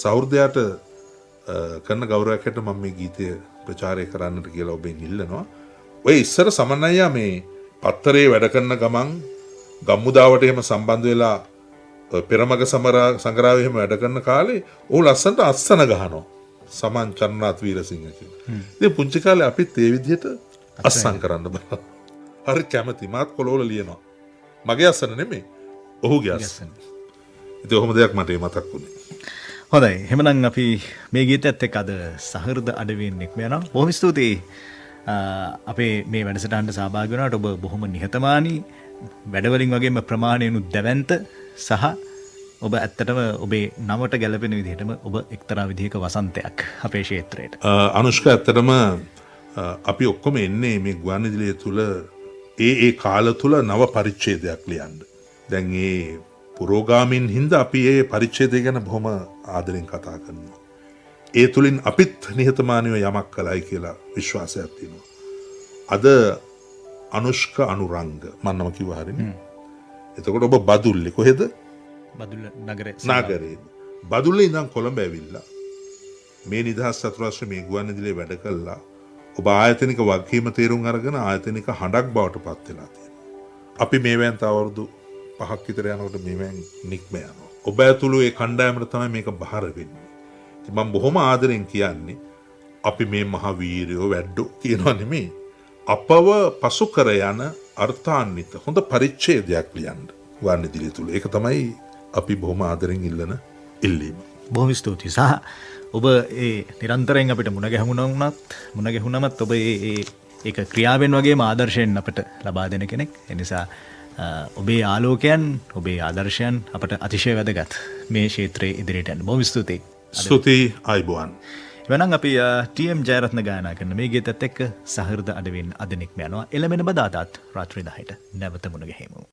Speaker 3: සහෘදයාට කරන ගෞරවයකට මම මේ ගීතය ප්‍රචාරය කරන්නට කියලා ඔබෙන් ඉල්ලනවා. ඔය ඉස්සර සමන් අයියා මේ පත්තරේ වැඩ කරන ගමන් ගම්මුදාවට එහෙම සම්බන්ධ වෙලා පෙරමග සංග්‍රහයේ එහෙම වැඩ කරන කාලේ ඔහු ලස්සනට අස්සන ගහනවා. සමන් චන්ද්‍රනාත් වීරසිංහ කියලා. ඉතින් පුංචි කාලේ අපිත් ඒ විදිහට අස්සන් කරන්න බෑ. හරි කැමති. මාත් කොළවල ලියනවා. මගේ අස්සන නෙමෙයි. ඔහුගේ අස්සන. ඉතින් ඔහොම දෙයක් මට මතක් වුණේ.
Speaker 4: හොඳයි. එහෙනම් අපි මේ ගීතයත් එක්ක අද සහෘද අඩවියෙන් නික්ම යනවා. බොහොම ස්තුතියි. අපේ මේ වැඩසටහනට සහභාගී වුණාට ඔබ බොහොම නිහතමානී වැඩවලින් වගේම ප්‍රමාණයනුත් දැවැන්ත සහ ඔබ ඇත්තටම ඔබේ නමට ගැලපෙන විදිහටම ඔබ එක්තරා විදිහක වසන්තයක් අපේ ක්ෂේත්‍රයට.
Speaker 3: අනුෂ්ක ඇත්තටම අපි ඔක්කොම එන්නේ මේ ගුවන්විදුලිය තුල ඒ කාල තුල නව පරිච්ඡේදයක් ලියන්න. දැන් මේ පුරෝගාමීන් හින්දා අපි මේ පරිච්ඡේදය ගැන බොහොම ආදරෙන් කතා කරනවා. ඒ තුලින් අපිත් නිහතමානීව යමක් කළයි කියලා විශ්වාසයක් තියෙනවා. අද අනුෂ්ක අනුරංග මන්නම කිව්වා හරිනේ. එතකොට ඔබ බදුල්ලේ කොහෙද?
Speaker 4: බදුල්ල නගරේ.
Speaker 3: බදුල්ලේ ඉඳන් කොළඹ ඇවිල්ලා මේ නිදහස් චතුරාර්ය මේ ගුවන්විදුලියේ වැඩ කළා. ඔබ ආයතනික වගකීම තේරුම් අරගෙන ආයතනික හඬක් බවට පත් වෙලා තියෙනවා. අපි මේවෙන් තව අවුරුදු 5ක් විතර යනකොට මේවෙන් නික්ම යනවා. ඔබ ඇතුළු ඒ කණ්ඩායමට තමයි මේක බහර වෙන්නේ. ඉතින් මම බොහොම ආදරෙන් කියන්නේ අපි මේ මහ වීරයෝ වැඩෝ කියනවා නෙමෙයි. අපව පසු කර යන අර්ථාන්විත හොඳ පරිච්ඡේදයක් ලියන්න ගුවන්විදුලිය තුල. ඒක තමයි අපි බොහොම ආදරෙන් ඉල්ලන ඉල්ලීම.
Speaker 4: බොහොම ස්තුතියි. සහ ඔබ ඒ නිරන්තරයෙන් අපිට මුණ ගැහුණමත් ඔබ ඒක ක්‍රියාවෙන් වගේම ආදර්ශයෙන් අපිට ලබා දෙන කෙනෙක්. ඒ නිසා ඔබේ ආලෝකයන් ඔබේ ආදර්ශයන් අපට අතිශය වැදගත් මේ ක්ෂේත්‍රයේ ඉදිරියට යන්න. බොහොම ස්තුතියි.
Speaker 3: ස්තුතියි ආයුබෝවන්.
Speaker 4: එවනම් අපි ටීඑම් ජයරත්න ගායනා කරන මේ ගීතත් එක්ක සහෘද අඩවියෙන් අද නික්ම යනවා. එළමෙන බදාදාත් රාත්‍රී 10ට නැවත මුණ ගැහෙමු.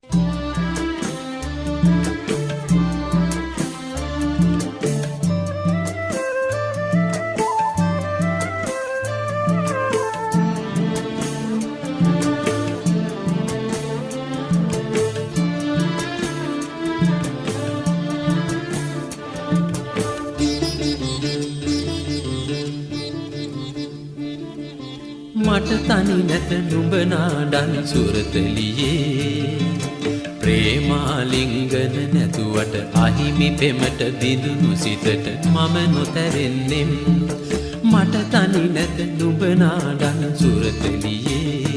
Speaker 7: මට මට තනි නැත නුඹ නාඩන් සුරතලියේ ප්‍රේමාලිංගන නැතුවට අහිමි පෙමට බිඳුණු සිතට මම නොතැවෙන්නෙම් මට තනි නැත නුඹ නාඩන් සුරතලියේ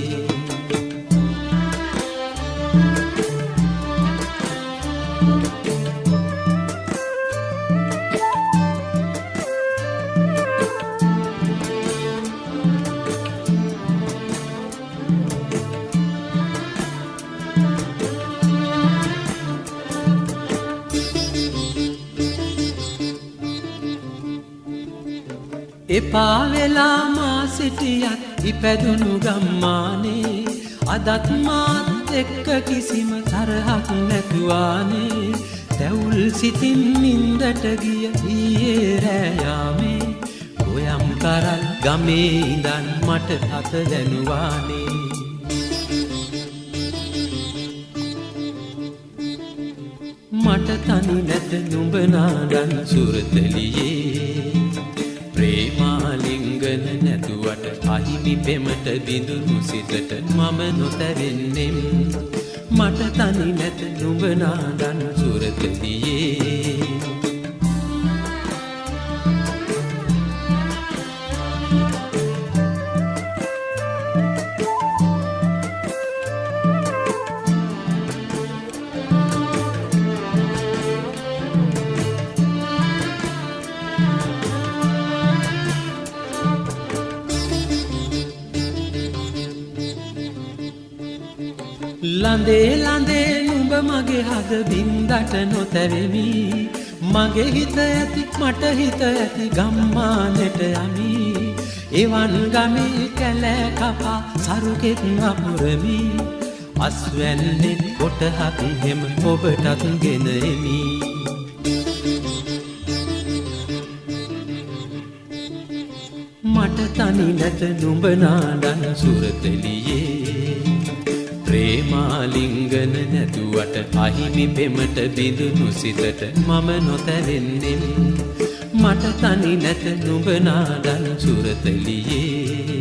Speaker 7: එපා වෙලා මා සිටියත් ඉපැදුණු ගම්මානේ අදත් මාත් එක්ක කිසිම තරහක් නැතුවානේ තැවුල් සිතින් නින්දට ගිය ඊයේ රෑ යාමේ ගොයම් කරල් ගමේ ඉඳන් මට අත දැනුවානේ මට තනි නැත නුඹ නාඩන් සුරතලියේ ප්‍රේමාලිංගන නැතුවට අහිමි පෙමට බිඳුණු සිතට මම නොතැවෙන්නෙම් මට තනි නැත නුඹ නාඩන් සුරතලියේ ලඳේ ලඳේ නුඹ මගේ හද බින්දට නොතැවෙමි මගේ හිත ඇති මට හිත ඇති ගම්මානෙට යමි එවන් ගමේ කැලෑ කපා සරුකෙත් අමුරමි අස්වැන්නෙත් කොටහක් හෙම ඔබටත් ගෙන එමි මට තනි නැත නුඹ නාඩන් සුරතලියේ ප්‍රේමාලිංගන නැතුවට අහිමි පෙමට බිඳුණු සිතට මම නොතැවෙන්නෙම් මට තනි නැත නුඹ නාඩන් සුරතලියේ